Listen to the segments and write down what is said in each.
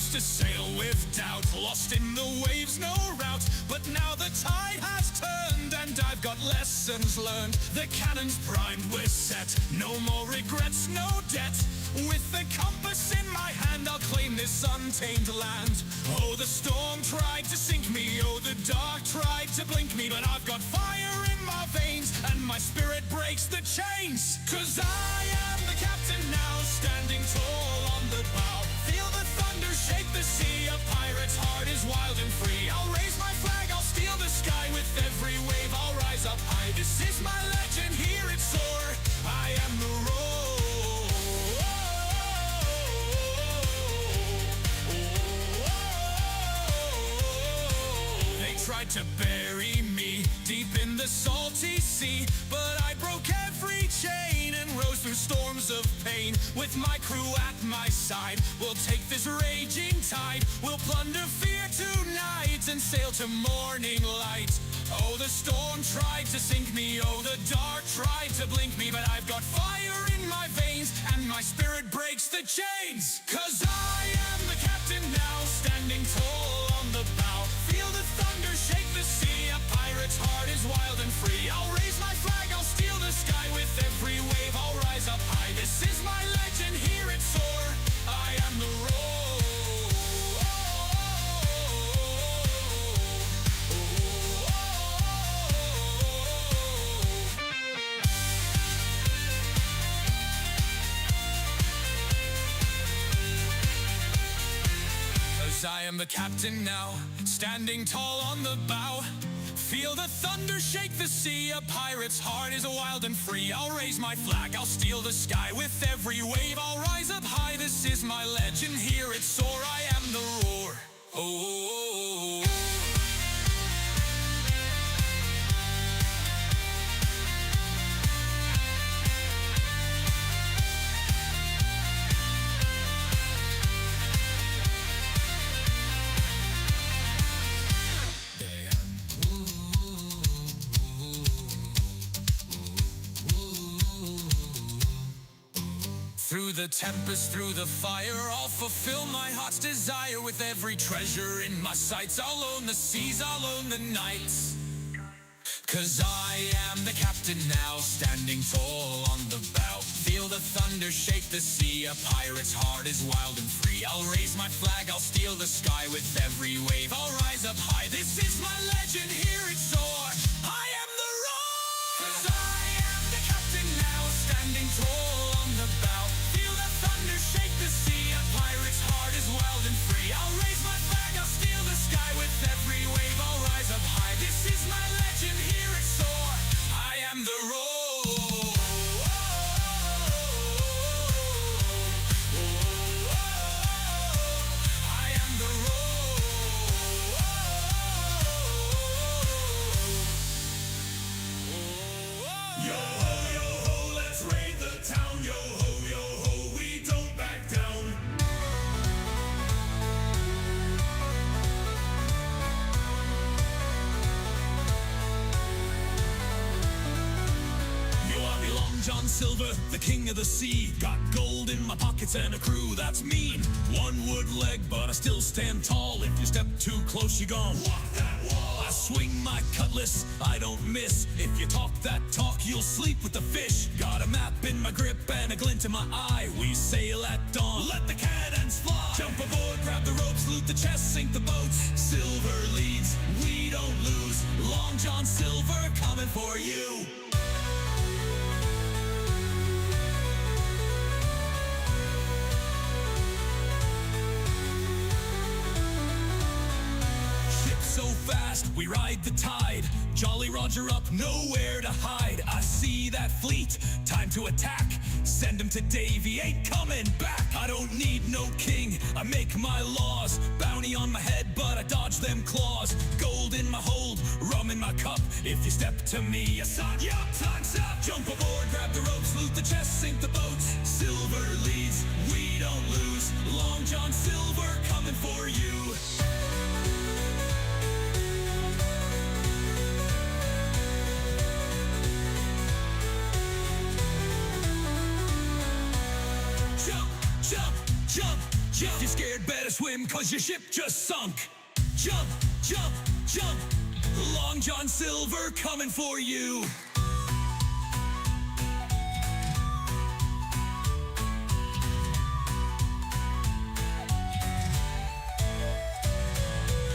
used to sail with doubt, lost in the waves, no route. But now the tide has turned and I've got lessons learned. The cannon's primed, we're set, no more regrets, no debt. With the compass in my hand, I'll claim this untamed land. Oh, the storm tried to sink me, oh, the dark tried to blink me, but I've got fire in my veins and my spirit breaks the chains. 'Cause I am the captain now, standing tall on the bow. Feel the thunder shake the sea, a pirate's heart is wild and free. I'll raise my flag, I'll steal the sky, with every wave I'll rise up high. This is my legend, hear it soar, I am the roar. Tried to bury me deep in the salty sea, but I broke every chain and rose through storms of pain. With my crew at my side, we'll take this raging tide. We'll plunder fear tonight and sail to morning light. Oh, the storm tried to sink me, oh, the dark tried to blink me, but I've got fire in my veins and my spirit breaks the chains. 'Cause I am the captain now, standing tall on the bow. Feel the thunder shake the sea, a pirate's heart is wild and free. I'll raise my flag, I'll steal the sky, with every wave I'll rise up high. This is my legend, hear it soar, I am the roar. I am the captain now, standing tall on the bow. Feel the thunder shake the sea, a pirate's heart is wild and free. I'll raise my flag, I'll steal the sky, with every wave I'll rise up high. This is my legend, hear it soar, I am the roar. Oh. Through the tempest, through the fire, I'll fulfill my heart's desire. With every treasure in my sights, I'll own the seas, I'll own the nights. 'Cause I am the captain now, standing tall on the bow. Feel the thunder shake the sea, a pirate's heart is wild and free. I'll raise my flag, I'll steal the sky, with every wave I'll rise up high. This is my legend, hear it soar, I am the roar. 'Cause I am the captain now, standing tall on the bow. Shake the sea, a pirate's heart is wild and free. I'll raise my flag, I'll steal the sky, with every wave I'll rise up high. This is my legend, hear it soar, I am the roar. I am the roar. Yo ho, yo ho, let's raid the town. Yo ho, yo ho, we don't back down. Yo, I belong John Silver, the king of the sea. Got gold in my pockets and a crew that's mean. One wood leg, but I still stand tall. If you step too close, you're gonna walk that wall. I swing my cutlass, I don't miss. If you talk that talk, you'll sleep with the fish. Got a map in my grip and a glint in my eye. We sail at dawn, let the cannons fly. Jump aboard, grab the ropes, loot the chests, sink the boats. Silver leads, we don't lose. Long John Silver coming for you. So fast, we ride the tide. Jolly Roger up, nowhere to hide. I see that fleet, time to attack. Send him to Davy, ain't coming back. I don't need no king, I make my laws. Bounty on my head, but I dodge them claws. Gold in my hold, rum in my cup. If you step to me, I sign you up, time's up. Jump aboard, grab the ropes, loot the chests, sink the boats. Silver leads, we don't lose. Long John Silver coming for you. Jump, jump, jump. If you're scared, better swim, cause your ship just sunk. Jump, jump, jump. Long John Silver coming for you.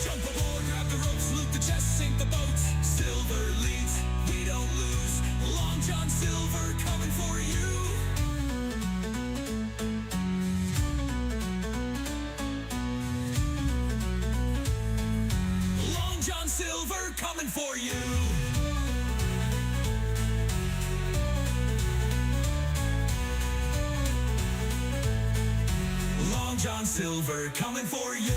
Jump aboard, grab the ropes, loop the chest, sink the boats. Silver leads, we don't lose. Long John Silver coming for you. Long John Silver coming for you. Long John Silver coming for you.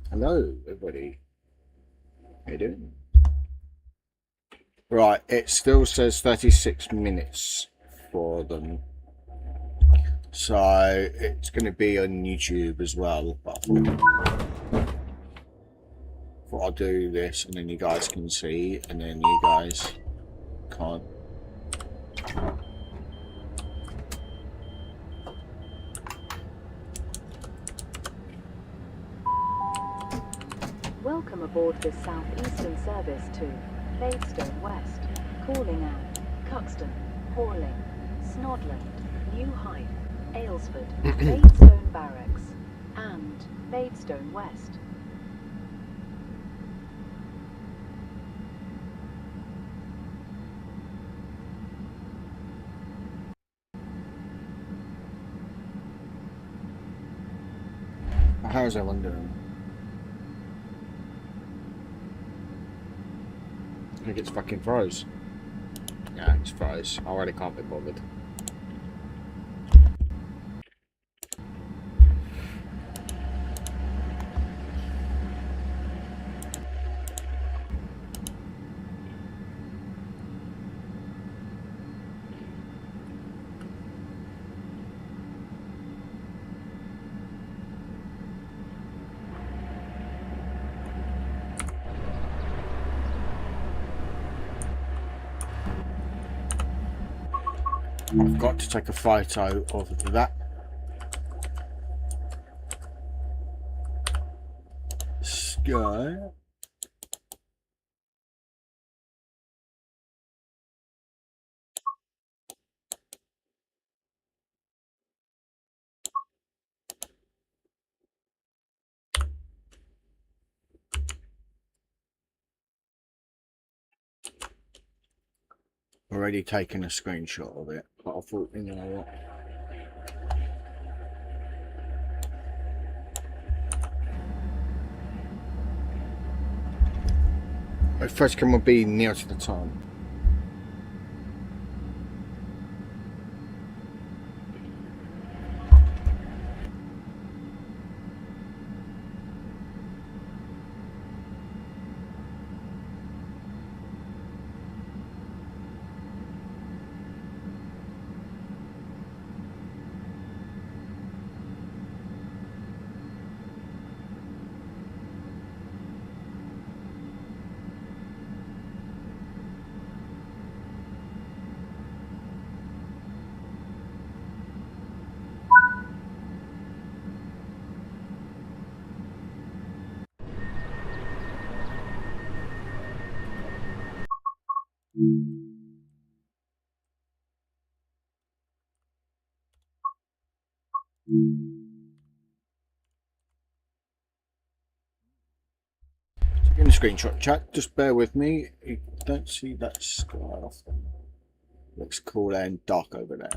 Hello, everybody. How you doing? Right, it still says 36 minutes for them. So it's going to be on YouTube as well. But I'll do this and then you guys can see and then you guys can't. Welcome aboard this Southeastern service to Maidstone West, calling at Cuxton, Horling, Snodland, New Hythe, Aylesford, Maidstone Barracks, and Maidstone West. How's everyone doing? I think it's fucking froze. Yeah, it's froze. I already can't be bothered. I've got to take a photo of that sky. already taken a screenshot of it, but I thought, you know what? My first can will be near to the time. In the screenshot chat, just bear with me. You don't see that scarf. Looks cool and dark over there.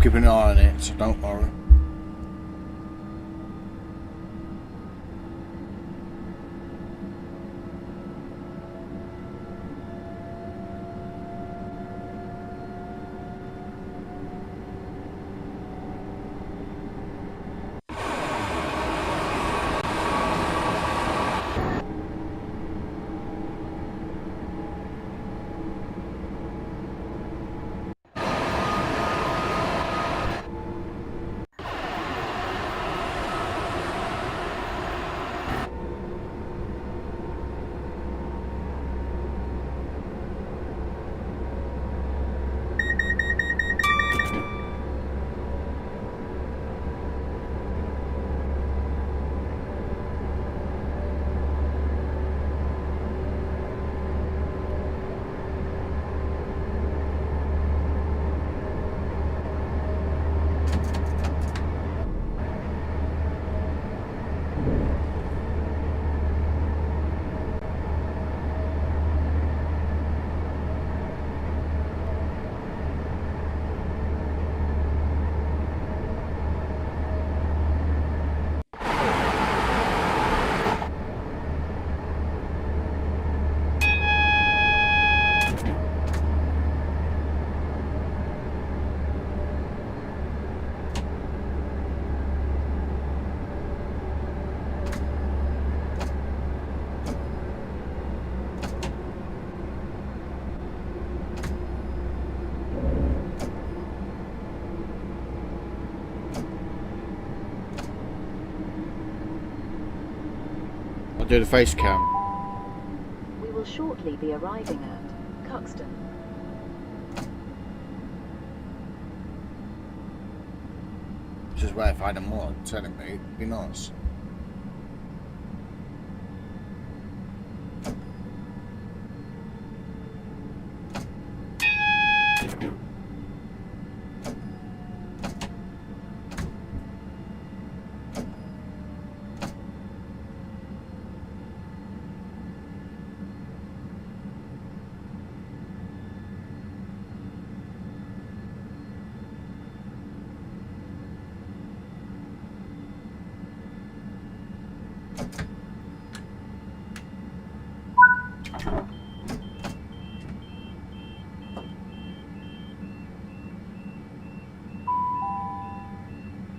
Keep an eye on it, so don't worry. I'll do the face cam. We will shortly be arriving at Cuxton. Which is where if I had a mod telling me, it'd be nice.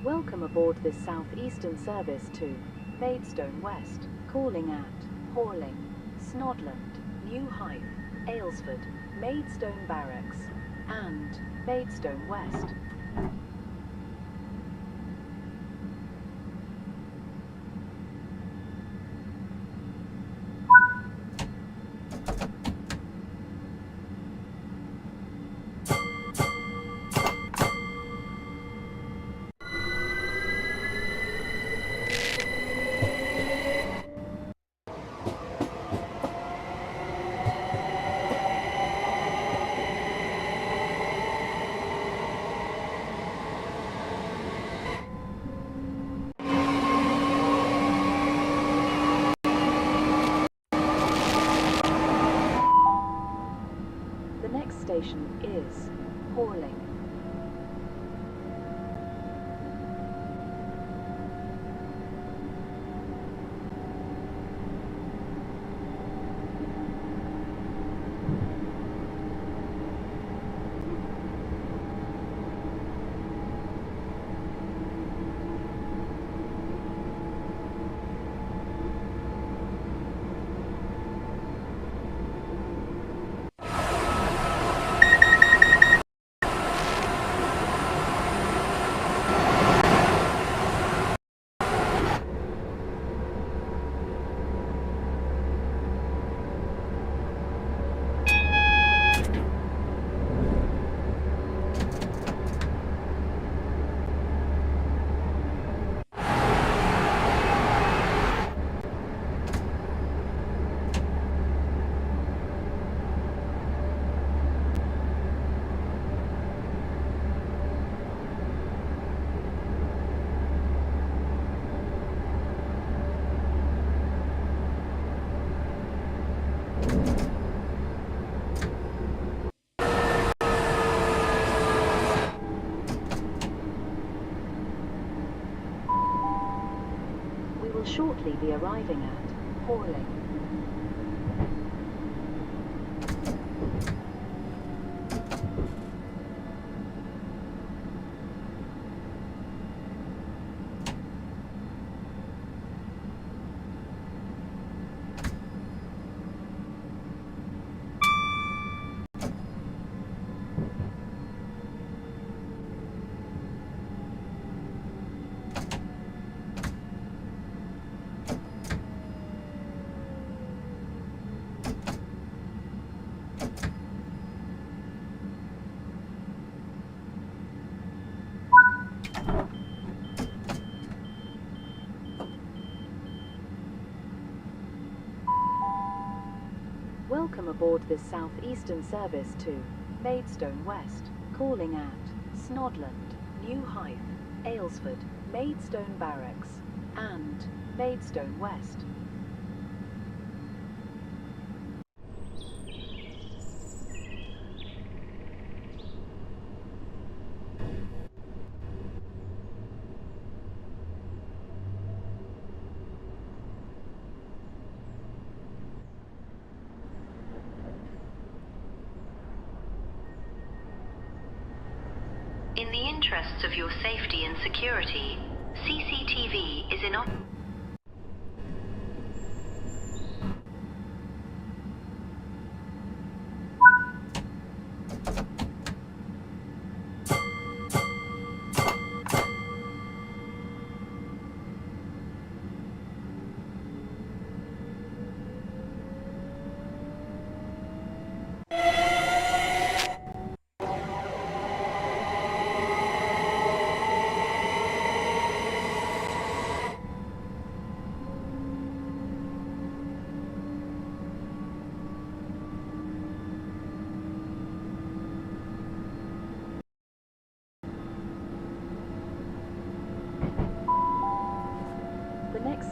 Welcome aboard this Southeastern service to Maidstone West, calling at Horling, Snodland, New Hythe, Aylesford, Maidstone Barracks, and Maidstone West. The next station is Horling. We will shortly be arriving at Horling. Welcome aboard this Southeastern service to Maidstone West, calling at Snodland, New Hythe, Aylesford, Maidstone Barracks, and Maidstone West. In the interests of your safety and security, CCTV is in operation.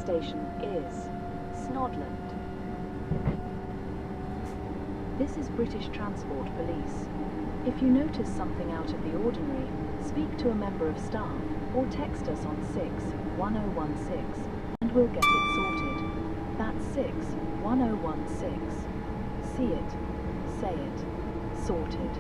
station is Snodland. This is British Transport Police. If you notice something out of the ordinary, speak to a member of staff or text us on 61016 and we'll get it sorted. That's 61016. See it, say it, sorted.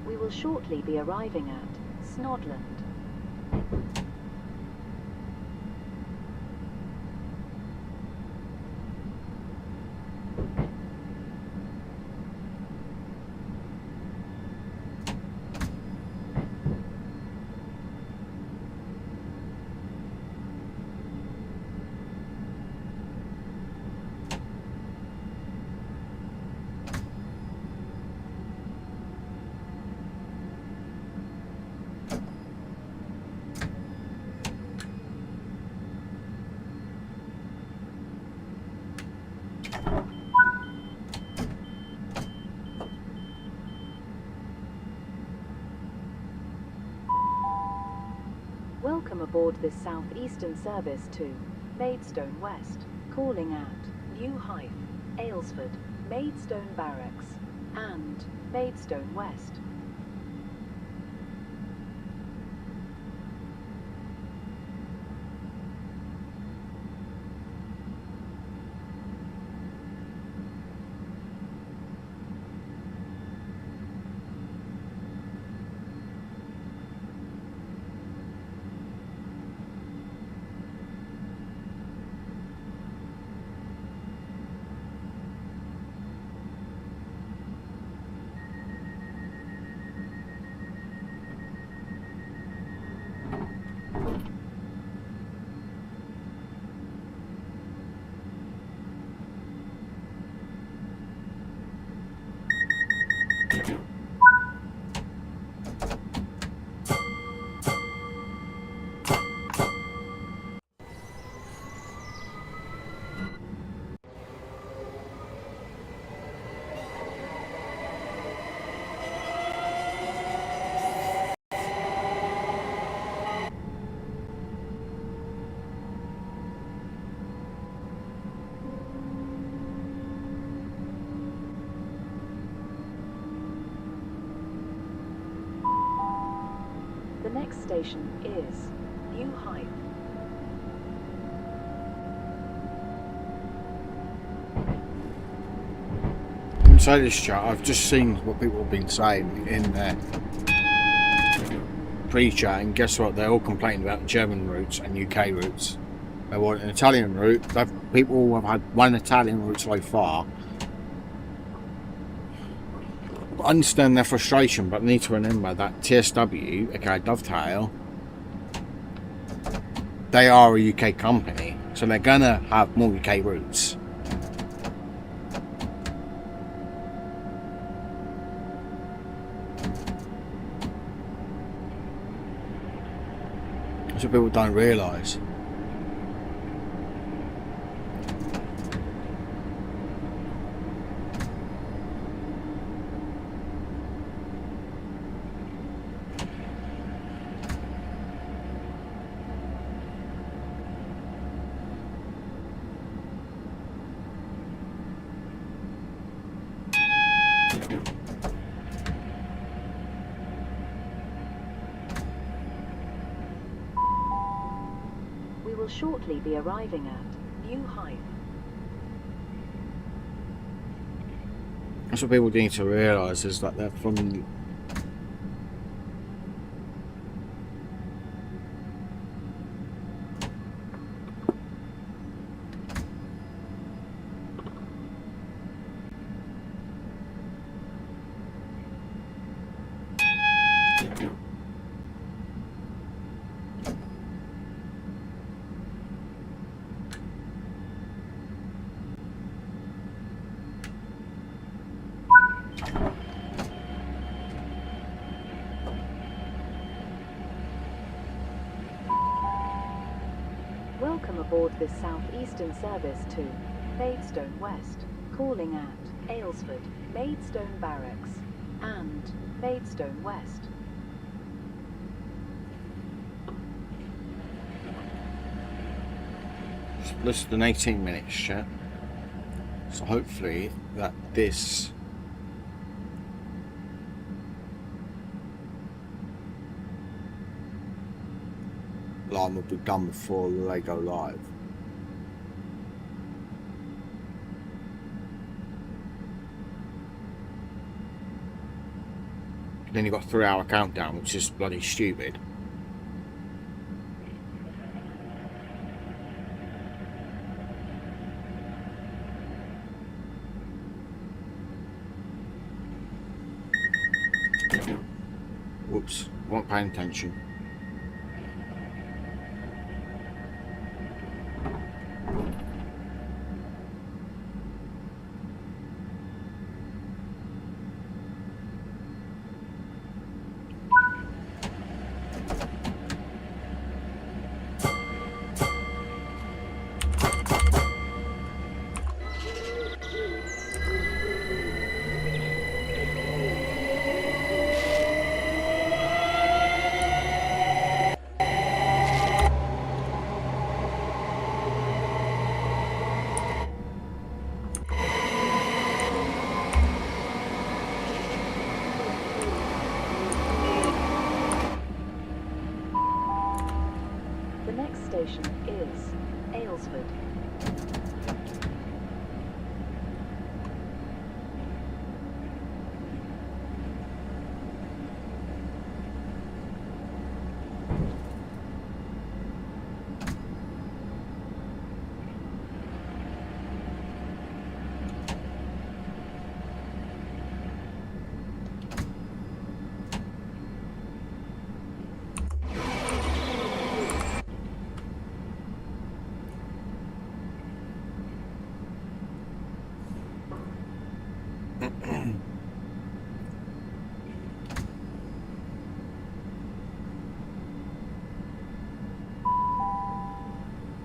We will shortly be arriving at Snodland. Welcome aboard this Southeastern service to Maidstone West, calling at New Hythe, Aylesford, Maidstone Barracks, and Maidstone West. The next station is New Hythe. Inside this chat, I've just seen what people have been saying in their pre-chat, and guess what? They're all complaining about German routes and UK routes. They want an Italian route. People have had one Italian route so far. I understand their frustration, but need to remember that TSW, okay, Dovetail, they are a UK company, so they're gonna have more UK routes. That's what people don't realise. We will shortly be arriving at New Hythe. That's what people need to realise, is that they're from aboard this Southeastern service to Maidstone West, calling at Aylesford, Maidstone Barracks, and Maidstone West. It's less than 18 minutes, chat. So hopefully that this line will be done before they go live. Then you've got a 3-hour countdown, which is bloody stupid. Whoops, weren't paying attention. The next station is Aylesford.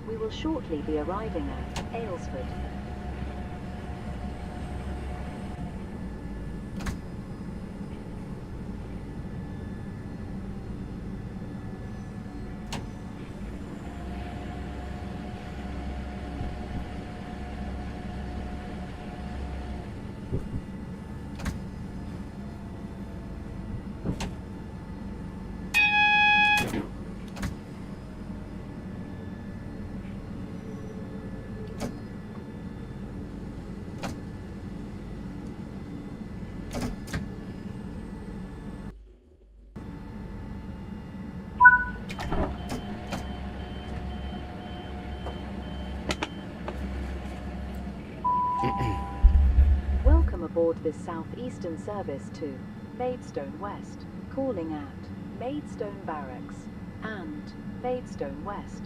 We will shortly be arriving at Aylesford. Welcome aboard this Southeastern service to Maidstone West, calling at Maidstone Barracks and Maidstone West.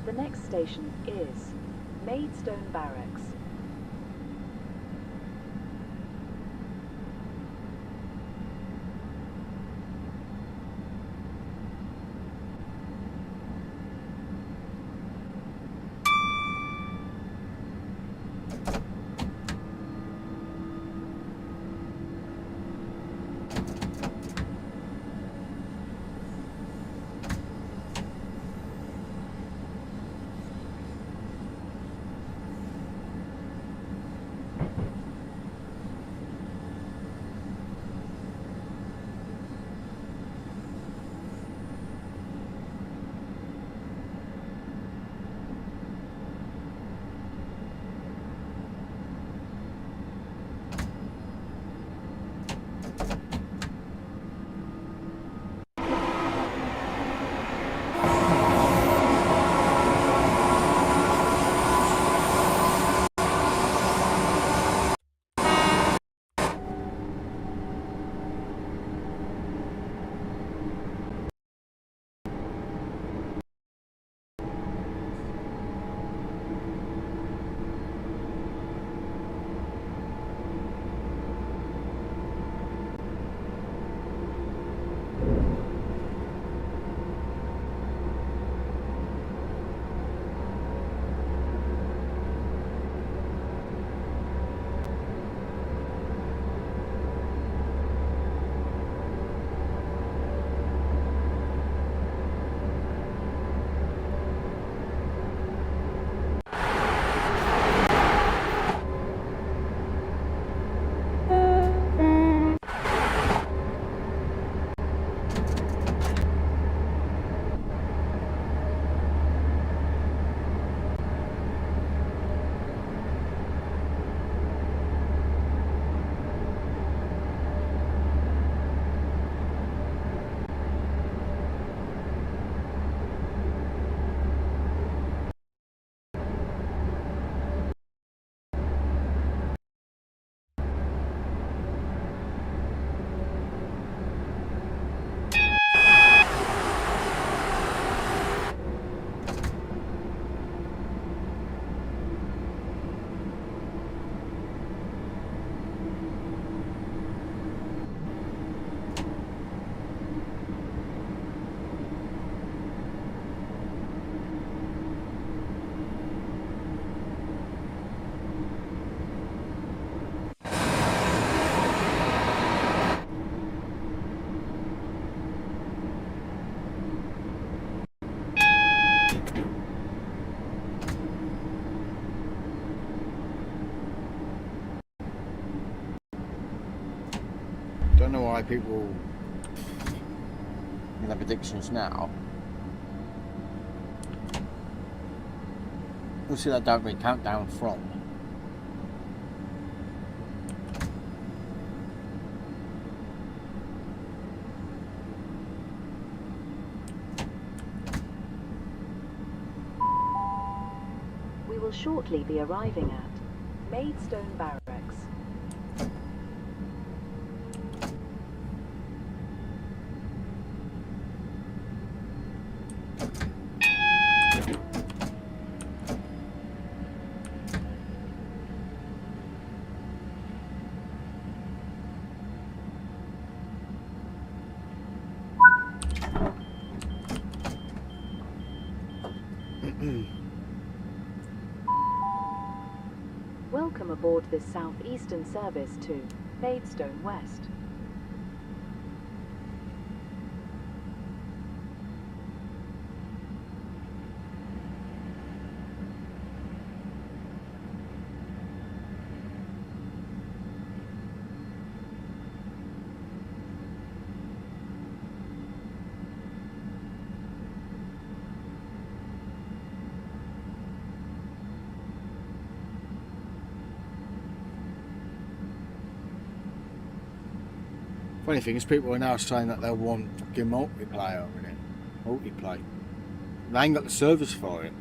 The next station is Maidstone Barracks. don't know why people in their predictions now. You'll see that don't really count down from. We will shortly be arriving at Maidstone Barracks. Welcome aboard this Southeastern service to Maidstone West. Funny thing is, people are now saying that they'll want fucking multiplayer in it. Multiplayer. They ain't got the servers for it.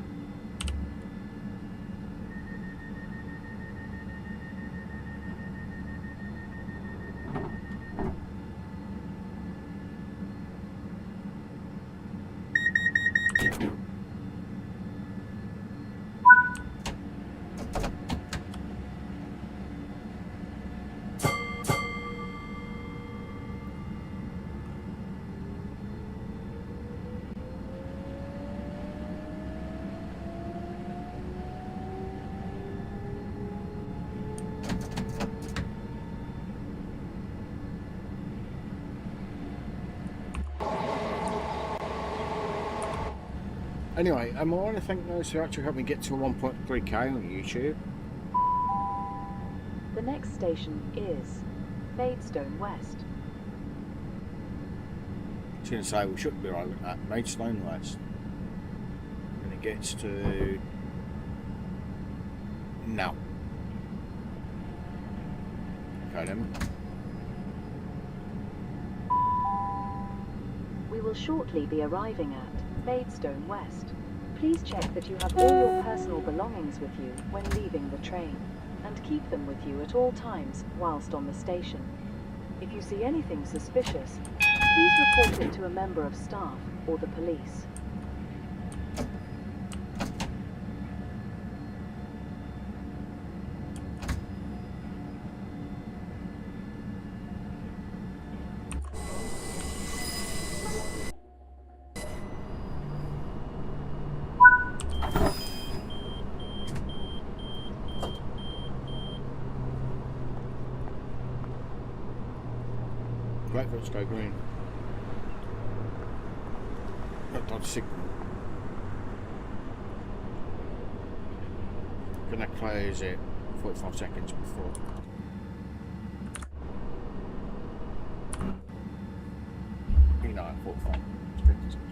Anyway, I want to thank those who actually helped me get to 1.3k on YouTube. The next station is Maidstone West. I was going to say we should be right at Maidstone West. And it gets to... No. Okay then. We will shortly be arriving at Maidstone West. Please check that you have all your personal belongings with you when leaving the train, and keep them with you at all times whilst on the station. If you see anything suspicious, please report it to a member of staff or the police. Right, let's go green. Not dodge signal. Gonna close it 45 seconds before. You know, 45. It's 50 seconds.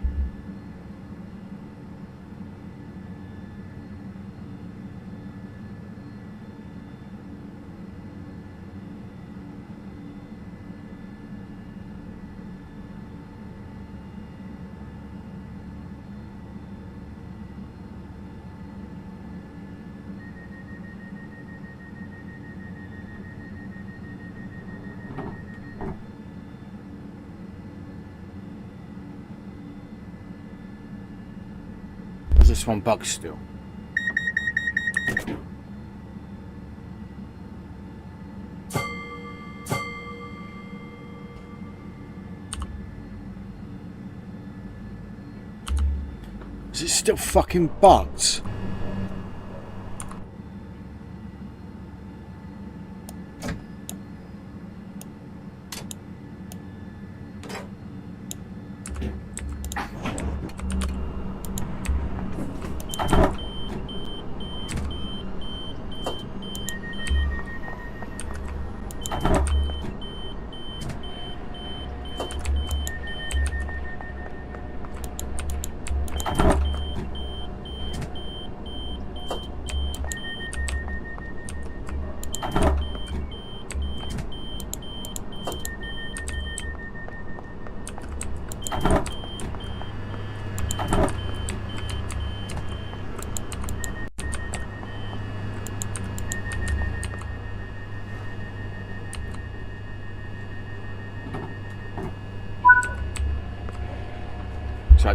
This one bugs still. Is it still fucking bugs?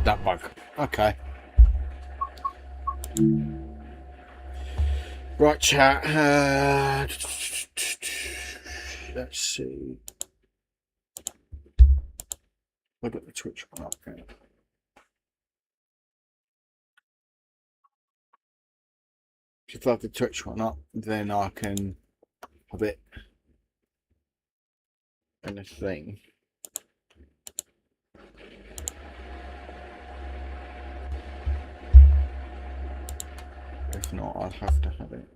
that bug. Okay. Right, chat. Let's see. I've got the Twitch one up here. If I have the Twitch one up, then I can have it in a thing. If not, I'll have to have it.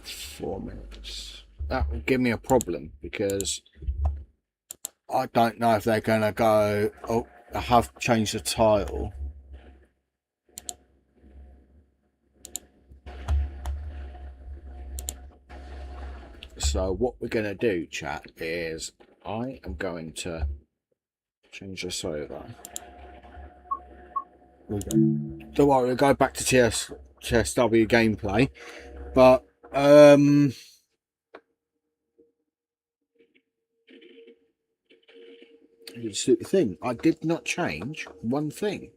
.4 minutes. That will give me a problem because I don't know if they're going to go, oh, I have changed the title. So what we're going to do, chat, is I am going to change this over. Don't worry, we'll go back to TSW gameplay. But, it's the thing, I did not change one thing.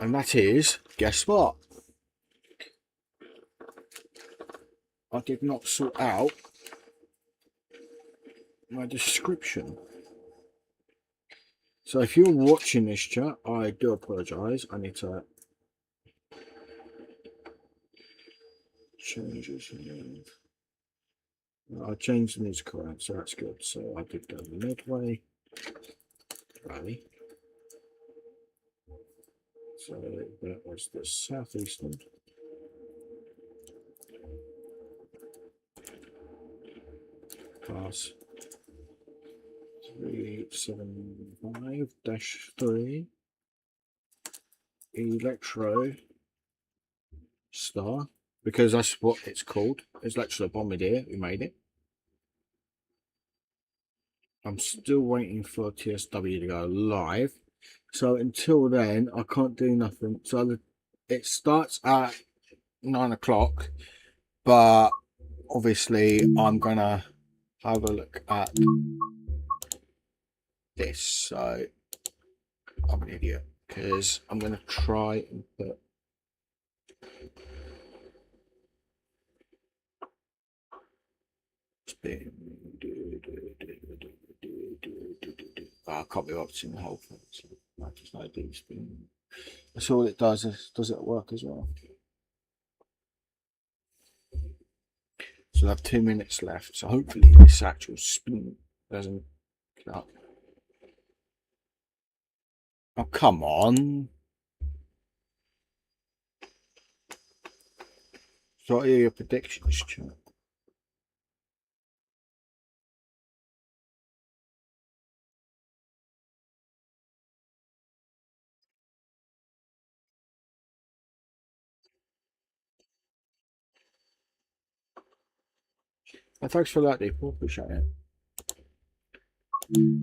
And that is, guess what? I did not sort out my description. So if you're watching this, chat, I do apologise. I need to change this. I changed the music around, so that's good. So I did go Medway Valley. So that was the SouthEastern. Class 375-3 Electrostar, because that's what it's called. It's Electrostar Bombardier. We made it. I'm still waiting for TSW to go live. So until then, I can't do nothing. So it starts at 9 o'clock, but obviously I'm gonna have a look at this. So I'm an idiot because I'm gonna try and put spin. I can't be watching the whole thing. So I just know do spin. That's all it does. Does it work as well? So I have 2 minutes left. So hopefully this actual spin doesn't cut. Oh, come on. So what are your predictions, chat? Well, thanks for that, people. Appreciate it.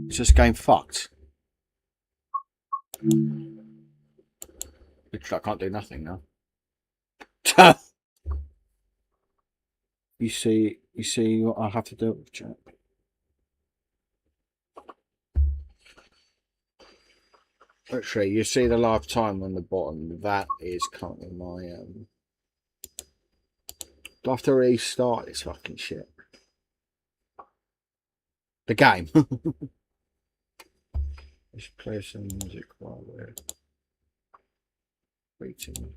Is this game fucked? Literally, I can't do nothing now. You see what I have to do with chat. Literally, you see the live time on the bottom. That is currently my do I have to restart this fucking shit? The game. Let's play some music while we're waiting.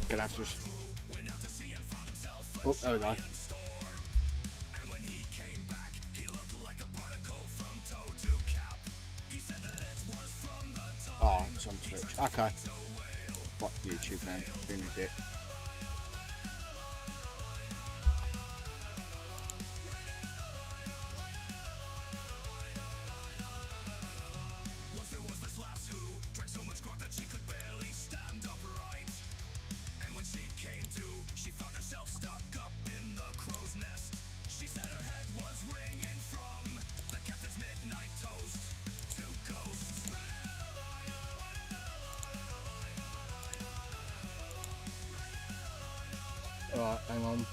Gonna have to just... Oh, there we go. Oh, it's on Twitch. Okay. Fuck YouTube, man. Being a dick. Alright, hang on.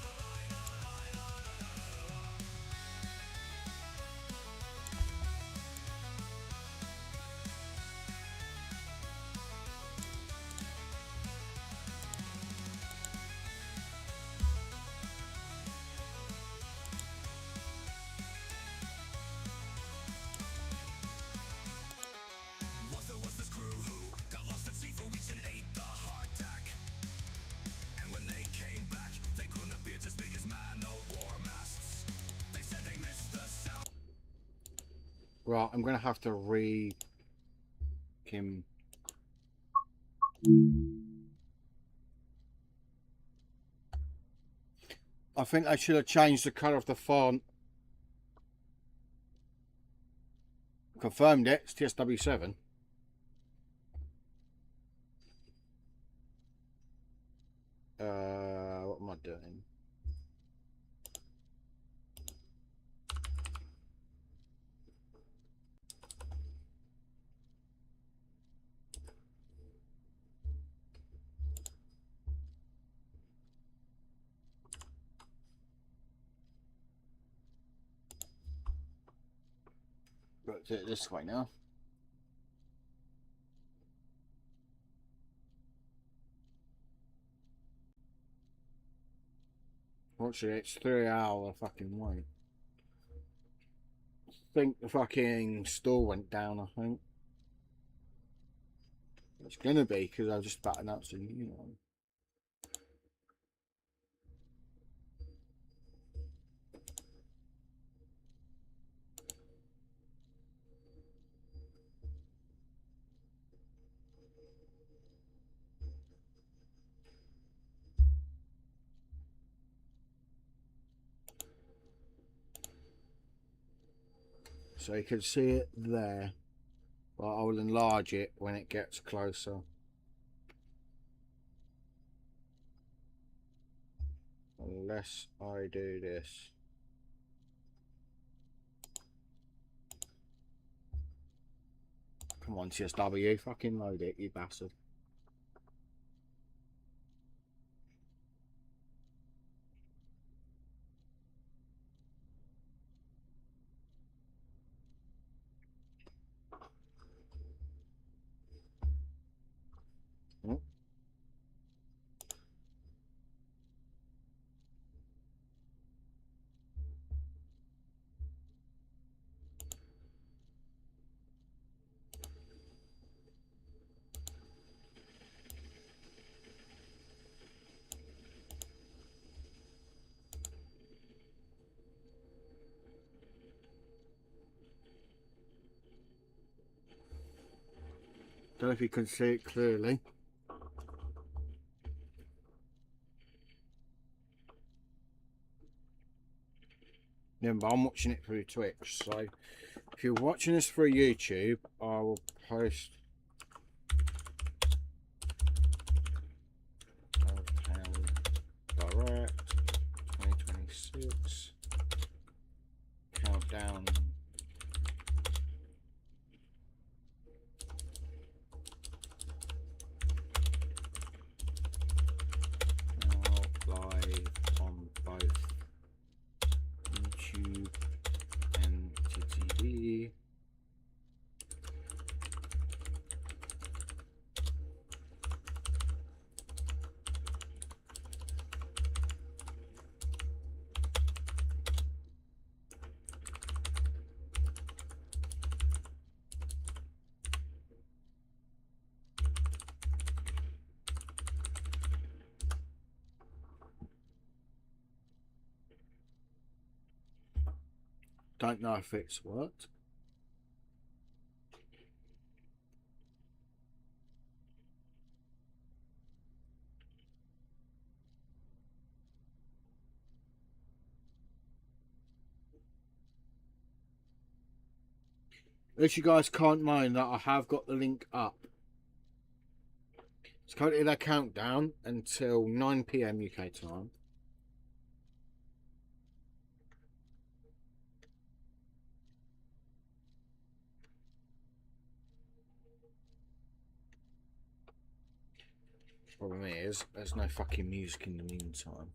Right, I'm gonna have to him. I think I should have changed the colour of the font. Confirmed it, it's TSW7. What am I doing? Let's do it this way now. Fortunately, it's 3 hour fucking wait. I think the fucking store went down, I think. It's gonna be, because I just about announced a new one. So you can see it there, but I will enlarge it when it gets closer. Unless I do this. Come on, TSW, fucking load it, you bastard. Oh. Don't know if you can see it clearly. Remember, I'm watching it through Twitch, so if you're watching this through YouTube, I will post Dovetail Direct 2026 countdown. Now live on both YouTube and TTV. Don't know if it's worked. As you guys can't mind that I have got the link up. It's currently their countdown until 9 PM UK time. Problem is, there's no fucking music in the meantime.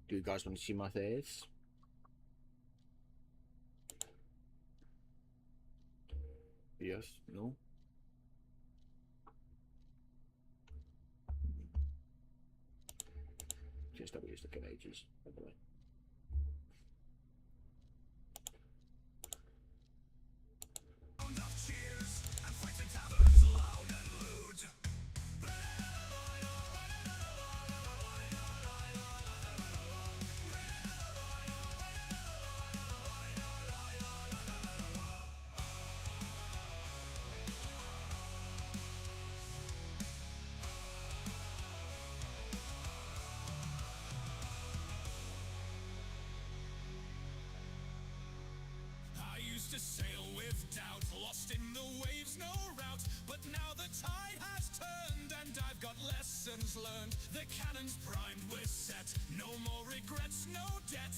Do you guys want to see my face? Yes, no. TSW is looking ages, by the way. To sail with doubt, lost in the waves, no route. But now the tide has turned and I've got lessons learned. The cannon's primed, we're set, no more regrets, no debt.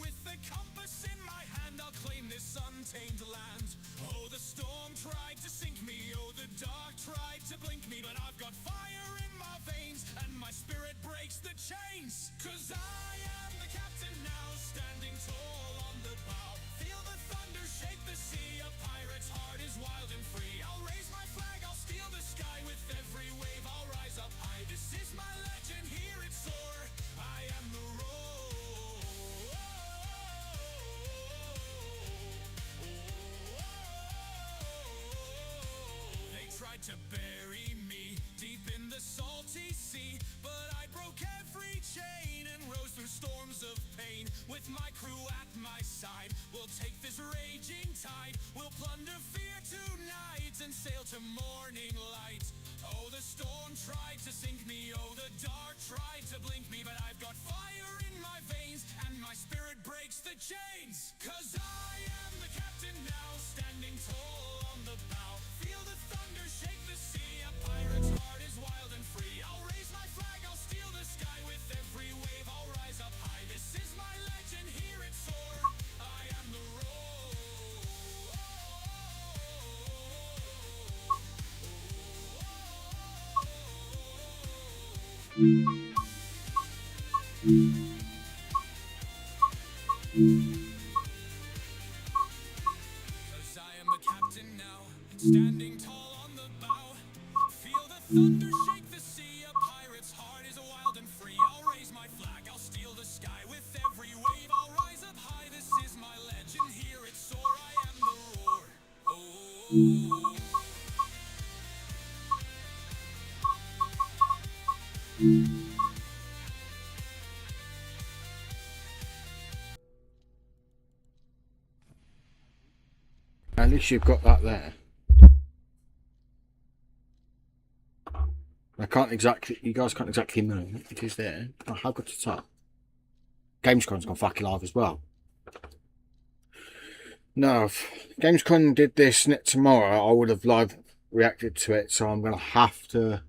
With the compass in my hand, I'll claim this untamed land. Oh, the storm tried to sink me, oh, the dark tried to blink me. But I've got fire in my veins and my spirit breaks the chains. 'Cause I am the captain now, standing tall on the bow. Feel the thunder shake the sea, a pirate's heart is wild and free. I'll raise my flag, I'll steal the sky, with every wave I'll rise up high. This is my legend, hear it soar, I am the roar. They tried to bury me deep in the salty sea, but I broke every chain and rose through storms of pain. With my crew at my side, we'll take this raging tide. We'll plunder fear tonight and sail to morning light. Oh, the storm tried to sink me, oh, the dark tried to blink me. But I've got fire in my veins and my spirit breaks the chains. 'Cause I am the captain now, standing tall on the bow. Feel the thunder shake the sea, a pirate's heart is wild and free. I'll raise my flag, I'll steal the sky, with every wave I'll rise up high. This is my legend, hear it soar, I am the roar. Cause I am the captain now, standing tall on the bow. Feel the thunder shake the sea, a pirate's heart is wild and free. I'll raise my flag, I'll steal the sky, with every wave I'll rise up high. This is my legend, hear it soar, I am the roar. Oh. At least you've got that there. I can't exactly, you guys can't exactly know it is there. I have got it up. Gamescom's gone fucking live as well. Now, if Gamescom did this tomorrow, I would have live reacted to it, so I'm going to have to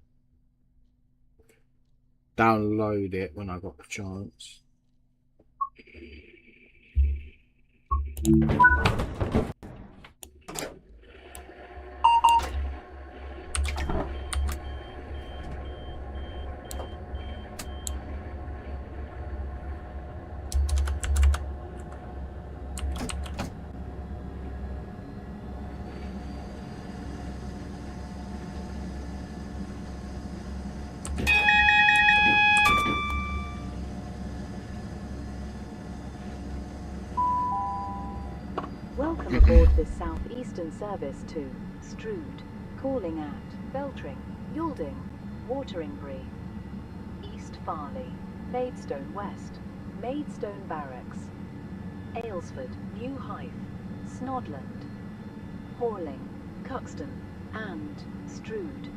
download it when I got the chance. Welcome aboard the Southeastern service to Strood, calling at Beltring, Yalding, Wateringbury, East Farley, Maidstone West, Maidstone Barracks, Aylesford, New Hythe, Snodland, Horling, Cuxton, and Strood.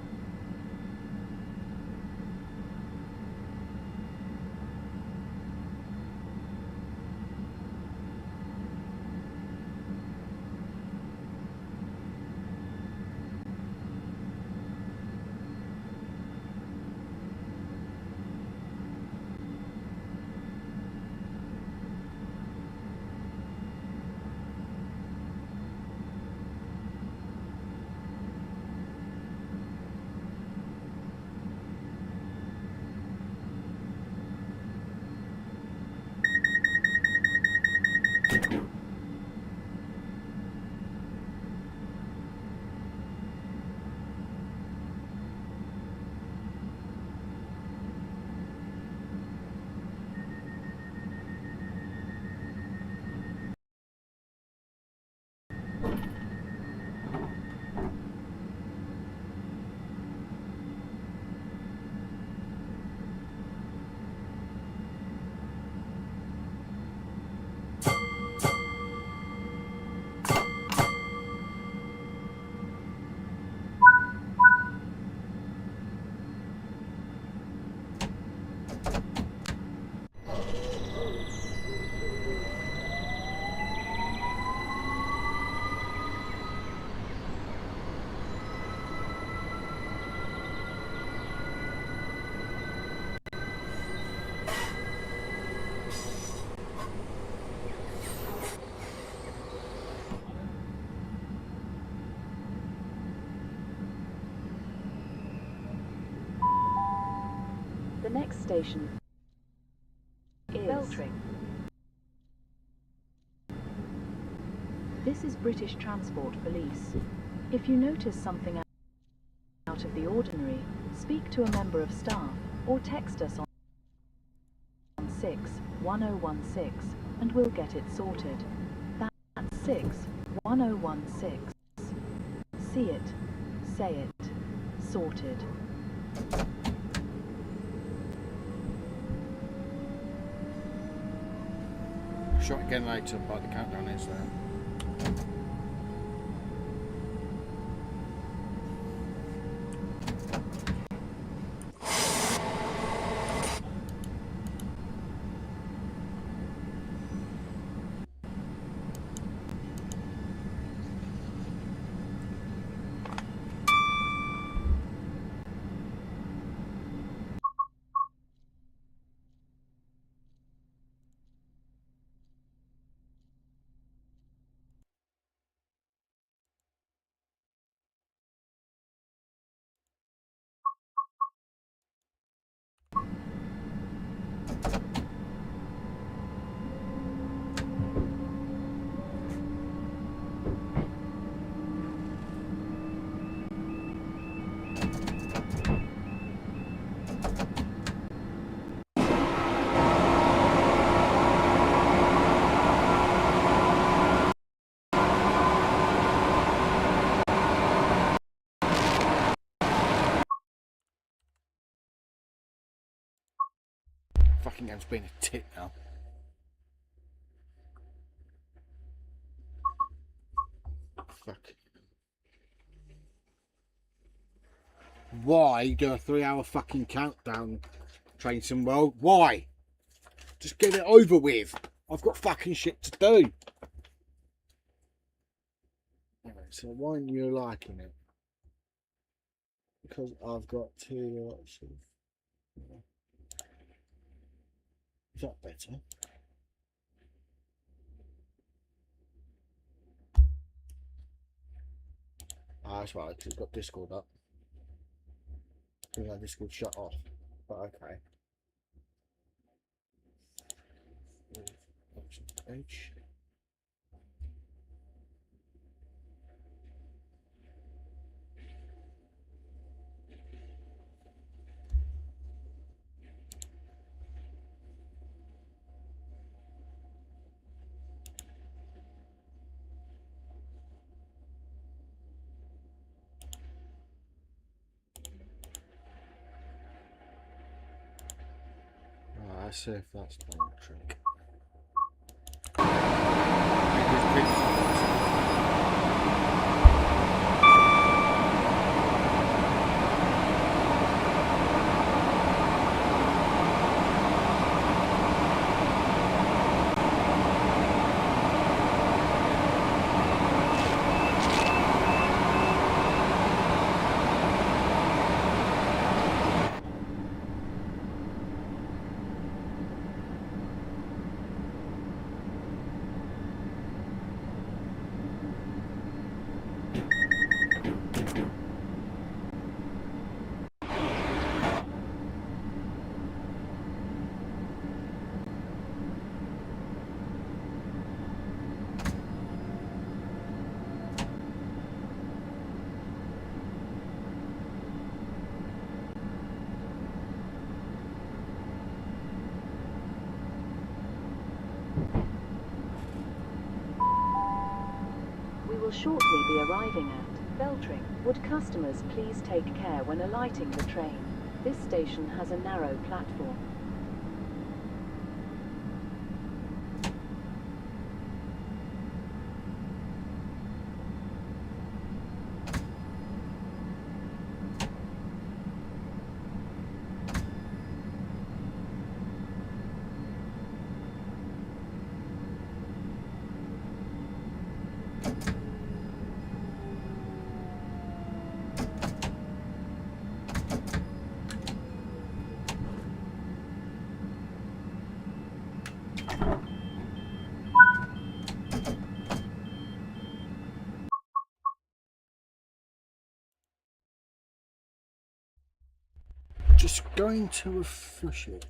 The next station is Beltring. This is British Transport Police. If you notice something out of the ordinary, speak to a member of staff or text us on 61016 and we'll get it sorted. That's 61016. See it, say it, sorted. Shot again later, but the countdown is there. Fucking game's being a tit now. Fuck. Why do a 3-hour fucking countdown, Trainson World? Why? Just get it over with. I've got fucking shit to do. Anyway, so why aren't you liking it? Because I've got two lots of... Is that better? Ah, that's right, because it's got Discord up. Even though Discord shut off. But okay. H. Let's see if that's done the trick. We will shortly be arriving at Beltring. Would customers please take care when alighting the train? This station has a narrow platform. Just going to refresh it.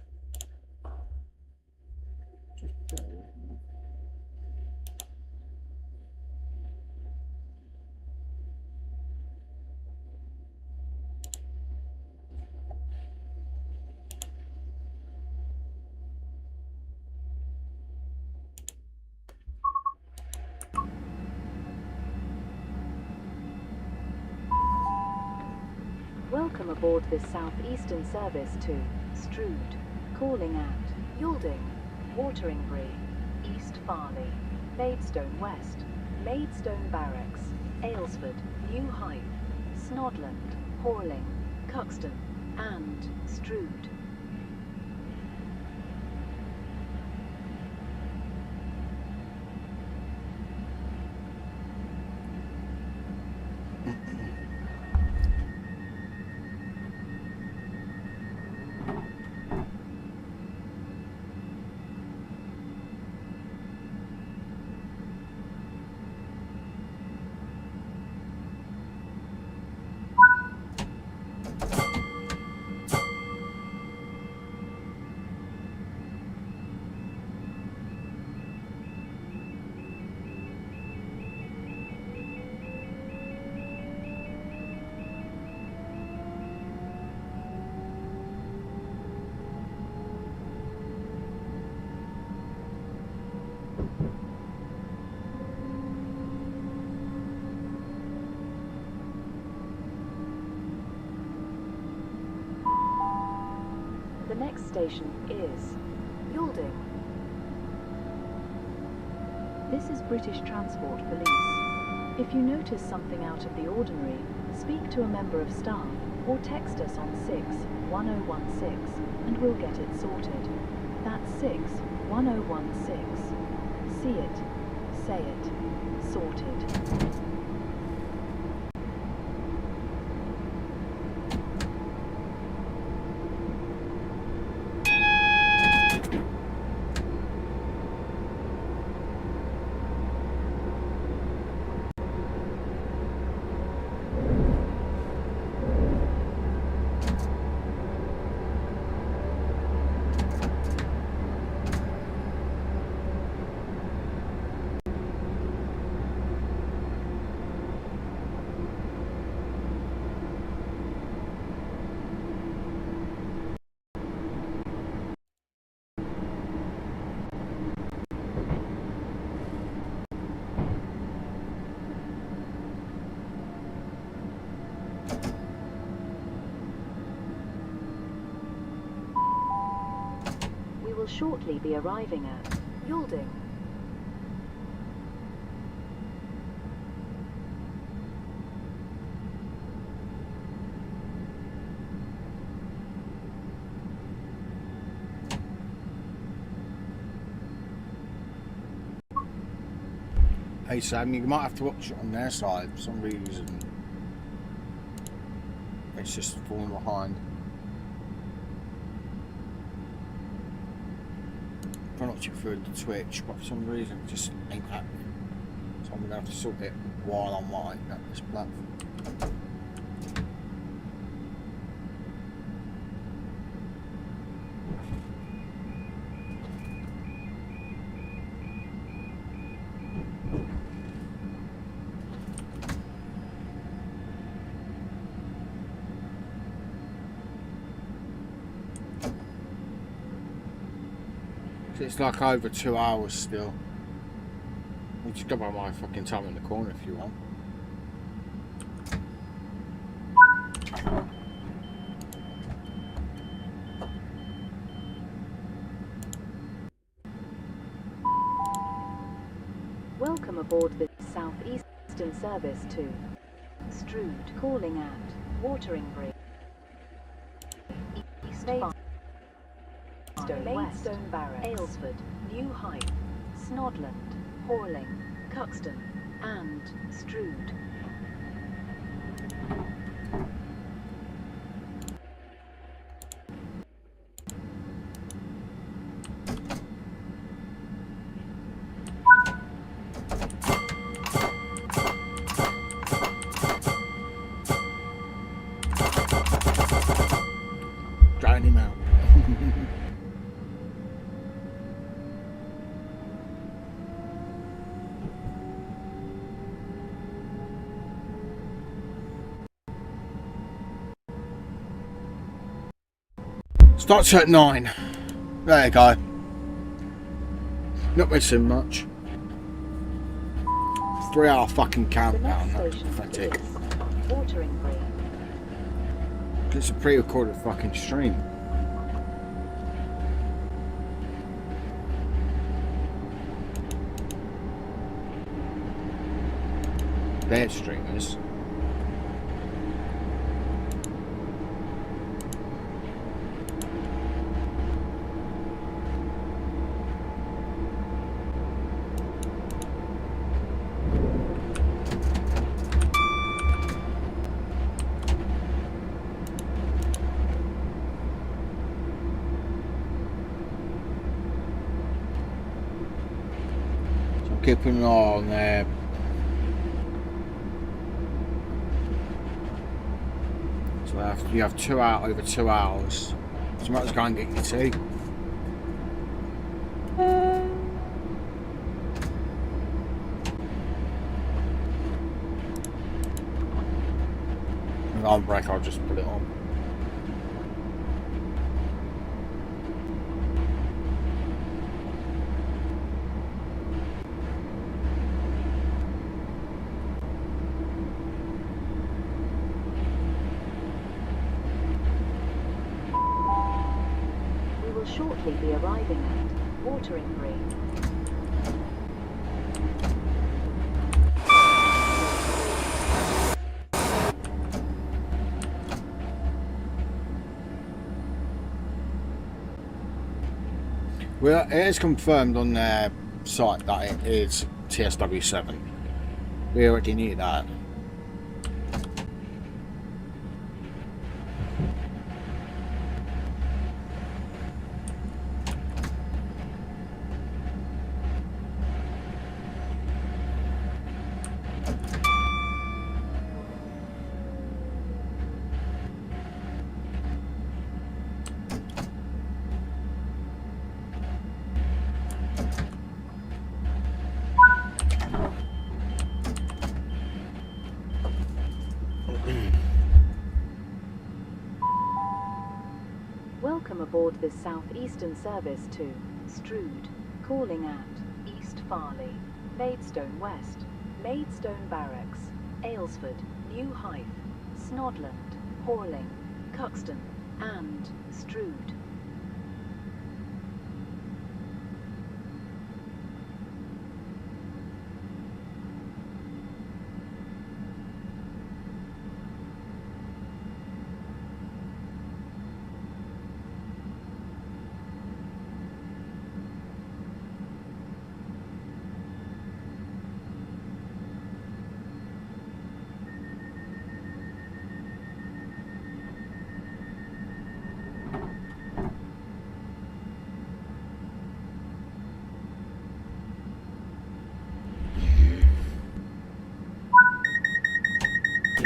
Just bear with me. Welcome aboard this Southeastern service to Strood, calling at Yalding, Wateringbury, East Farley, Maidstone West, Maidstone Barracks, Aylesford, New Hythe, Snodland, Horling, Cuxton, and Strood. The next station is Yalding. This is British Transport Police. If you notice something out of the ordinary, speak to a member of staff or text us on 61016 and we'll get it sorted. That's 61016. See it, say it, sorted. shortly be arriving at Yalding. Hey Sam, you might have to watch it on their side for some reason. It's just falling behind. I'm trying to watch it through the Twitch, but for some reason it just ain't happening. So I'm gonna have to sort it while I'm watching at this platform. It's like over 2 hours still. You just go by my fucking time in the corner if you want. Welcome aboard the SouthEastern service to Strood, calling at Wateringbury, East Maidstone Barracks, Aylesford, New Hythe, Snodland, Horling, Cuxton, and Strood. Drown him out. Starts at 9. There you go. Not missing much. 3 hour fucking The countdown. next That's station pathetic. is Wateringbury. It's a pre-recorded fucking stream. They're streamers. Keeping an eye on there. So you have over 2 hours. So you might as well go and get your tea. If I'm on break, I'll just put it on. Shortly be arriving at Wateringbury. Well, it is confirmed on their site that it is TSW7. We already knew that. Welcome aboard this Southeastern service to Strood, calling at East Farley, Maidstone West, Maidstone Barracks, Aylesford, New Hythe, Snodland, Horling, Cuxton, and Strood. I'm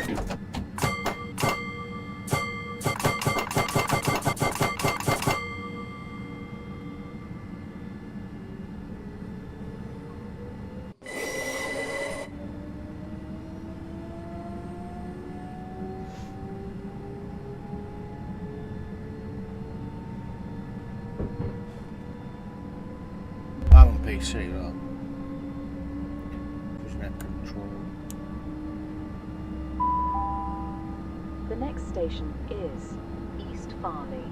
on PC, look. There's net control. The next station is East Farley.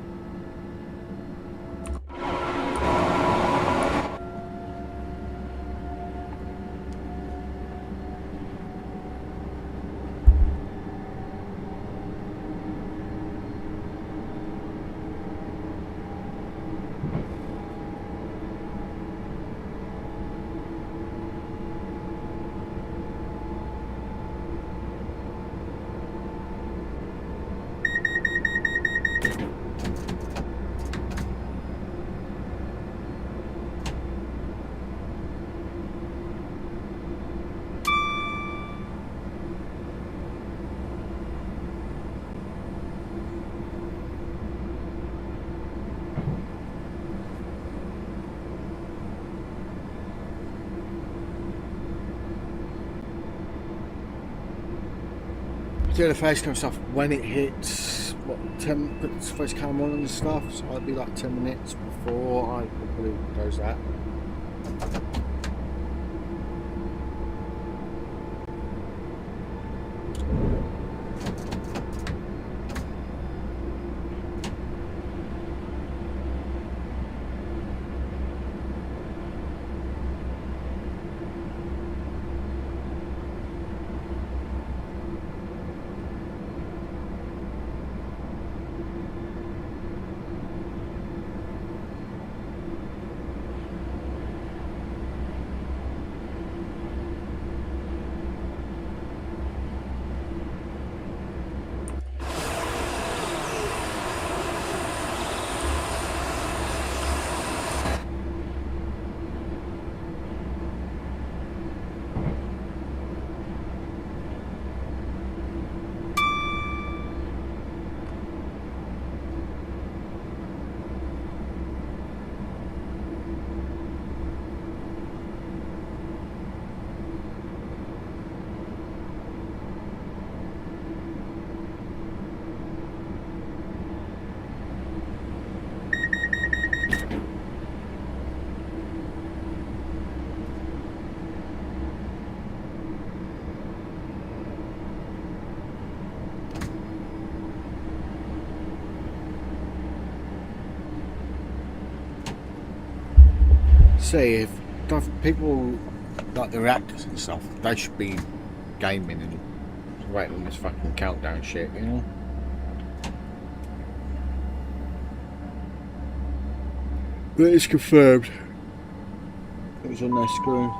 Do the face cam stuff when it hits what 10 puts face cam on and stuff, so I'd be like 10 minutes before I probably goes that. See, if people like the reactors and stuff, they should be gaming and waiting on this fucking countdown shit, you know? But it's confirmed. It was on their screen.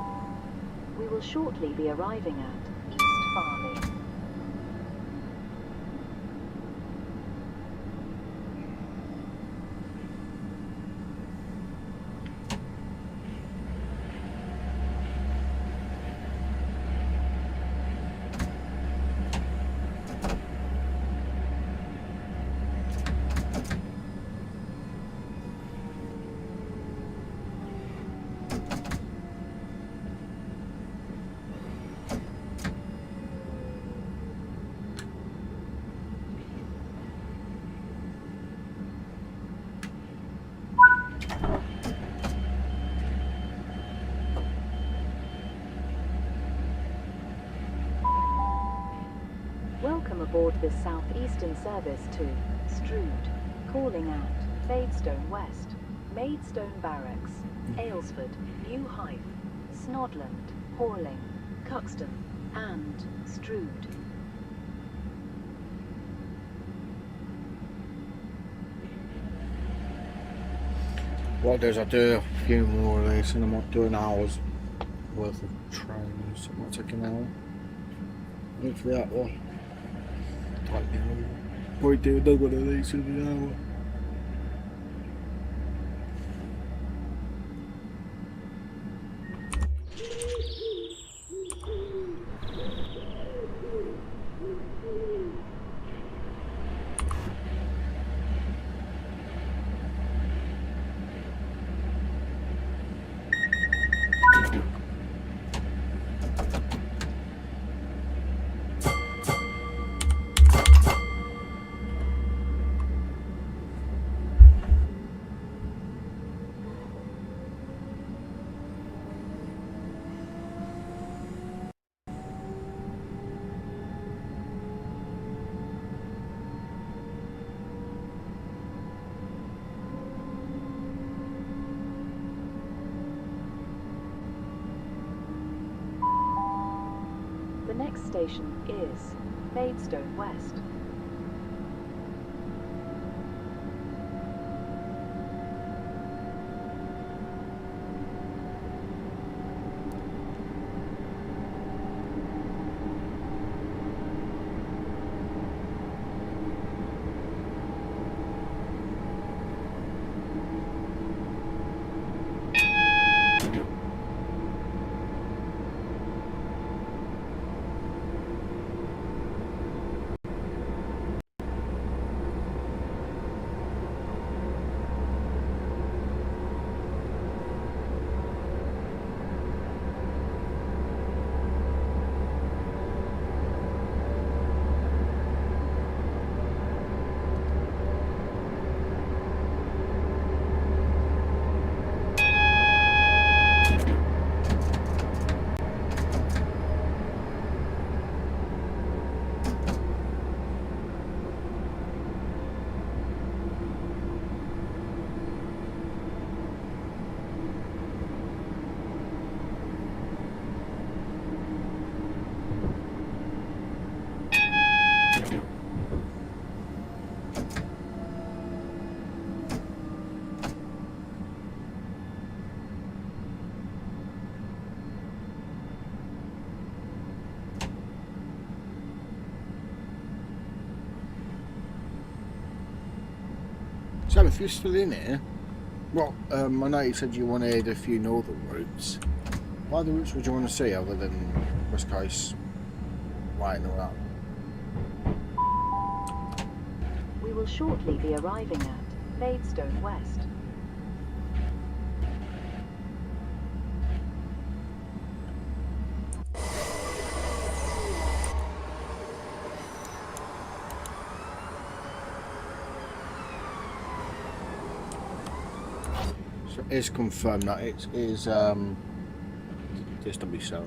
We will shortly be arriving at East Farley. Welcome aboard the Southeastern service to Strood, calling at Maidstone West, Maidstone Barracks, Aylesford, New Hythe, Snodland, Horling, Cuxton, and Strood. What I'll do is I'll do a few more of these and I might do an hour's worth of trains. It might take an hour. Hopefully that will. Probably do another one of these in an hour. station is Maidstone West. So if you're still in here, well, I know you said you wanted a few northern routes. What other routes would you want to see other than West Coast, right and all that? We will shortly be arriving at Maidstone West. So it is confirmed that it is TSW7.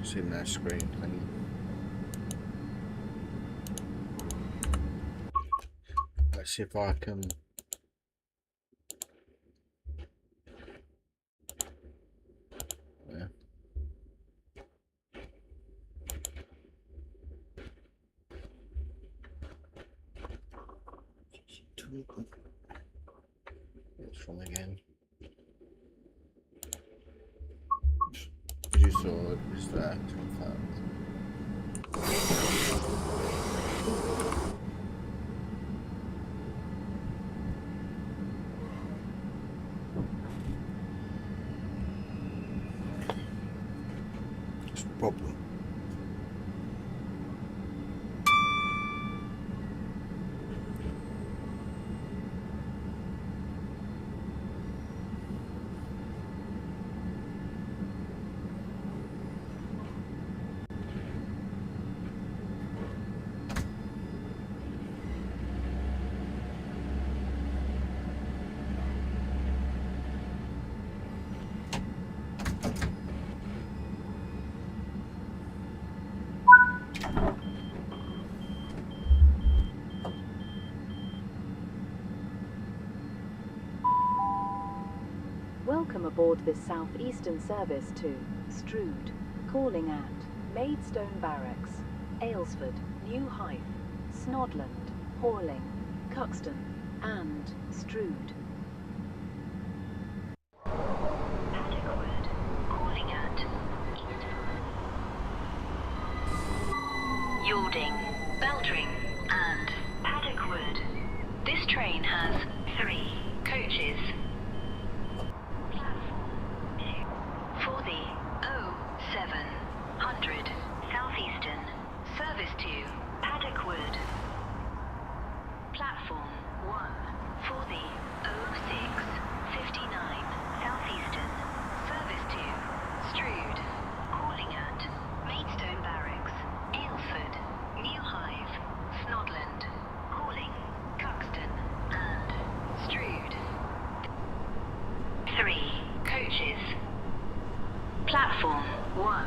Just in their screen thing. Let's see if I can. Yeah. It's from again. As you saw, it was there. It's confirmed. It's a problem. Welcome aboard this Southeastern service to Strood, calling at Maidstone Barracks, Aylesford, New Hythe, Snodland, Horling, Cuxton, and Strood. Paddockwood, calling at Yalding, Beltring, and Paddockwood. This train has 3 coaches. For the 0700 Southeastern service to Paddockwood. Platform 1 for the 0659 Southeastern service to Strood, calling at Maidstone Barracks, Aylesford, New Hythe, Snodland, calling Cuxton and Strood. 3 coaches. Platform 1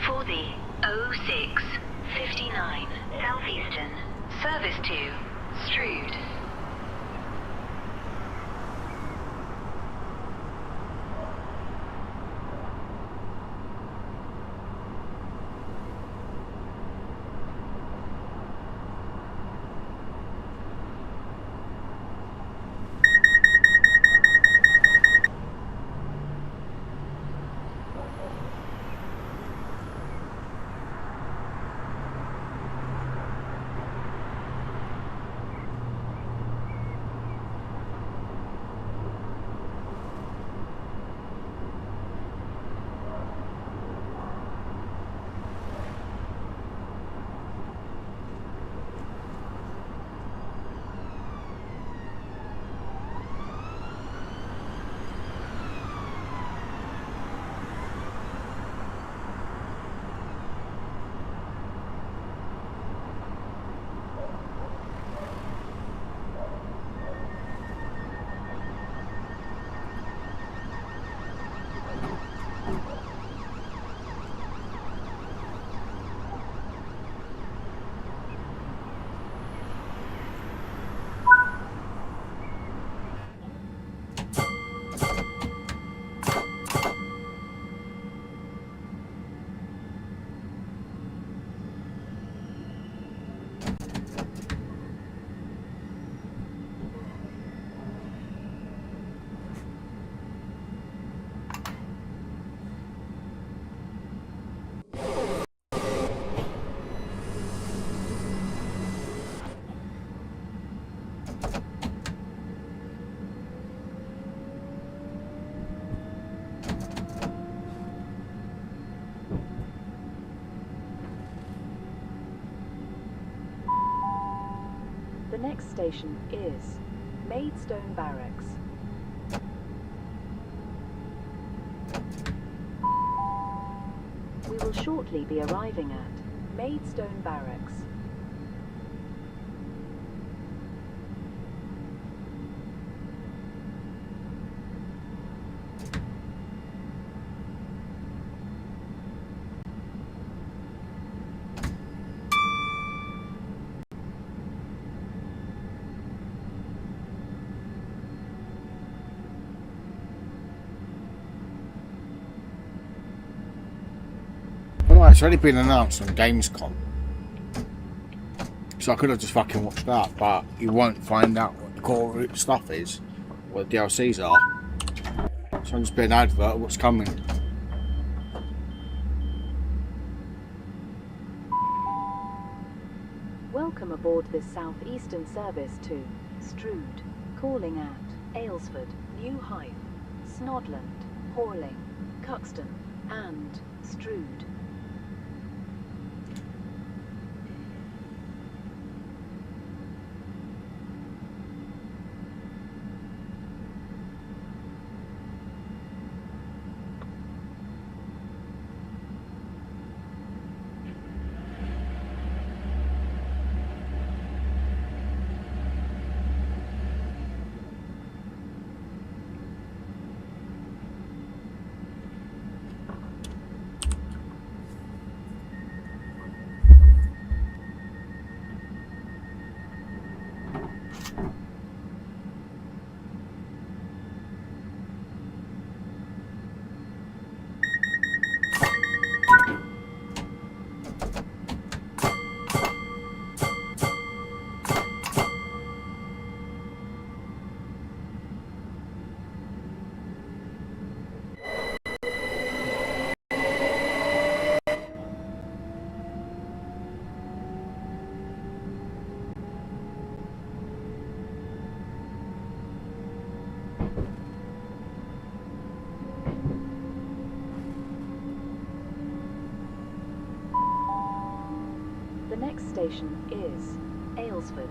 for the 0659 Southeastern service to Strood. next station is Maidstone Barracks. We will shortly be arriving at Maidstone Barracks. Well, it's already been announced on Gamescom, so I could have just fucking watched that, but you won't find out what the core stuff is, what the DLCs are. So I'm just being an advert of what's coming. Welcome aboard this Southeastern service to Strood, calling at Aylesford, New Hythe, Snodland, Horling, Cuxton, and Strood. The next station is Aylesford.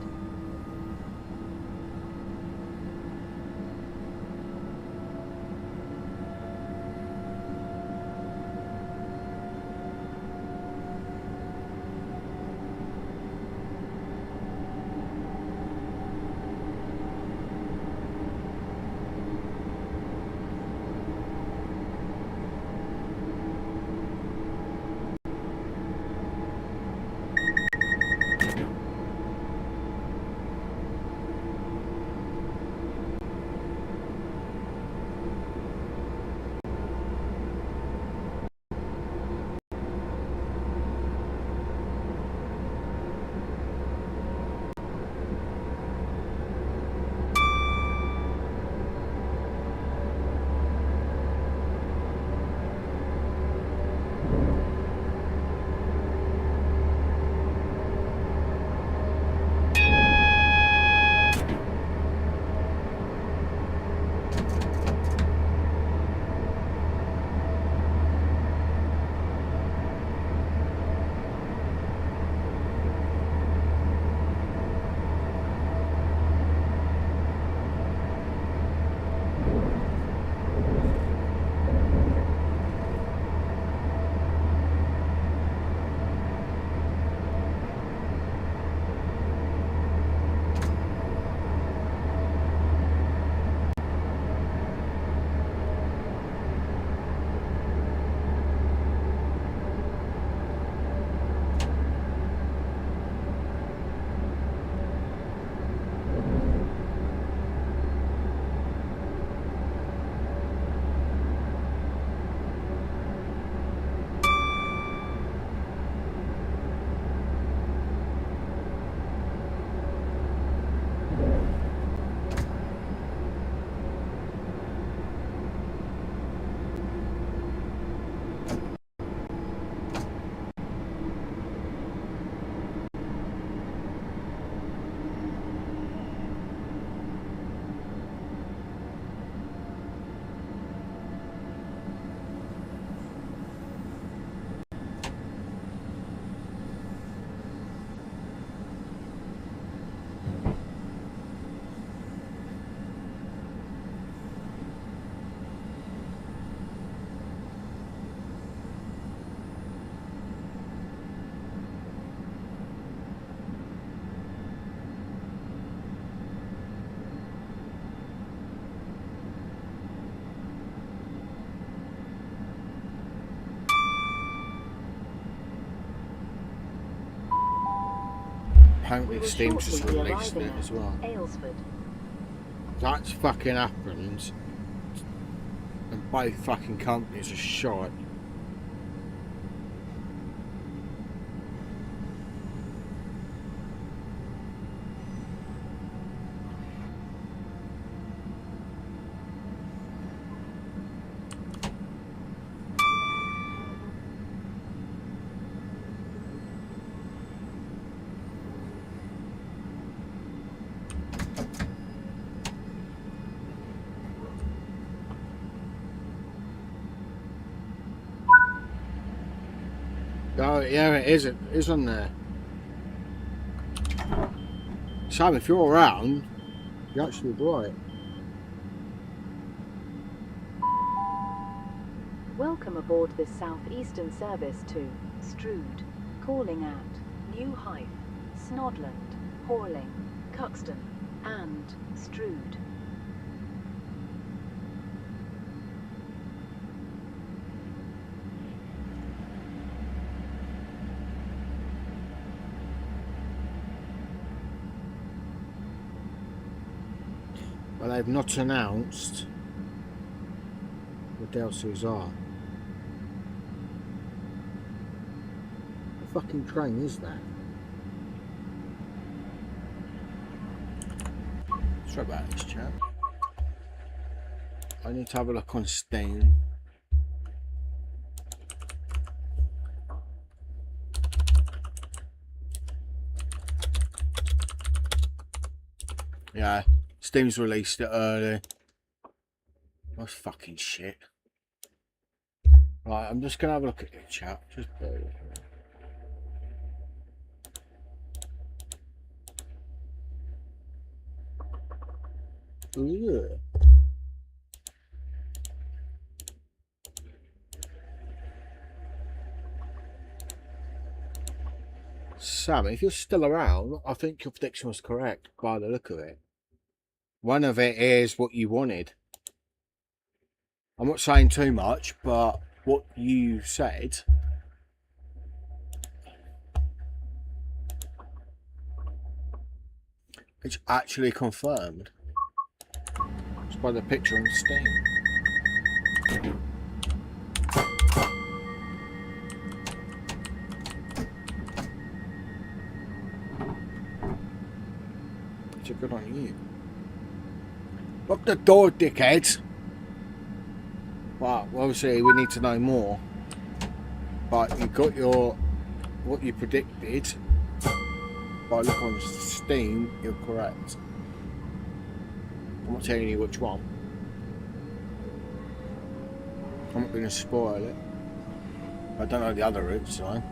Apparently We will Steam's just shortly be released arriving it as at well. Aylesford. That's fucking happened. And both fucking companies are shot. Oh yeah, it is. It is on there. Sam, if you're around, you're actually right. Welcome aboard this Southeastern service to Strood, calling at New Hythe, Snodland, Horling, Cuxton, and Strood. Well, they've not announced what the Deltas are. What fucking train is that? Sorry about this, chap. I need to have a look on Steam. Yeah, Steam's released it early. That's fucking shit. Right, I'm just gonna have a look at it, chap. Just bear with me. Ugh. Sam, if you're still around, I think your prediction was correct by the look of it. One of it is what you wanted. I'm not saying too much, but what you said, it's actually confirmed. It's by the picture on Steam. It's a good on you. Lock the door, dickheads. But obviously we need to know more. But you got your what you predicted. By look on Steam, you're correct. I'm not telling you which one. I'm not going to spoil it. I don't know the other routes, so.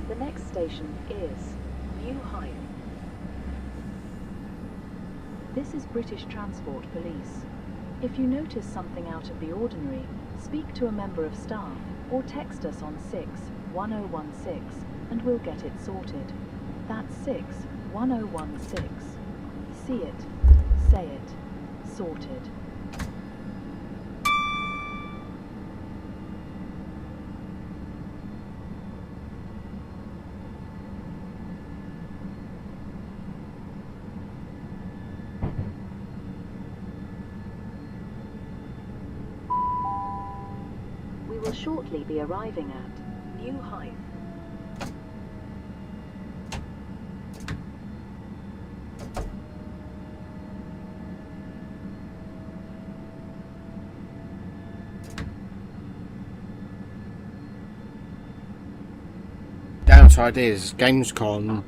The next station is New Hythe. This is British Transport Police. If you notice something out of the ordinary, speak to a member of staff or text us on 61016 and we'll get it sorted. That's 61016. See it, say it, sorted. We will shortly be arriving at New Hythe. Downside is Gamescom,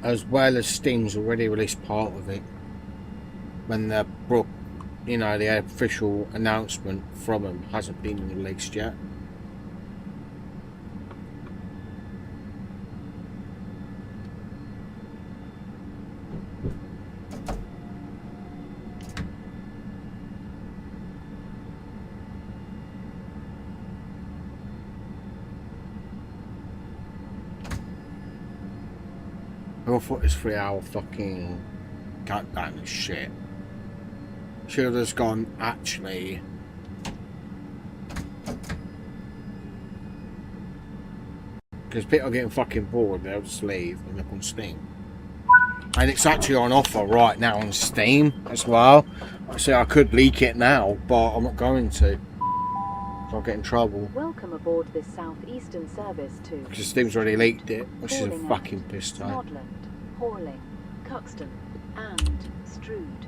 as well as Steam's already released part of it. When the the official announcement from them hasn't been released yet. I thought this 3-hour fucking countdown is shit. Should have just gone, actually. Because people are getting fucking bored, they'll just leave and look on Steam. And it's actually on offer right now on Steam as well. So I could leak it now, but I'm not going to. So I'll get in trouble. Welcome aboard this Southeastern service to Because Steam's already leaked it, which is a Calling fucking out piss take. Snodland, Horling, Cuxton, and Strood.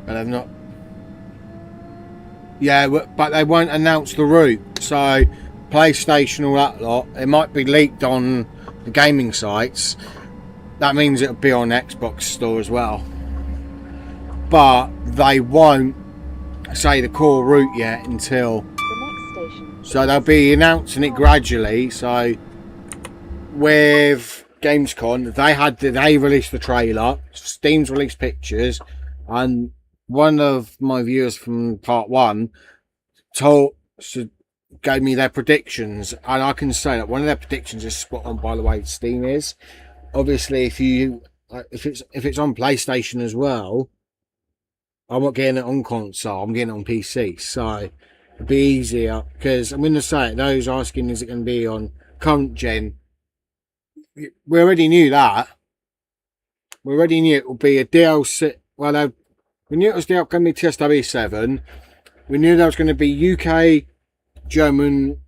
But they've not. Yeah, but they won't announce the route. So, PlayStation, all that lot, it might be leaked on the gaming sites. That means it'll be on Xbox Store as well. But they won't say the core route yet until. The next station. So they'll be announcing it gradually. So with Gamescom, they released the trailer. Steam's released pictures, and one of my viewers from part one gave me their predictions, and I can say that one of their predictions is spot on. By the way, Steam is obviously if it's on PlayStation as well. I'm not getting it on console. I'm getting it on PC, so it'll be easier. Because I'm going to say it. Those asking, is it going to be on current gen? We already knew that. We already knew it would be a DLC. Well, we knew it was going to be TSW6. We knew there was going to be UK, German,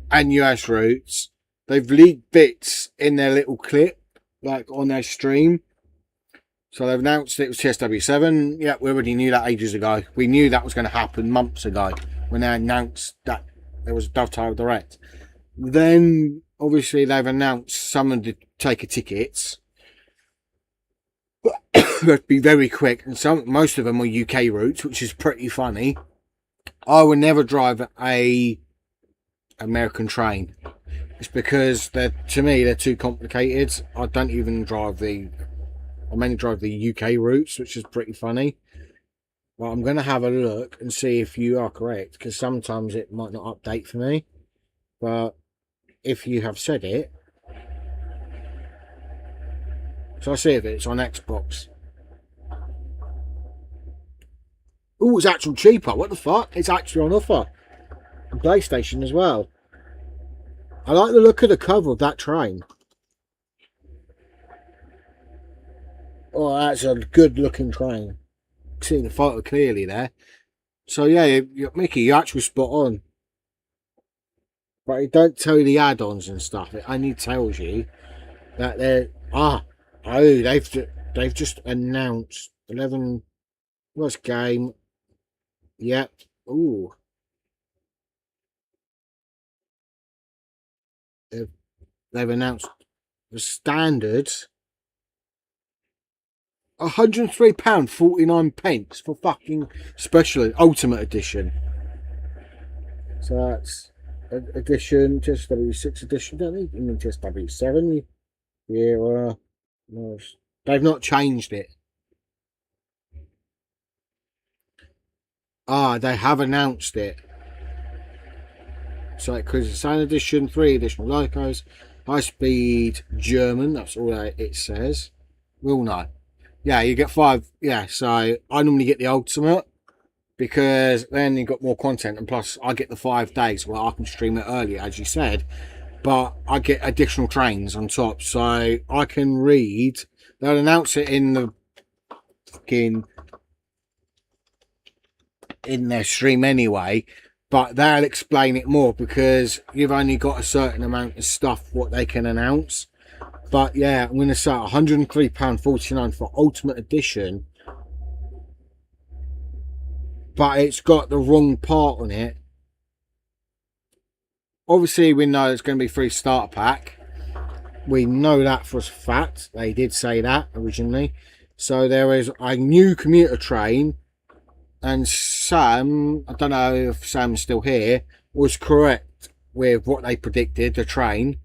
and US routes. They've leaked bits in their little clip, like on their stream. So they've announced it was TSW6. Yeah, we already knew that ages ago. We knew that was going to happen months ago when they announced that there was a Dovetail Direct. Then, obviously, they've announced some of the taker tickets. But be very quick, and most of them are UK routes, which is pretty funny. I would never drive a American train. It's because to me they're too complicated. I don't even drive I mainly drive the UK routes, which is pretty funny. Well, I'm going to have a look and see if you are correct, because sometimes it might not update for me. But if you have said it, so I see if it's on Xbox. Oh, it's actually cheaper. What the fuck? It's actually on offer. On PlayStation as well. I like the look of the cover of that train. Oh, that's a good looking train. See the photo clearly there. So yeah, Mickey, you're actually spot on. But it don't tell you the add-ons and stuff. It only tells you that they've just announced 11 what's game. Yep. Ooh. They've announced the standards. £103.49 for fucking special ultimate edition. So that's edition, TSW6 edition, don't they? I mean TSW7. Yeah, no, they've not changed it. They have announced it. So because it's an edition, 3 additional locos, high speed German, that's all it says. We'll know. Yeah, you get 5. Yeah, so I normally get the ultimate because then you got more content, and plus I get the 5 days where I can stream it earlier, as you said. But I get additional trains on top, so I can read. They'll announce it in the fucking in their stream anyway, but they'll explain it more because you've only got a certain amount of stuff what they can announce. But yeah, I'm going to say £103.49 for Ultimate Edition. But it's got the wrong part on it. Obviously, we know it's going to be free starter pack. We know that for a fact. They did say that originally. So there is a new commuter train, and Sam, I don't know if Sam's still here, was correct with what they predicted, the train.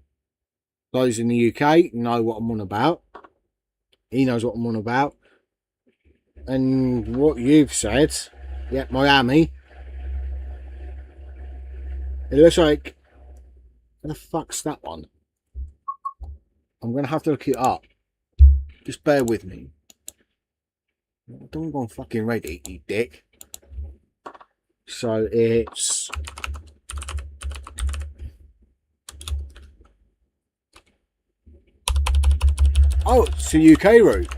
Those in the UK know what I'm on about. He knows what I'm on about. And what you've said, yeah, Miami. It looks like, where the fuck's that one? I'm going to have to look it up. Just bear with me. Don't go on fucking Reddit, you dick. So it's... Oh, it's the UK route.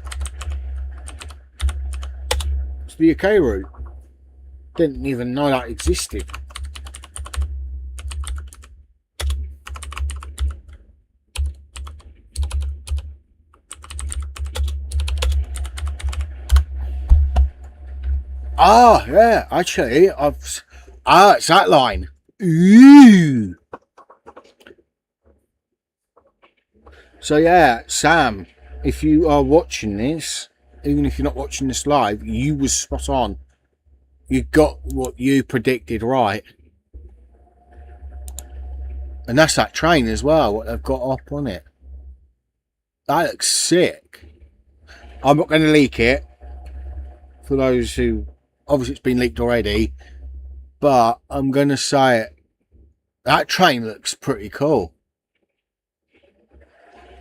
It's the UK route. Didn't even know that existed. Ah, yeah, actually, it's that line. Ooh. So yeah, Sam, if you are watching this, even if you're not watching this live, you was spot on. You got what you predicted right. And that's that train as well, what they've got up on it. That looks sick. I'm not going to leak it. For those who... Obviously, it's been leaked already. But I'm going to say it. That train looks pretty cool.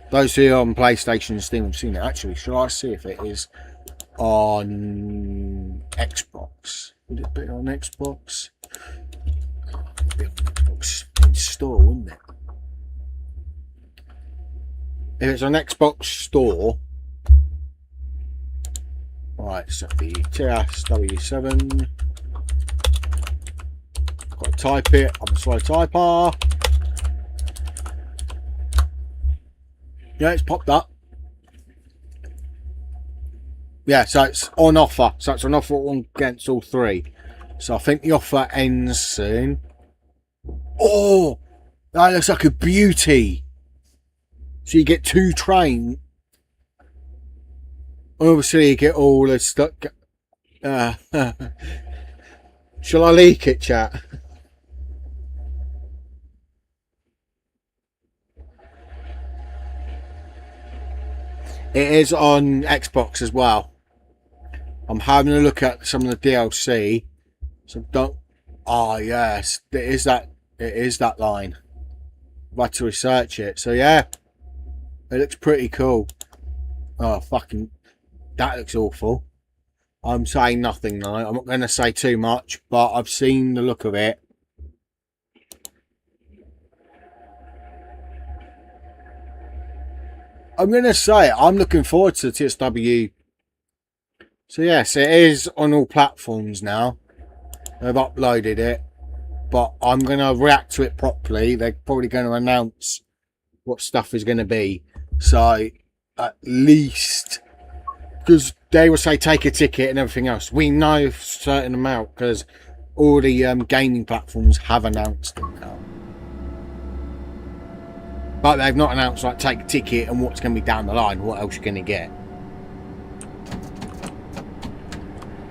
Those who are on PlayStation and Steam have seen it. Actually, shall I see if it is on Xbox? Would it be on Xbox? It'd be on Xbox in store, wouldn't it? If it's on Xbox store... Right, so the TSW6. Got to type it. I'm a slow typer. Yeah, it's popped up. Yeah, so it's on offer. So it's on offer against all three. So I think the offer ends soon. Oh, that looks like a beauty. So you get 2 trains. Obviously, you get all the stuff. Shall I leak it, chat? It is on Xbox as well. I'm having a look at some of the DLC. So don't. Oh yes, it is that. It is that line. I've had to research it. So yeah, it looks pretty cool. Oh fucking. That looks awful. I'm saying nothing now. I'm not going to say too much, but I've seen the look of it. I'm going to say I'm looking forward to the TSW. So yes, it is on all platforms now. They've uploaded it, but I'm going to react to it properly. They're probably going to announce what stuff is going to be. So at least... Because they will say take a ticket and everything else. We know a certain amount because all the gaming platforms have announced it now. But they've not announced like take a ticket and what's going to be down the line, what else you're going to get.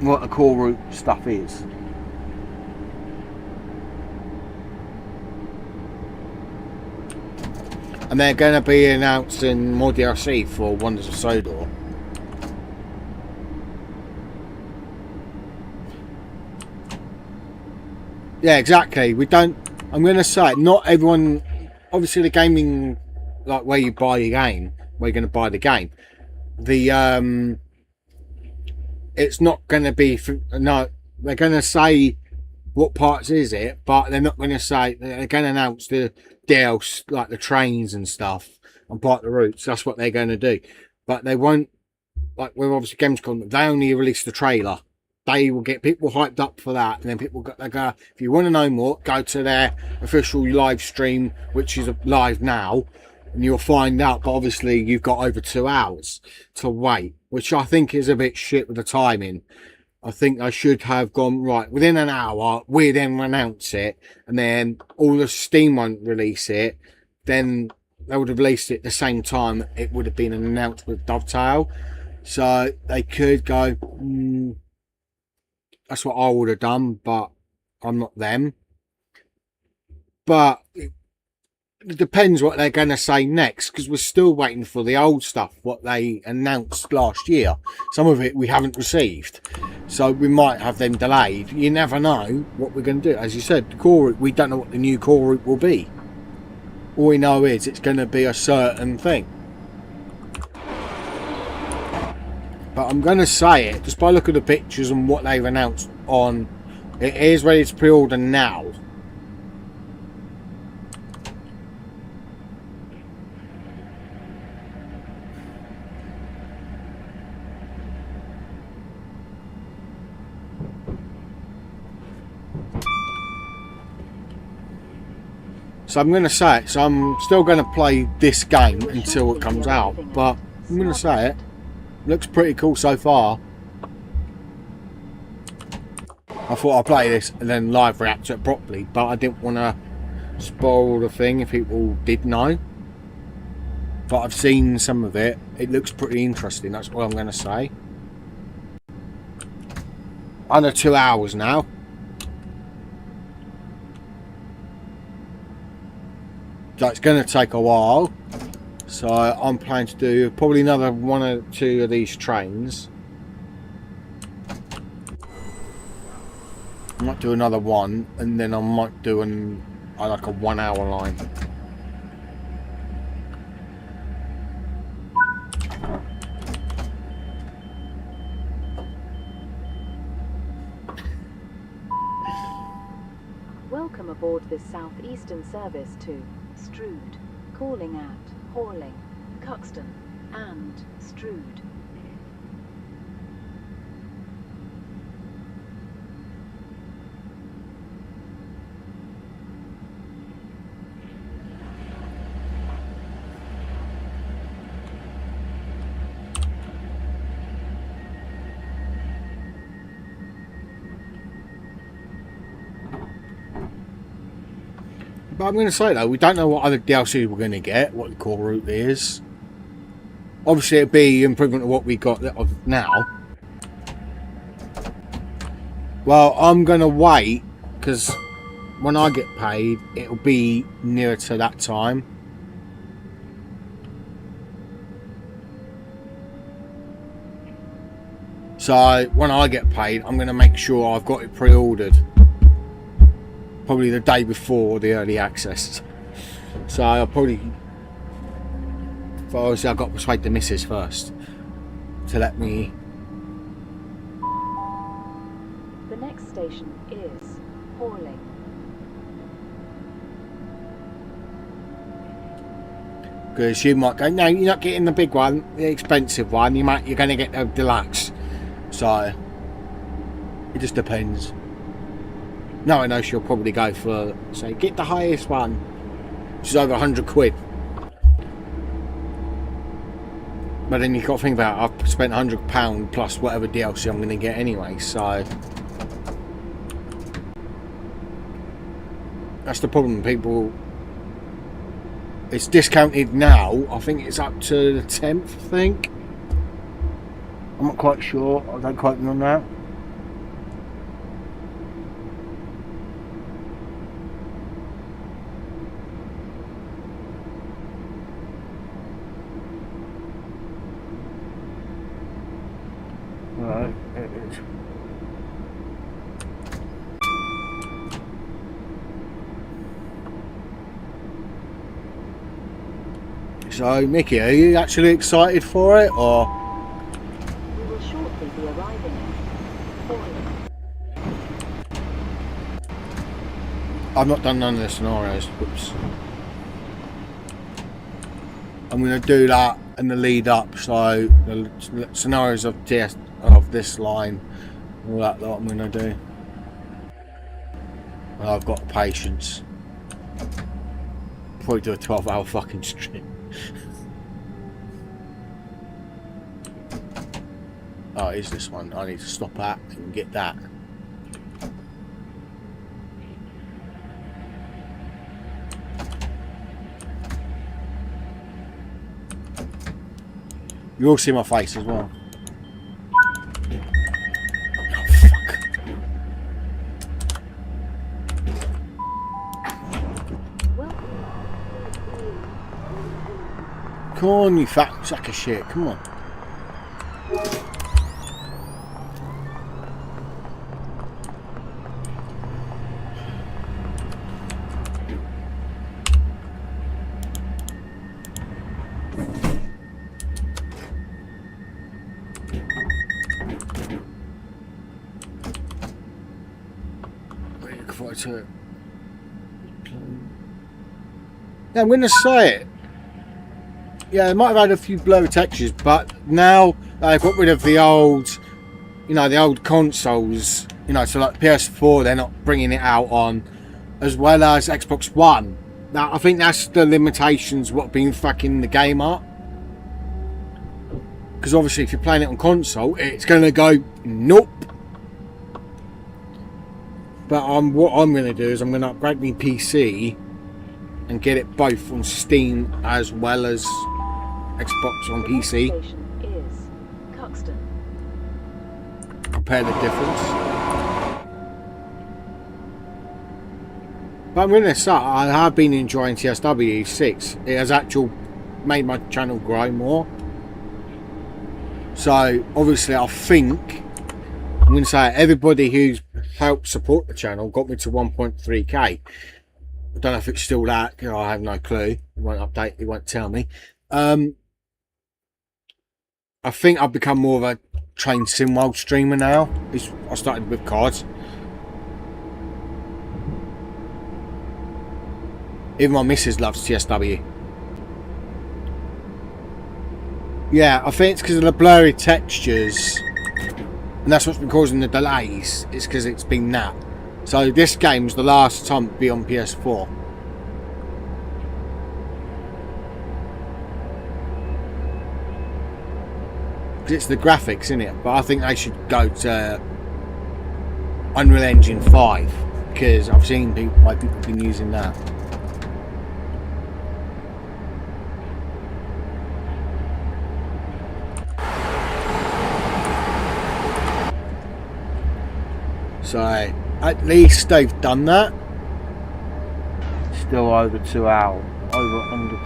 What the core route stuff is. And they're going to be announcing more DLC for Wonders of Sodor. Yeah, exactly. We don't... I'm going to say, not everyone... Obviously, the gaming... Like, where you buy your game, where you're going to buy the game. The... It's not going to be... No, they're going to say what parts is it, but they're not going to say... They're going to announce the DLC, like the trains and stuff, and part of the routes. That's what they're going to do. But they won't... Like, with obviously Gamescom, they only release the trailer. They will get people hyped up for that, and then people go, if you want to know more, go to their official live stream, which is live now, and you'll find out. But obviously, you've got over 2 hours to wait, which I think is a bit shit with the timing. I think I should have gone right within an hour. We then announce it, and then all the Steam won't release it. Then they would have released it at the same time. It would have been announced with Dovetail. So they could go, that's what I would have done, but I'm not them. But it depends what they're going to say next, because we're still waiting for the old stuff, what they announced last year. Some of it we haven't received, so we might have them delayed. You never know what we're going to do. As you said, the core route, we don't know what the new core route will be. All we know is it's going to be a certain thing. But I'm going to say it, just by looking at the pictures and what they've announced on, it is ready to pre-order now. So I'm going to say it, so I'm still going to play this game until it comes out, but I'm going to say it. Looks pretty cool so far. I thought I'd play this and then live react to it properly, but I didn't want to spoil the thing if people did know. But I've seen some of it. It looks pretty interesting, that's what I'm going to say. Under 2 hours now. So it's going to take a while. So I'm planning to do probably another 1 or 2 of these trains. I might do another one, and then I might do like a 1 hour line. Welcome aboard this Southeastern service to Strood, calling at Horling, Cuxton and Strood. But I'm going to say though, we don't know what other DLC we're going to get, what the core route is. Obviously it'll be improvement of what we got of now. Well, I'm going to wait, because when I get paid, it'll be nearer to that time. So when I get paid, I'm going to make sure I've got it pre-ordered. Probably the day before the early access. So I'll probably, but obviously I've got to persuade the missus first to let me. The next station is Horling. Because you might go, no, you're not getting the big one, the expensive one. You're going to get the deluxe. So it just depends. No, I know she'll probably go for, say, get the highest one, which is over 100 quid. But then you've got to think about it, I've spent £100 plus whatever DLC I'm going to get anyway, so that's the problem, people. It's discounted now. I think it's up to the 10th, I think. I'm not quite sure. I don't quote me on that. Right, it is. So, Mickey, are you actually excited for it, or? We will shortly be arriving at Horling. I've not done none of the scenarios. Whoops. I'm going to do that and the lead up, so the scenarios of this line, all that lot I'm going to do. And I've got patience. Probably do a 12-hour fucking stream. Oh, it is this one. I need to stop at and get that. You all see my face as well. Come on, you fat sack of shit. Come on. To it. Yeah, I'm going to say it. Yeah, they might have had a few blurry textures, but now they've got rid of the old, you know, the old consoles. You know, so like PS4, they're not bringing it out on, as well as Xbox One. Now, I think that's the limitations what been fucking the game up. Because obviously, if you're playing it on console, it's going to go nope. But what I'm going to do is I'm going to upgrade my PC and get it both on Steam as well as Xbox on PC. Station is Cuxton. Compare the difference. But I'm going to say I have been enjoying TSW6. It has actually made my channel grow more. So obviously I think I'm going to say everybody who's helped support the channel got me to 1.3k. I don't know if it's still that. You know, I have no clue. It won't update. It won't tell me. I think I've become more of a train sim world streamer now. I started with cards. Even my missus loves TSW. Yeah, I think it's because of the blurry textures. And that's what's been causing the delays. It's because it's been that. So this game's the last time to be on PS4. Because it's the graphics, isn't it? But I think they should go to Unreal Engine 5. Because I've seen why people have been using that. So at least they've done that. Still over 2 hours, over 100.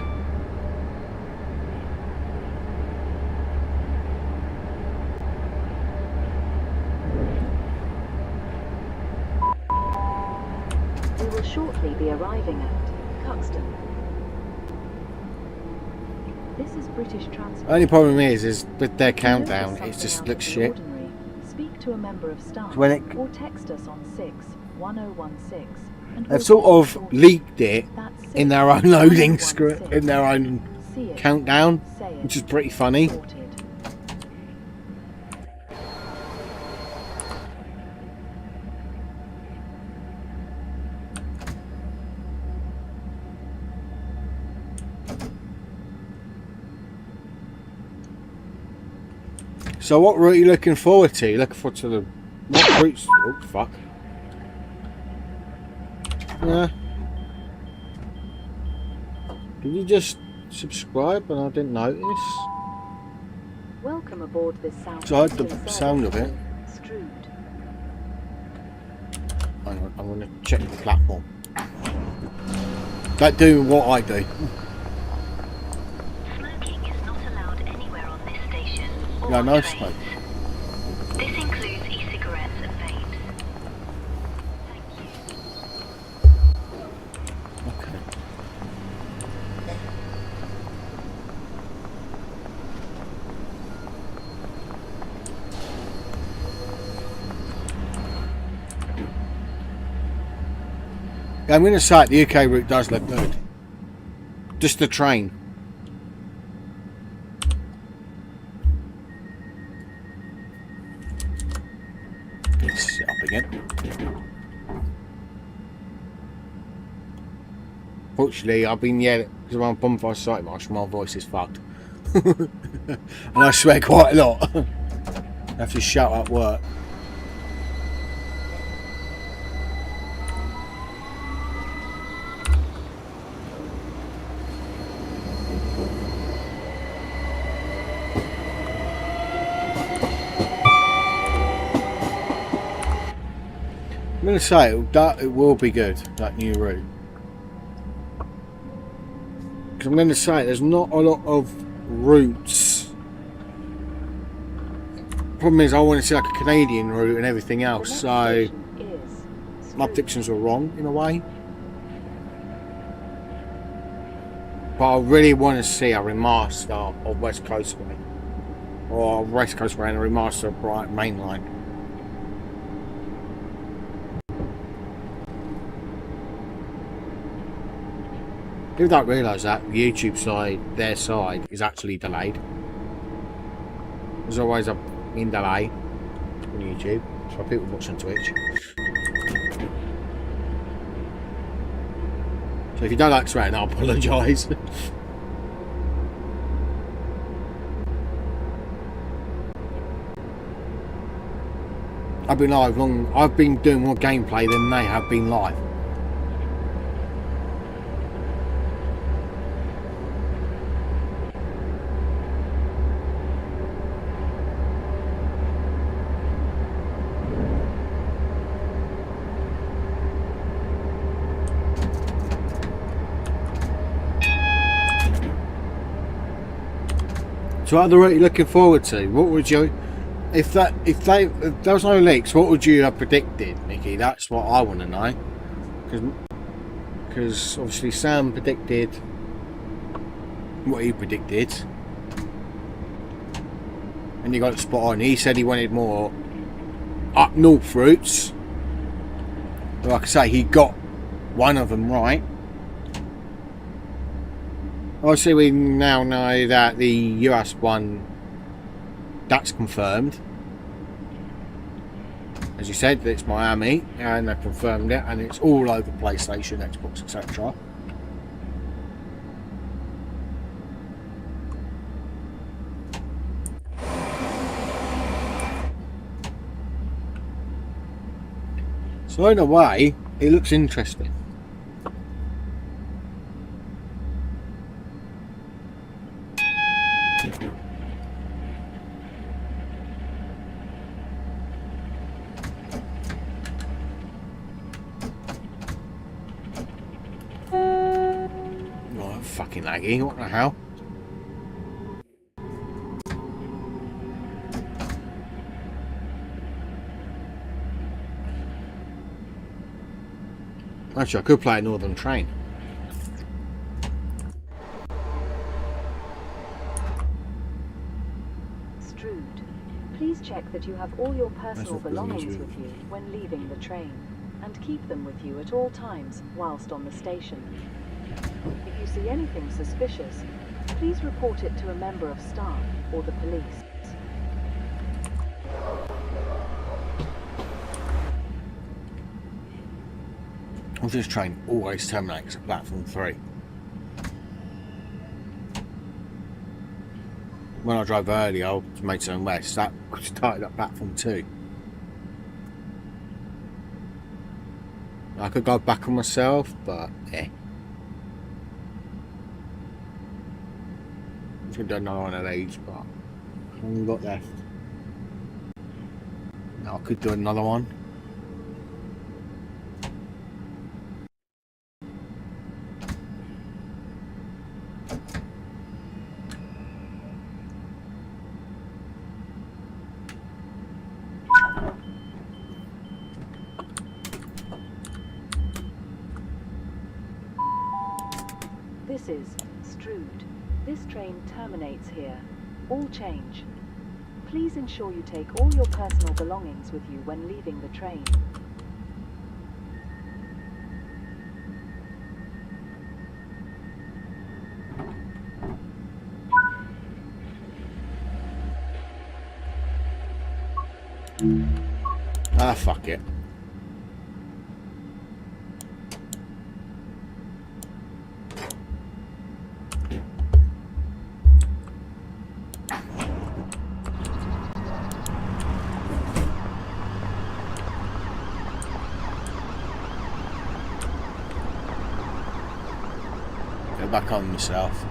We will shortly be arriving at Cuxton. This is British Transport. Only problem is with their countdown, it just looks shit. Speak to a member of staff When or text us on 61016. And they've sort of leaked it in their own loading script, in their own countdown, which is pretty funny. So what route are you looking forward to? You're looking forward to the... What routes? Oh, fuck. Yeah. Did you just subscribe and I didn't notice? Welcome aboard this South. So I heard the sound of it. Strood. Hang on, I'm going to check the platform. Don't do what I do. Smoking is not allowed anywhere on this station. No, no smoke. This includes e-cigarettes and vapes. Thank you. Okay. Yeah, I'm going to say it, the UK route does look good. Just the train. Let's sit up again. Fortunately, I've been yelling because I'm on bonfire site march. My voice is fucked, and I swear quite a lot. I have to shout at work. I'm going to say it will be good, that new route. Because I'm going to say there's not a lot of routes. Problem is, I want to see like a Canadian route and everything The else, next so station is my Strood. predictions were wrong in a way. But I really want to see a remaster of West Coast Way, or West Coast Way and a remaster of Bright Main Line. People don't realise that the YouTube side, their side, is actually delayed. There's always a in delay on YouTube, so people watch on Twitch. So if you don't like swearing, I apologise. I've been live long. I've been doing more gameplay than they have been live. So what are the route you're looking forward to? What would you, if there was no leaks, what would you have predicted, Mickey? That's what I want to know. Because obviously Sam predicted what he predicted, and you got it spot on. He said he wanted more up north routes. Like I say, he got one of them right. Obviously, we now know that the US one, that's confirmed. As you said, it's Miami, and they confirmed it, and it's all over PlayStation, Xbox, etc. So in a way, it looks interesting. Oh, fucking laggy, what the hell? Actually, I could play a Northern Train. Strood. Please check that you have all your personal what belongings belongs with you when leaving the train, and keep them with you at all times whilst on the station. If you see anything suspicious, please report it to a member of staff or the police. This train always terminates at platform 3. When I drove earlier to Maidstone West, that started at platform 2. I could go back on myself, but yeah. I'm just gonna do another one of these, but how long we got left? No, I could do another one. This is Strood. This train terminates here. All change. Please ensure you take all your personal belongings with you when leaving the train. Ah, fuck it. Go back on myself.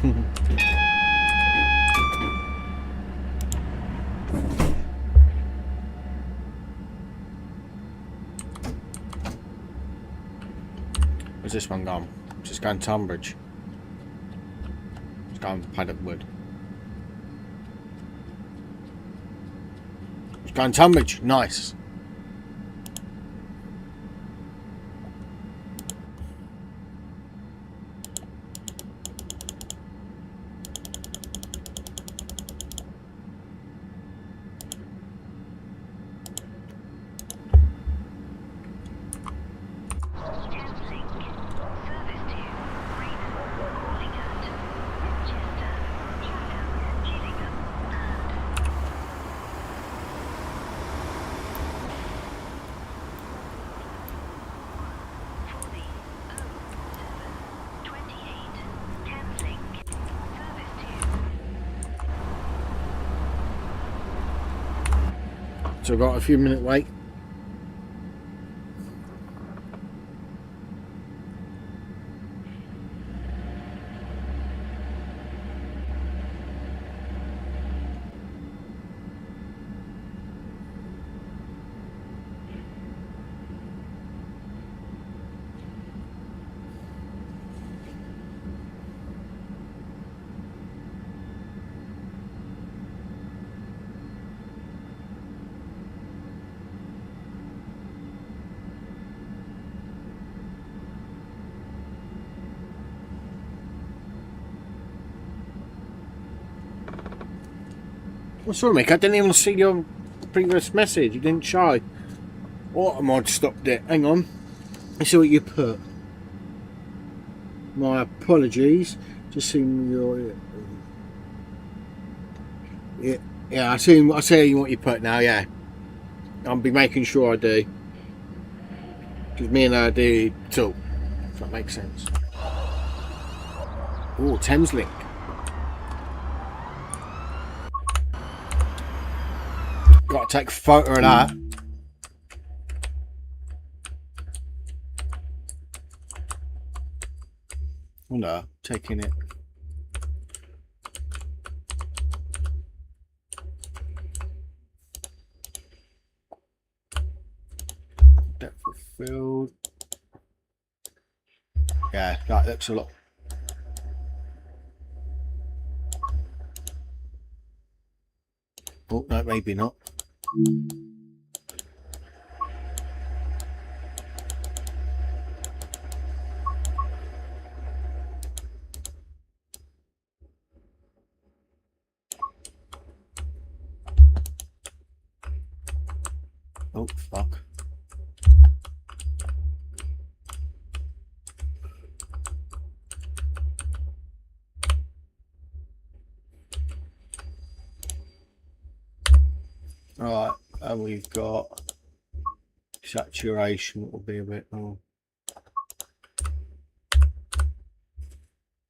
Where's this one gone? Just going Tunbridge. It's going Paddock Wood. It's going Tunbridge. Nice. So I've got a few minute wait. What's wrong, Mick? I didn't even see your previous message. You didn't show. Automod stopped it. Hang on. Let's see what you put. My apologies. Just seeing your. Yeah. I see what you put now. Yeah. I'll be making sure I do. Because me and her do talk. If that makes sense. Oh, Thameslink. Got to take a photo of that. Oh no, taking it. Depth of field. Yeah, that looks a lot. Oh no, maybe not. Oh fuck. Right, and we've got saturation will be a bit more.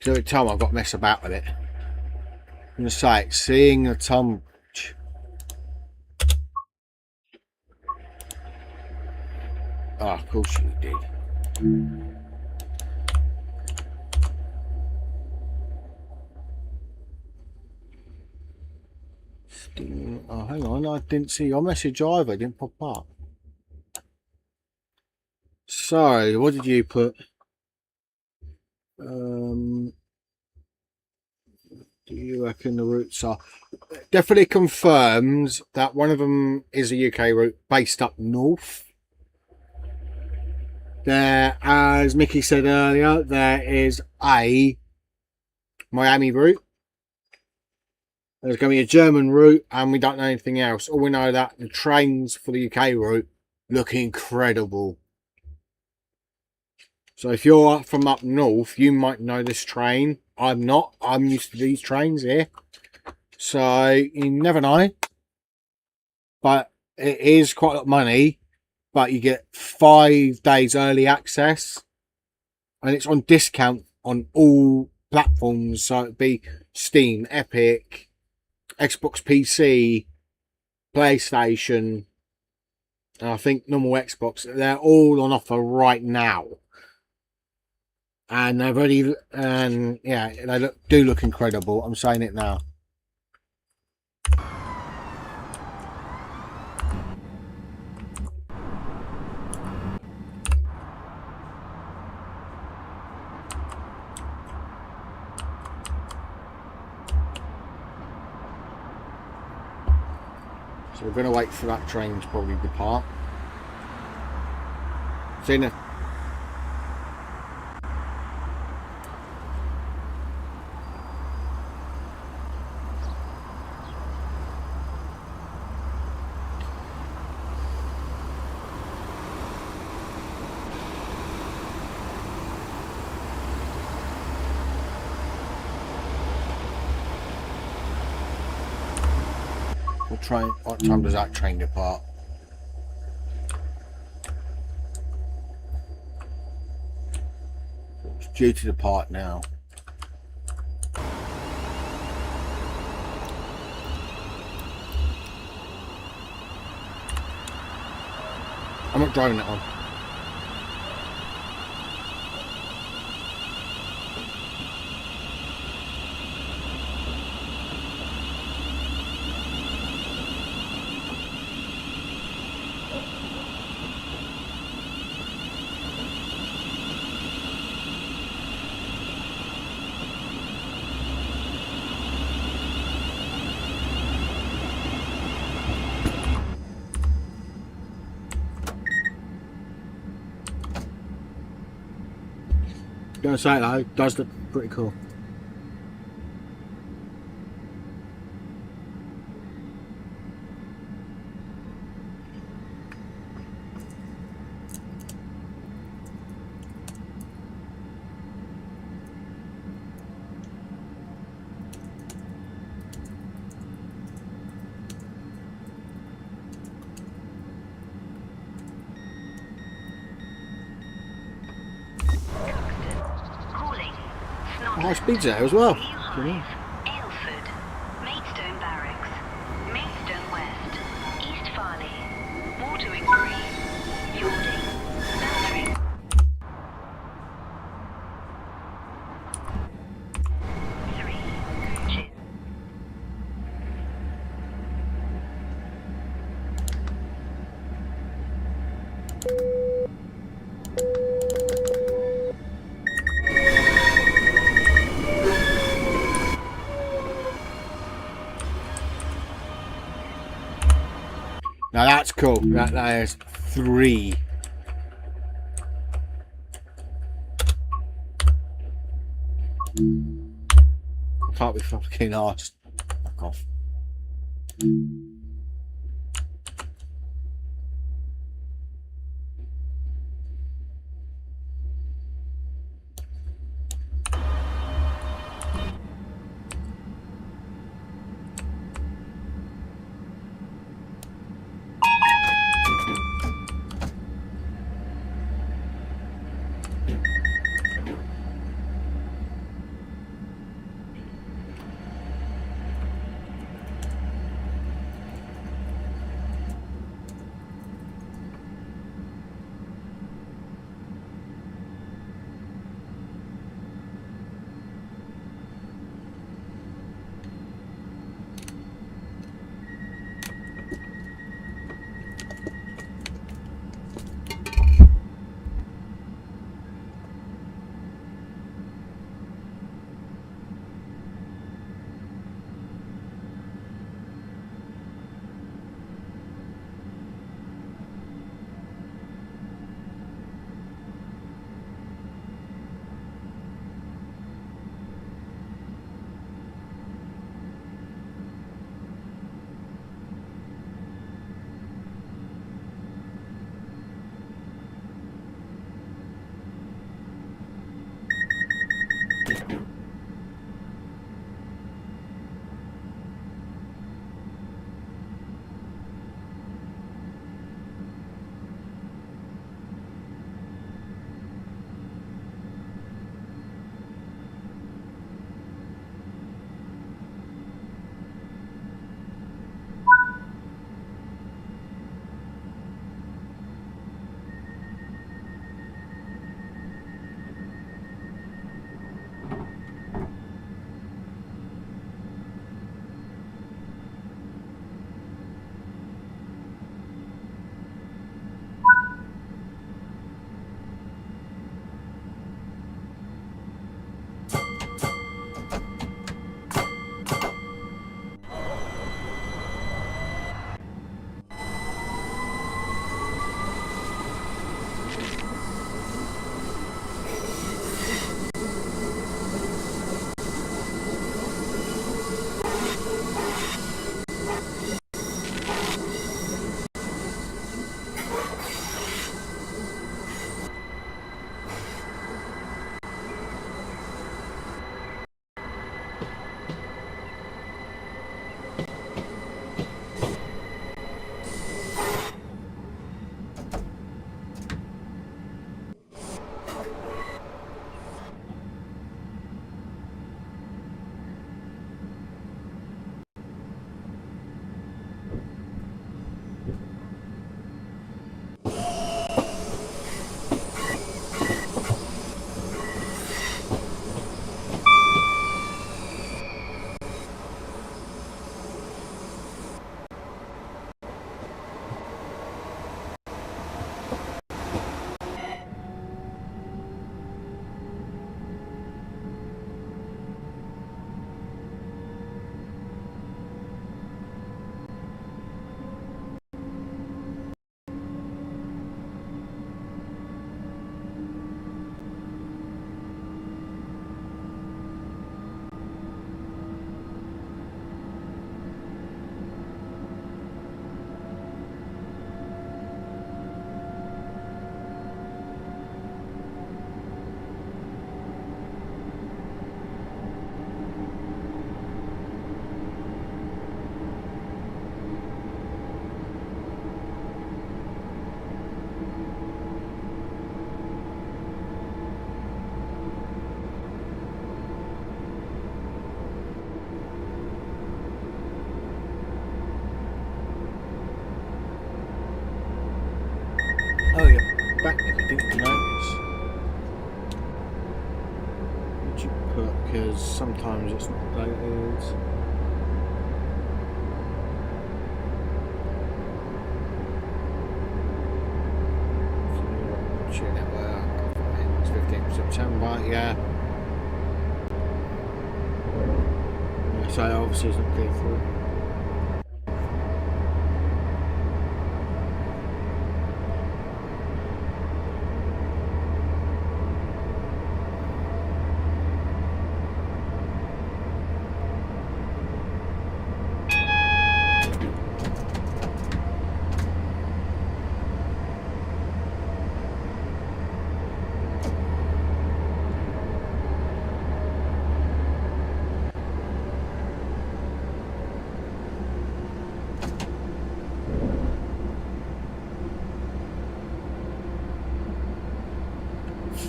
So every time I've got to mess about with it. I'm going to say it, seeing a Tunbridge. Oh, of course you did. Oh, hang on, I didn't see your message either, it didn't pop up. So, what did you put? Do you reckon the routes are? Definitely confirms that one of them is a UK route based up north. There, as Mickey said earlier, there is a Miami route. There's going to be a German route, and we don't know anything else. All we know that the trains for the UK route look incredible. So if you're from up north, you might know this train. I'm not. I'm used to these trains here. So you never know. But it is quite a lot of money. But you get 5 days early access. And it's on discount on all platforms. So it'd be Steam, Epic, Xbox PC, PlayStation, and I think normal Xbox. They're all on offer right now. and they've already, and yeah, they do look incredible. I'm saying it now. So we're going to wait for that train to probably depart. See you now. What time does that train depart? It's due to depart now. I'm not driving that one. Gonna say though, it does look pretty cool. High speeds there as well. Aylesford, Maidstone Barracks, Maidstone West, East Farley, Watering Green, Yalding, Meltring. Now that's cool. That is 3. Can't be fucking arsed. Fuck off. what you put, because sometimes it's not updated. Network, it's 15th September, yeah. So obviously it's not clear through.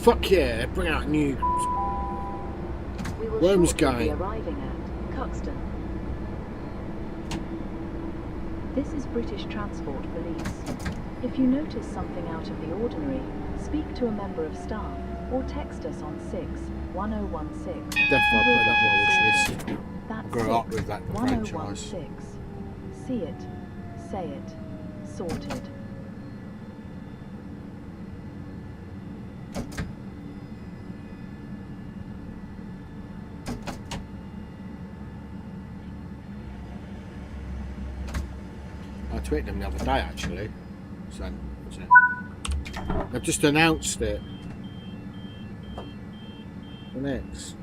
Fuck yeah, bring out new. We will Worms shortly be going. arriving at Cuxton. This is British Transport Police. If you notice something out of the ordinary, speak to a member of staff or text us on 61016. Definitely put that on my wish list. That's Grew up with that franchise. 1016. See it, say it, sorted. I tweeted them the other day actually. So they've just announced it. The next.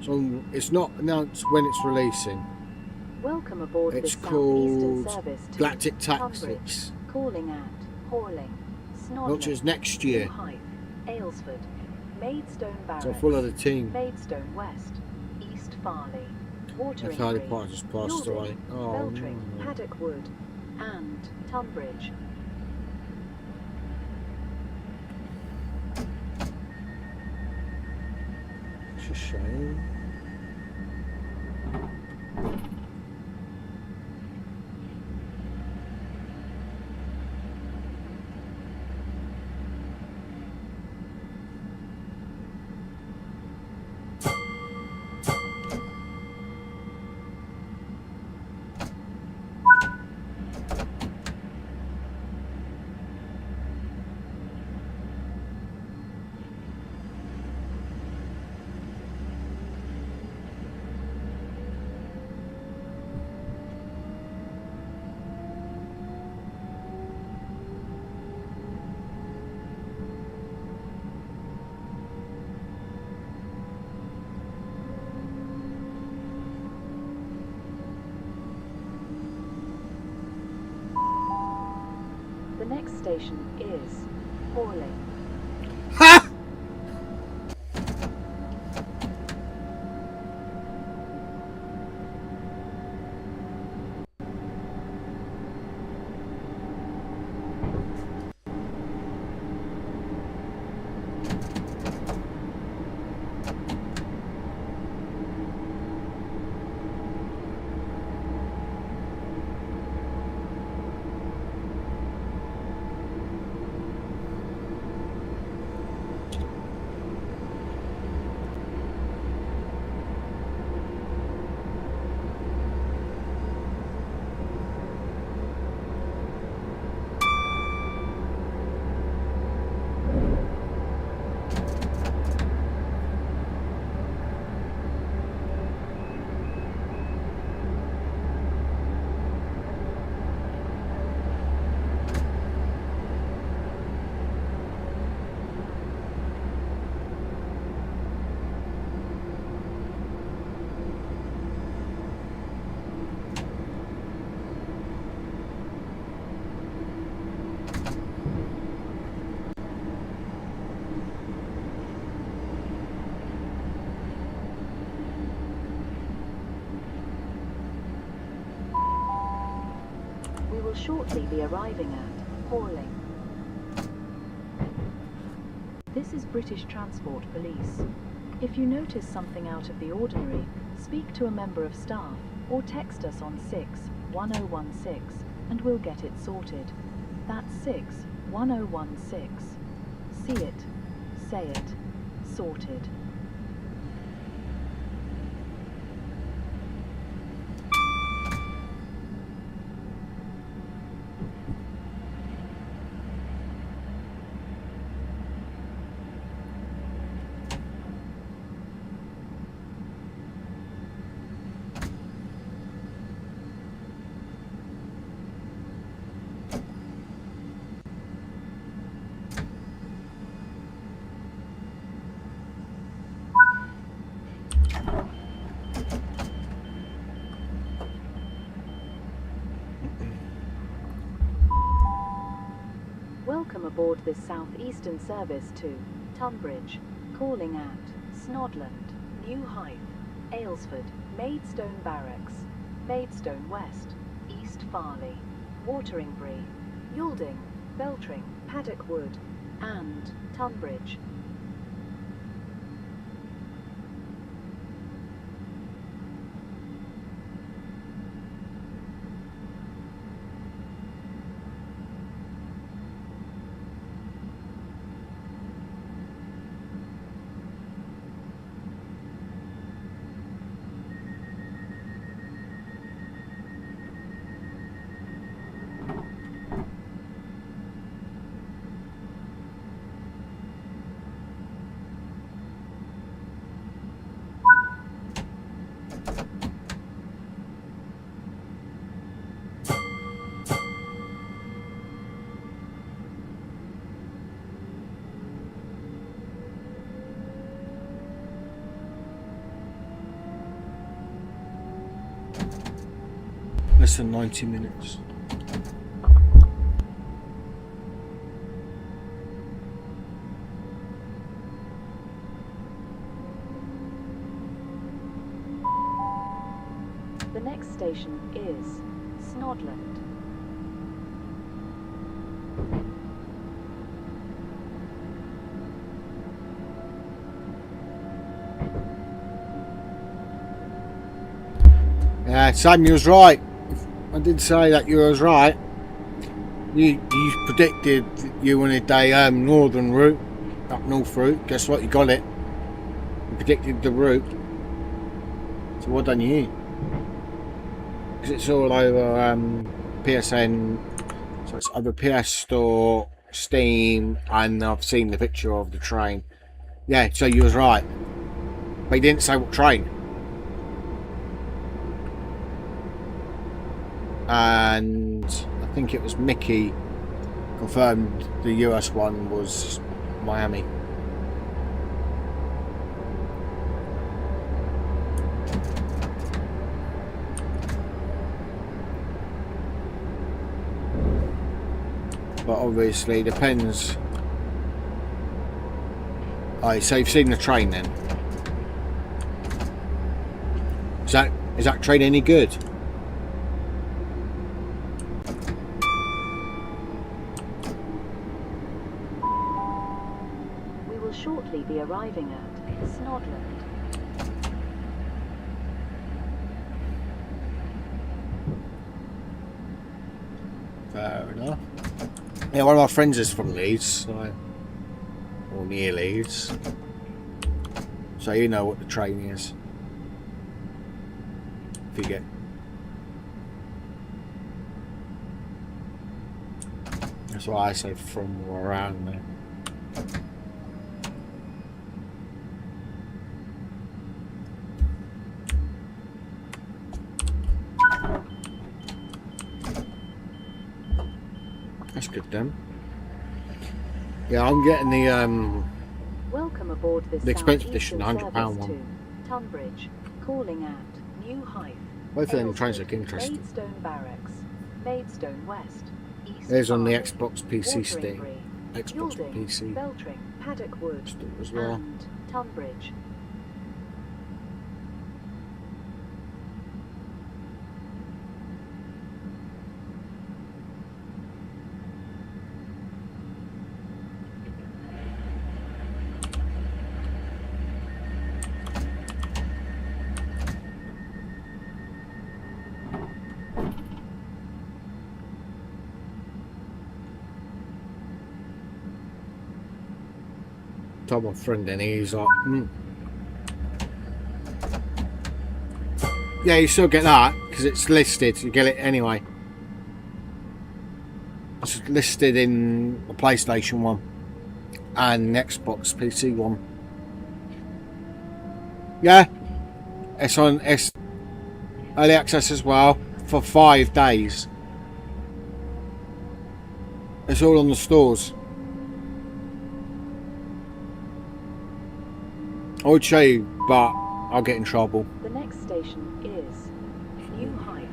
So it's not announced when it's releasing. Welcome aboard It's the called SouthEastern service to Galactic Tunbridge, Tactics. calling at Horling, Launches Snodland, next year. Hythe, Aylesford, Maidstone Barracks, So follow the team. Maidstone West, East Farley, Watering Hardy Green, Potter just passed Yalding, away. Oh, Beltring, no. Paddock Wood, and Tunbridge. It's a shame. The next station is Horling. Ha! We will shortly be arriving at Horling. This is British Transport Police. If you notice something out of the ordinary, speak to a member of staff or text us on 61016 and we'll get it sorted. That's 61016. See it, say it, sorted. Welcome aboard this Southeastern service to Tunbridge, calling at Snodland, New Hythe, Aylesford, Maidstone Barracks, Maidstone West, East Farley, Wateringbury, Yalding, Beltring, Paddock Wood, and Tunbridge. Less than 90 minutes. The next station is Snodland. Yeah, Sam, you was right. I did say that you was right. You predicted you wanted a northern route, up north route. Guess what? You got it. You predicted the route. So well done you. Because it's all over PSN. So it's either PS Store, Steam, and I've seen the picture of the train. Yeah, so you was right. But you didn't say what train. And I think it was Mickey confirmed the US one was Miami. But obviously it depends. Alright, so you've seen the train then. Is that train any good? Shortly be arriving at Snodland. Fair enough. Yeah, one of my friends is from Leeds, so, or near Leeds, so you know what the train is. If you get, that's why I say from or around there. That's good then. Yeah, I'm getting the Welcome aboard this the expensive edition, £100 service one. to Tunbridge, calling at New Hythe. Both of them trains Aylesford, look interesting. Maidstone Barracks, Maidstone West, East There's on the Farley, Xbox PC Steam, Wateringbury, Xbox Yalding, PC Beltring, Paddock Wood, store as well. and Tunbridge. Told my friend and he's like, yeah, you still get that because it's listed. You get it anyway. It's listed in the PlayStation one and the Xbox PC one. Yeah, it's on early access as well for 5 days. It's all on the stores. I would show you, but I'll get in trouble. The next station is New Hythe.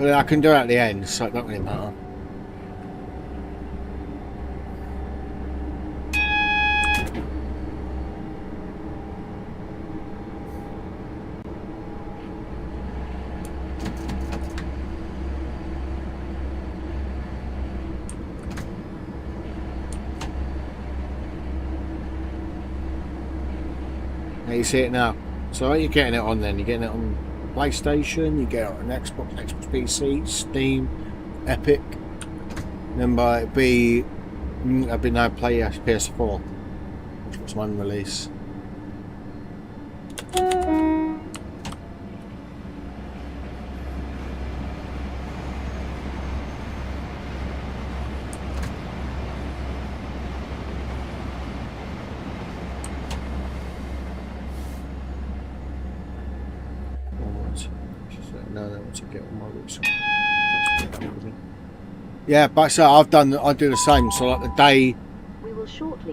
But I can do it at the end, so it don't really matter. Now you see it now. So you're getting it on then. You're getting it on PlayStation, you get it on Xbox, Xbox PC, Steam, Epic. Remember, it'd be no play PS4, which was one release. To get all my routes. Yeah, but so I do the same. So like the day,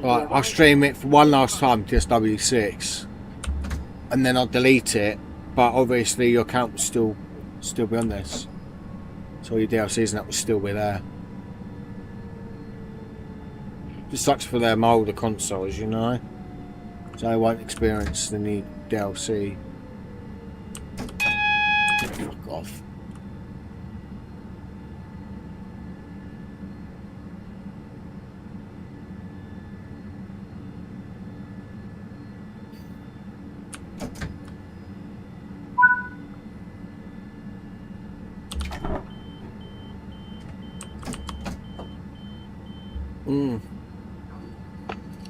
I'll stream it for one last time, TSW6, and then I'll delete it. But obviously your account will still be on this, so your DLCs and that will still be there. Just sucks for their older consoles, you know, so they won't experience the new DLC. Fuck off.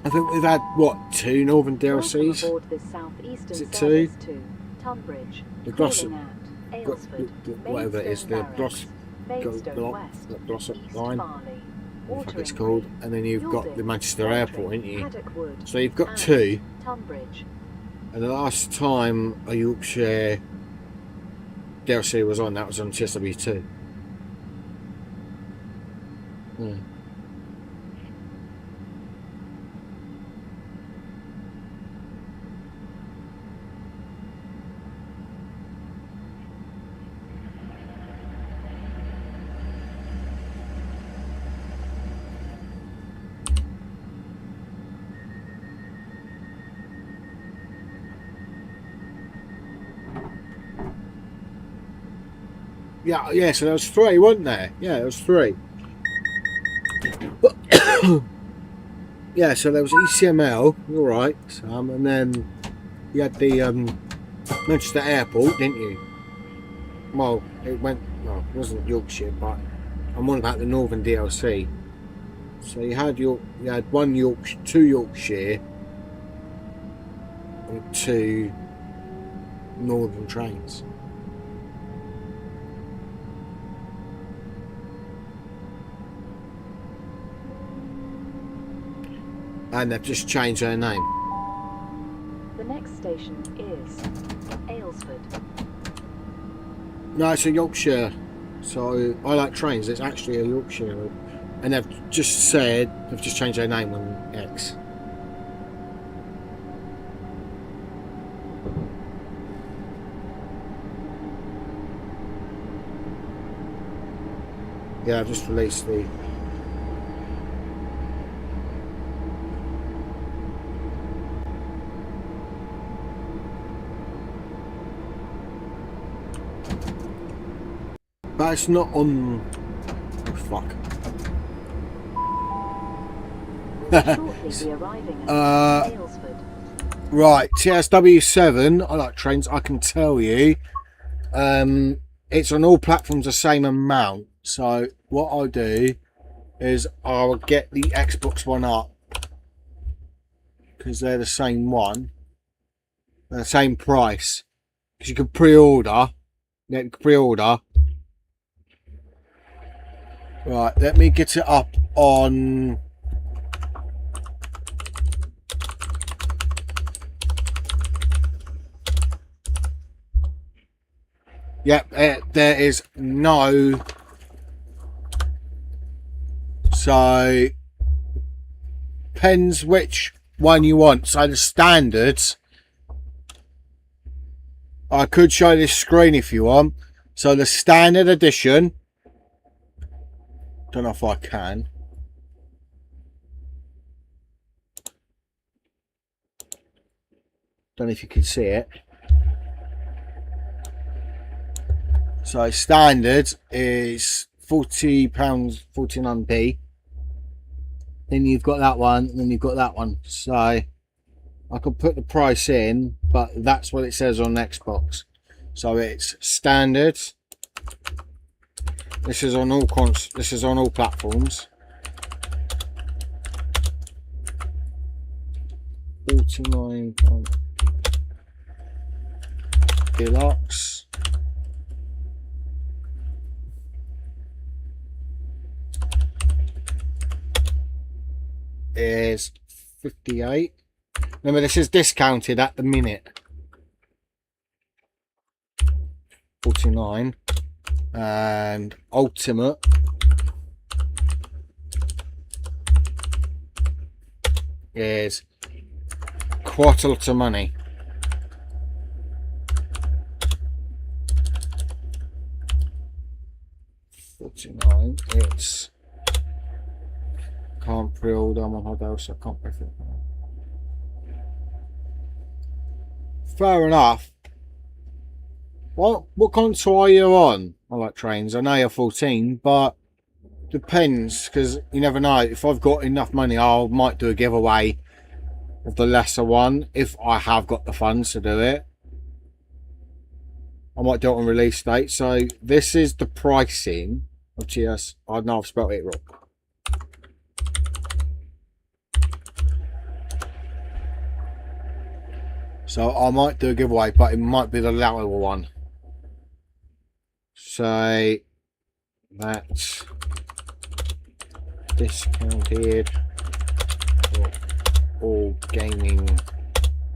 I think we've had what, 2 Northern DLCs? Is it 2? The Glossop, whatever it is, the Glossop line, what it's called, and then you've got the Manchester Airport, ain't you? So you've got 2, and the last time a Yorkshire DLC was on, that was on TSW2. Yeah, so there was 3, wasn't there? Yeah, there was 3. Yeah, so there was ECML, alright, and then you had the Manchester Airport, didn't you? Well, it wasn't Yorkshire, but I'm on about the Northern DLC. So you had 2 Yorkshire and 2 Northern trains. And they've just changed their name. The next station is Aylesford. No, it's a Yorkshire. So I like trains. It's actually a Yorkshire, and they've just changed their name on X. Yeah, I've just released the. But it's not on. Oh, fuck. Right, TSW7. I like trains. I can tell you, it's on all platforms the same amount. So what I'll do is I'll get the Xbox One up because they're the same one, they're the same price. Because you can pre-order. Yeah, you can pre-order. Right, let me get it up on. Yep, there is no. So, depends which one you want. So the standards. I could show this screen if you want. So the standard edition, don't know if I can. Don't know if you can see it. So standard is £40, 49p. Then you've got that one, and then you've got that one. So I could put the price in, but that's what it says on Xbox. So it's standard. This is on all platforms. 49 deluxe. Is 58. Remember, this is discounted at the minute. 49. And ultimate is quite a lot of money. $49. It's can't pre-order. I'm on holiday, so I can't pay for it. Fair enough. What console are you on? I like trains. I know you're 14, but depends, because you never know. If I've got enough money, I might do a giveaway of the lesser one if I have got the funds to do it. I might do it on release date. So this is the pricing of TS. I know I've spelled it wrong. So I might do a giveaway, but it might be the lower one. Say that's discounted for all gaming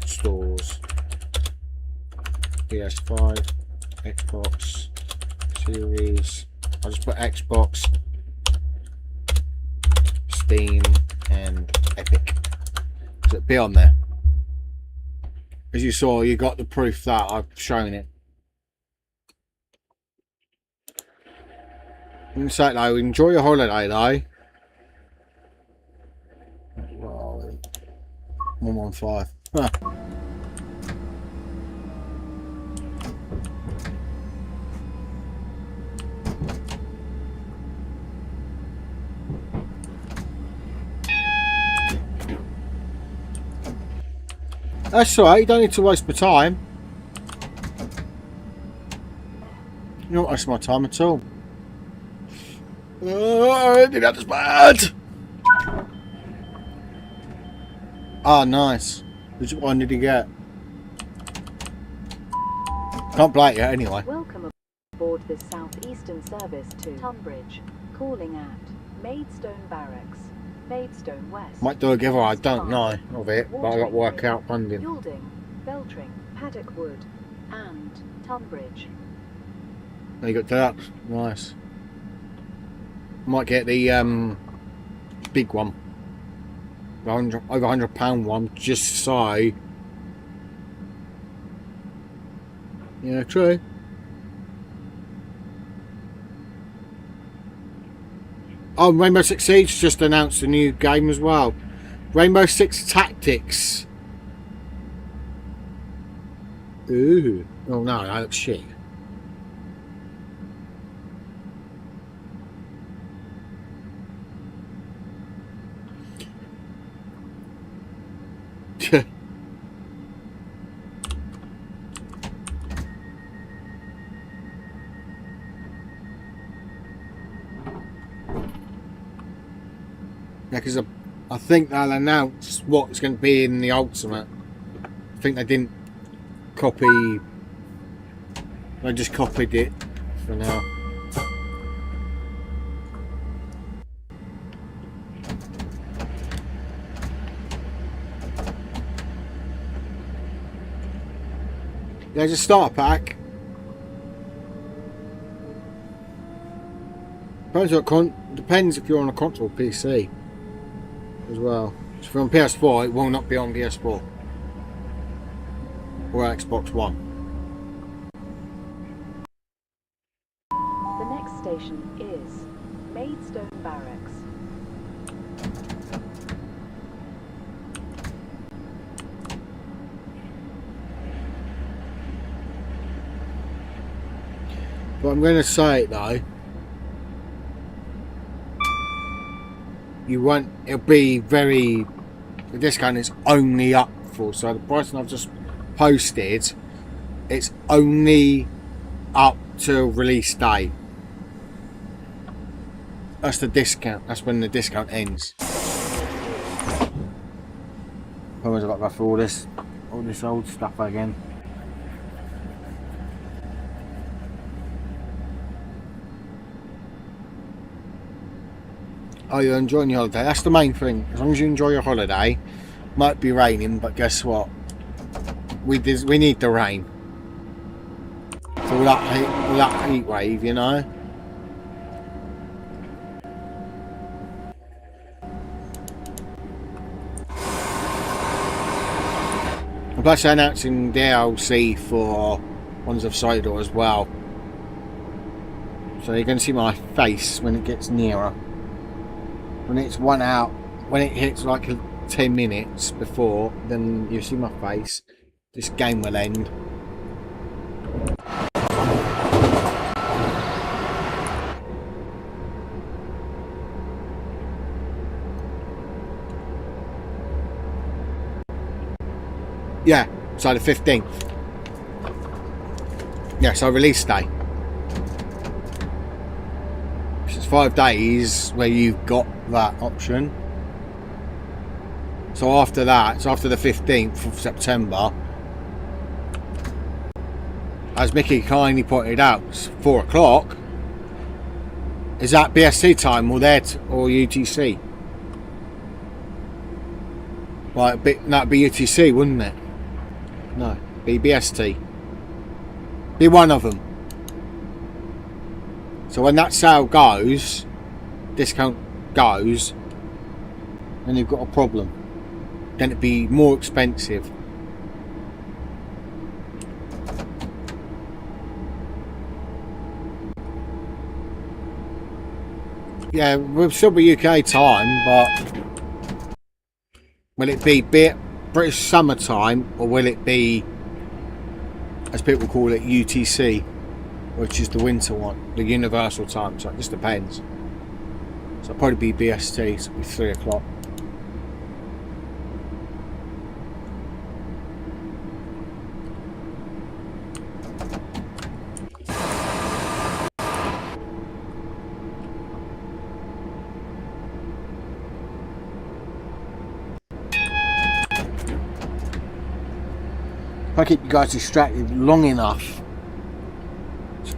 stores. PS5, Xbox Series. I'll just put Xbox, Steam, and Epic. So it'll be on there. As you saw, you got the proof that I've shown it. In fact, though, enjoy your holiday, though. Well, 115. Huh. That's alright, you don't need to waste my time. You don't waste my time at all. Oh, that is bad. Ah, nice. Which one did you get? Can't play it yet, anyway. Welcome aboard the Southeastern service to Tunbridge, calling at Maidstone Barracks, Maidstone West. Might do a giveaway, I don't know of it, but I've got to work out funding. Yalding, Beltring, Paddock Wood, and Tunbridge. There you got that. Nice. Might get the big one, over £100 one, just so. Yeah, true. Oh, Rainbow Six Siege just announced a new game as well. Rainbow Six Tactics. Ooh. Oh no, that looks shit. Yeah, because I think they'll announce what's going to be in the Ultimate. I think they didn't copy. They just copied it for now. There's a starter pack. Depends if you're on a console or PC as well. So if you're on PS4, it will not be on PS4 or Xbox One. I'm going to say it though. You won't. It'll be very. The discount is only up for. So the pricing I've just posted, it's only up till release day. That's the discount. That's when the discount ends. Otherwise, I've got to go through all this old stuff again. Oh, you're enjoying your holiday. That's the main thing. As long as you enjoy your holiday, might be raining, but guess what? We need the rain for all that heat wave, you know. Plus, they're announcing DLC for ones of Sidor as well. So you're going to see my face when it gets nearer. When it's when it hits like 10 minutes before, then you see my face. This game will end. Yeah, so the 15th. Yeah, so release day. It's 5 days where you've got that option. So after that, so after the 15th of September, as Mickey kindly pointed out, it's 4 o'clock. Is that BST time or or UTC? Right, that'd be UTC, wouldn't it? No, be BST. Be one of them. So when that sale goes, discount goes, then you've got a problem. Then it'd be more expensive. Yeah, we'll still be UK time, but will it be British summertime or will it be, as people call it, UTC, which is the winter one, the universal time? So it just depends. So it'll probably be BST, so it'll be 3 o'clock. If I keep you guys distracted long enough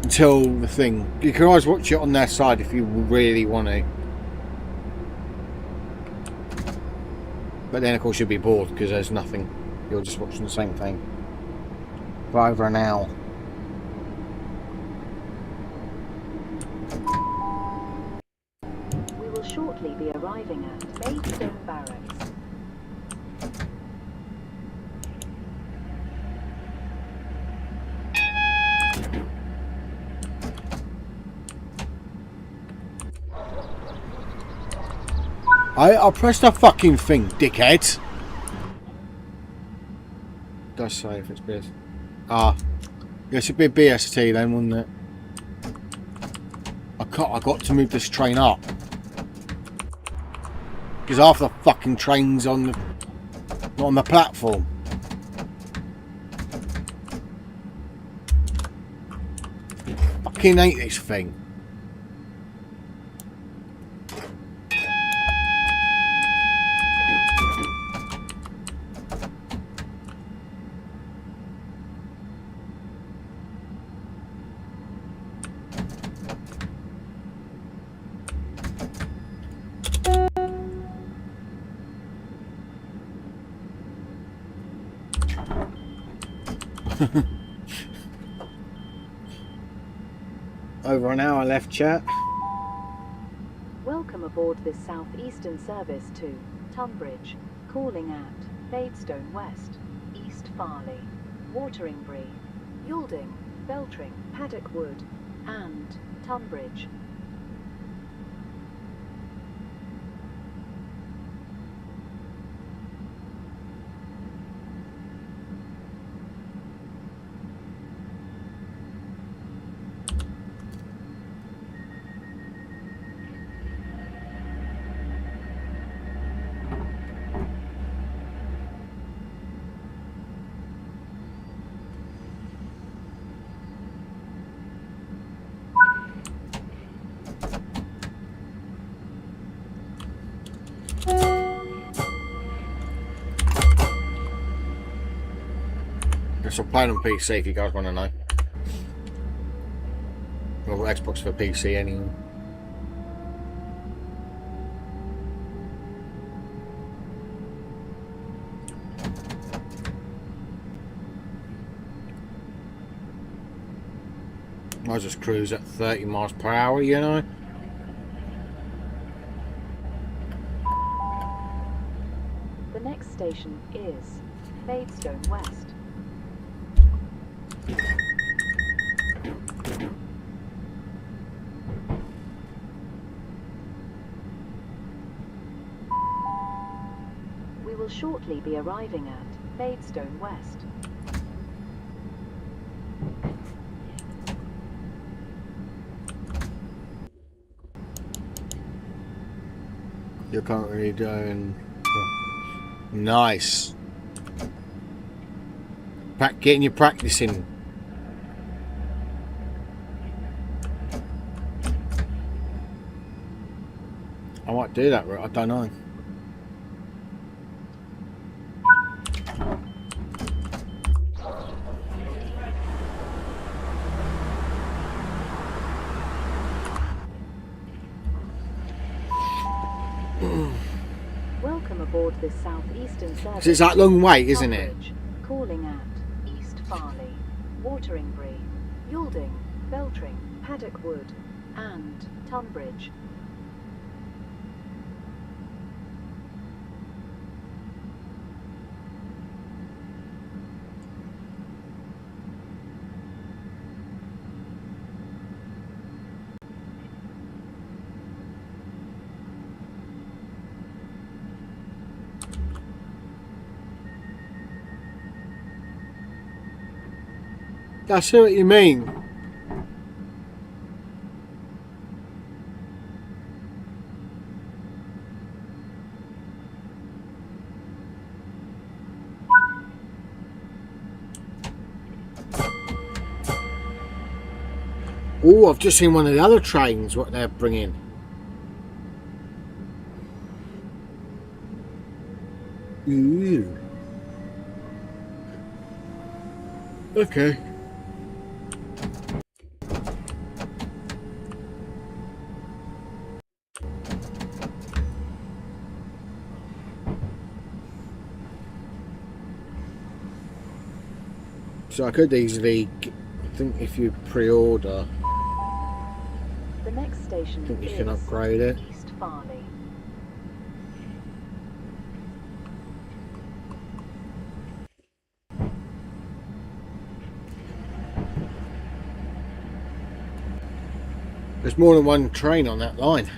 until the thing, you can always watch it on their side if you really want to. But then of course you'll be bored because there's nothing. You're just watching the same thing for over an hour. We will shortly be arriving at Maidstone Barracks. I'll press the fucking thing, dickhead. Does say if it's BS. Ah, yeah, it should be BST then, wouldn't it? I got to move this train up because half the fucking trains not on the platform. Fucking hate this thing. Over an hour left, chat. Welcome aboard this Southeastern service to Tunbridge, calling at Maidstone West, East Farley, Wateringbury, Yalding, Beltring, Paddock Wood, and Tunbridge. So I'm playing on PC if you guys want to know. Well, Xbox for PC anyway. I just cruise at 30 miles per hour, you know. The next station is Maidstone West. We will shortly be arriving at Maidstone West. You're currently doing nice. Getting your practicing. I might do that, I don't know. Welcome aboard this Southeastern service. It's that long wait, isn't it? Tunbridge, calling at East Farley, Wateringbury, Yalding, Beltring, Paddock Wood, and Tunbridge. I see what you mean. Oh, I've just seen one of the other trains, what they're bringing. Ooh. Okay. So I could easily, I think if you pre-order, The next station I think you is can upgrade it. East Farley. There's more than one train on that line.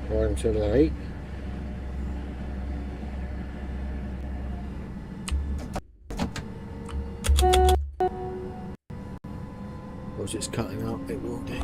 Going to the 8. Once it's cutting up, it will do.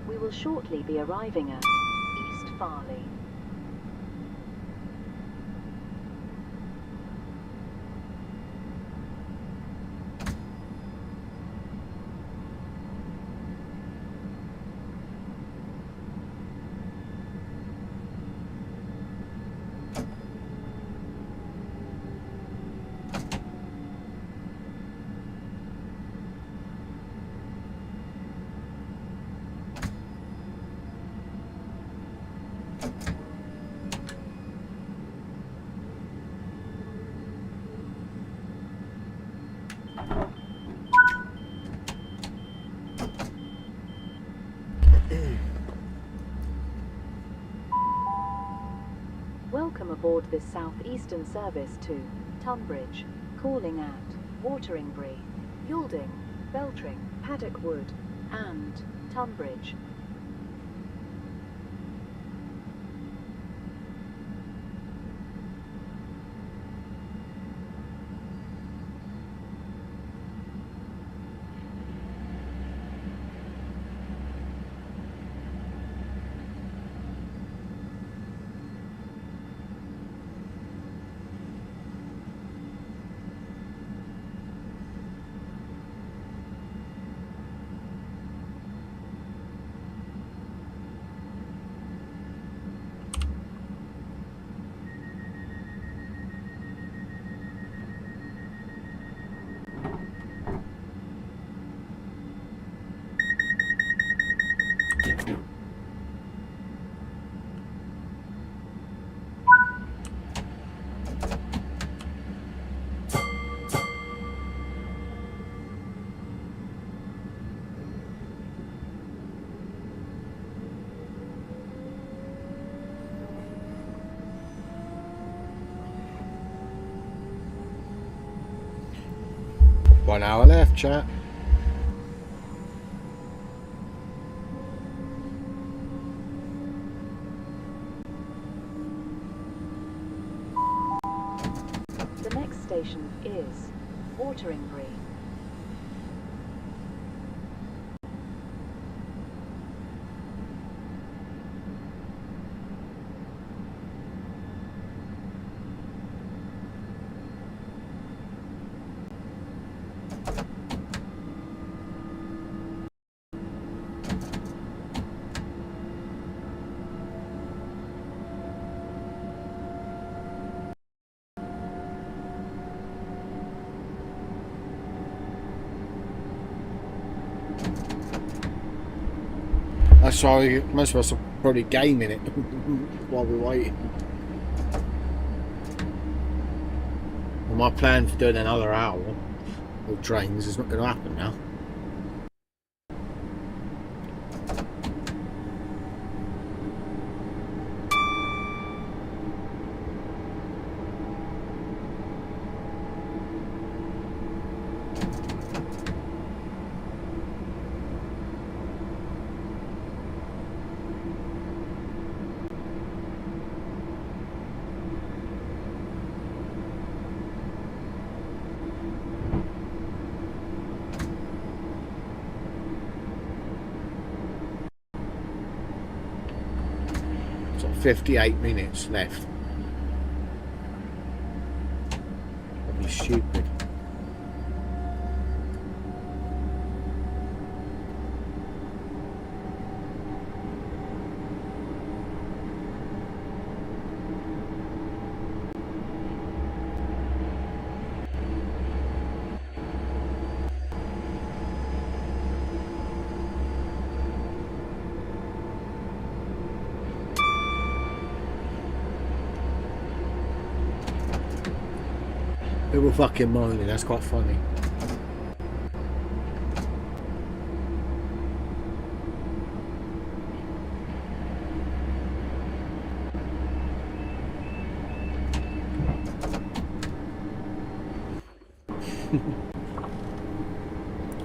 We will shortly be arriving at East Farley. aboard this Southeastern service to Tunbridge, calling at Wateringbury, Yalding, Beltring, Paddock Wood, and Tunbridge. One hour left, chat. The next station is Wateringbury. That's why most of us are probably gaming it while we're waiting. Well, my plan for doing another hour of trains is not going to happen now. So 58 minutes left. That'd be stupid. People fucking moaning, that's quite funny.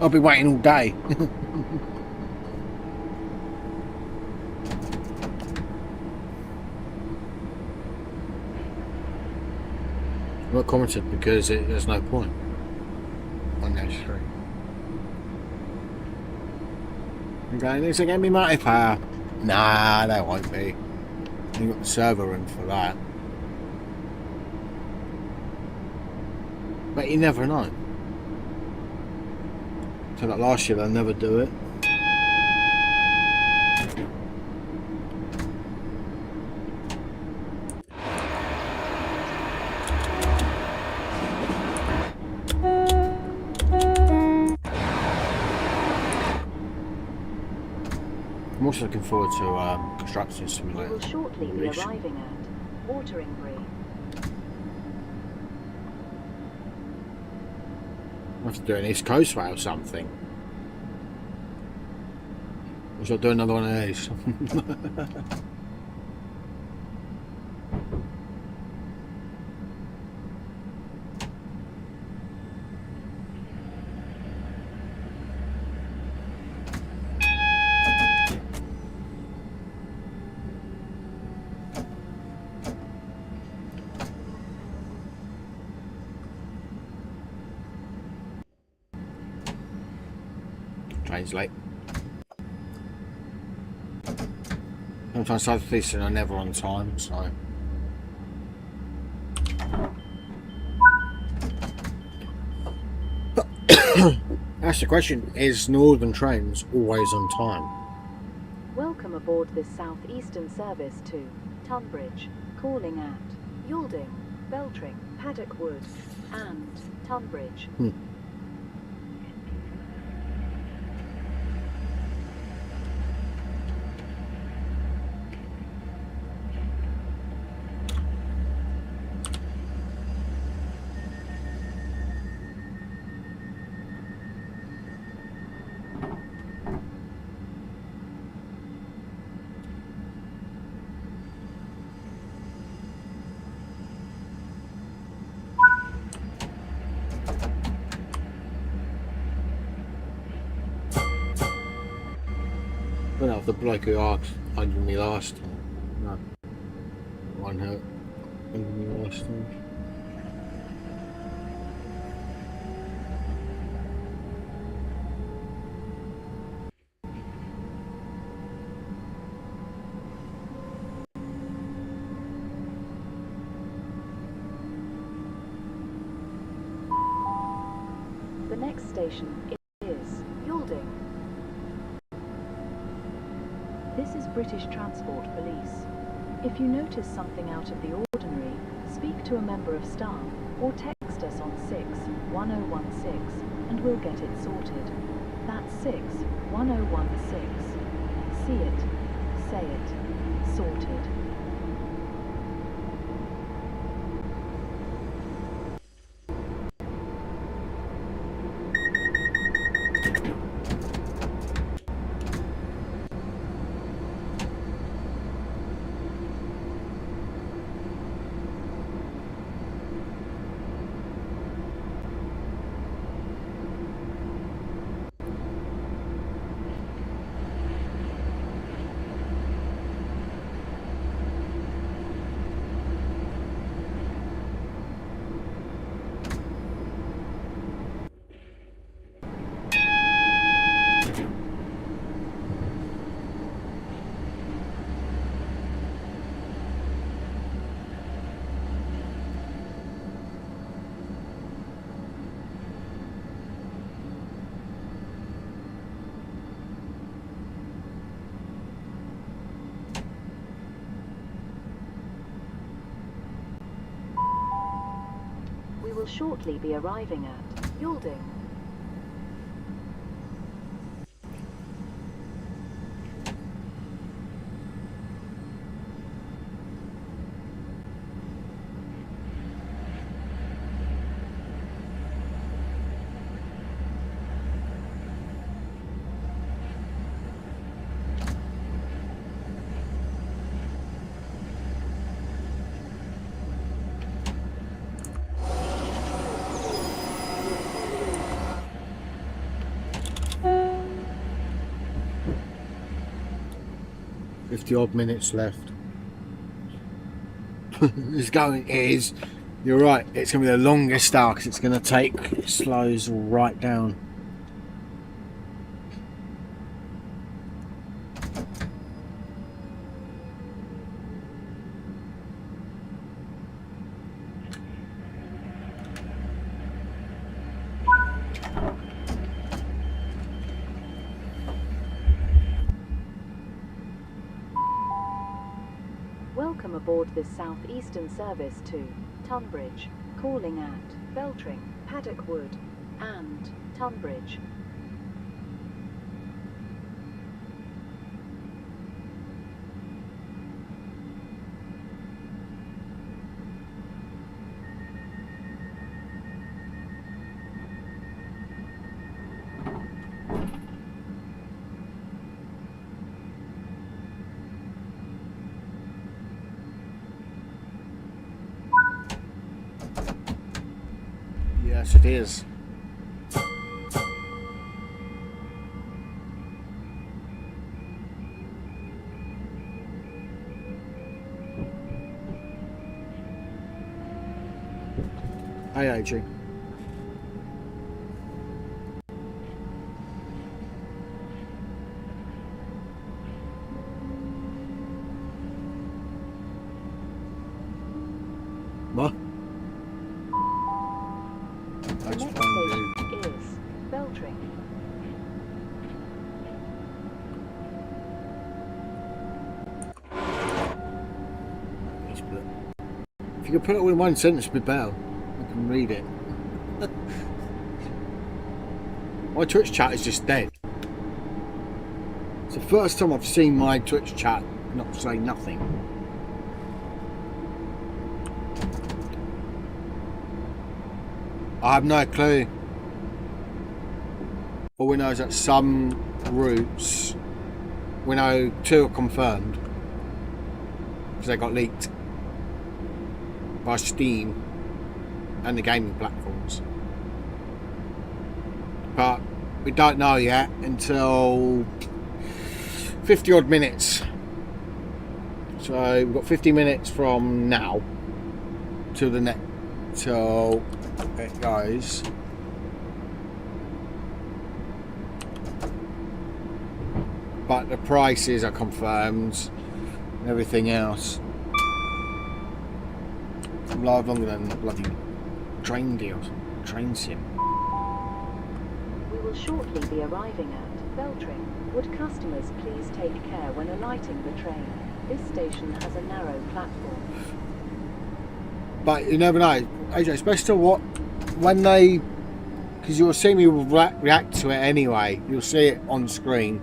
I'll be waiting all day. I'm not commented because there's no point on those three. I'm going, is it going to be multiplayer? Nah, there won't be. You've got the server room for that. But you never know. So like last year they'll never do it. I'm also looking forward to Construction We Simulator. will shortly be release. arriving at Wateringbury. I have to do an East Coast Way or something. We should do another one of these. train's late. Sometimes SouthEastern are never on time, so. That's the question, is Northern trains always on time? Welcome aboard this Southeastern service to Tunbridge, calling at Yalding, Beltring, Paddock Wood, and Tunbridge. I don't know if the bloke who argued me last time. No. One hurt. Argued me last time. The next station is Yalding. This is British Transport Police. If you notice something out of the ordinary, speak to a member of staff or text us on 61016 and we'll get it sorted. That's 61016. See it, say it, sorted. We will shortly be arriving at Yalding. Odd minutes left. You're right, it's going to be the longest hour because it's going to take, it slows right down. Welcome aboard this Southeastern service to Tunbridge, calling at Beltring, Paddock Wood, and Tunbridge. Yes, it is. Hey, AG. you can put it all in one sentence, be better. I can read it. My Twitch chat is just dead. It's the first time I've seen my Twitch chat not say nothing. I have no clue. All we know is that some routes, we know 2 are confirmed because they got leaked by Steam and the gaming platforms. But we don't know yet until 50 odd minutes. So we've got 50 minutes from now till the next, till it goes. But the prices are confirmed and everything else. It's live longer than the bloody train deals, train sim. We will shortly be arriving at Beltring. Would customers please take care when alighting the train? This station has a narrow platform. But you never know, AJ, especially what when they, because you'll see me react to it anyway. You'll see it on screen.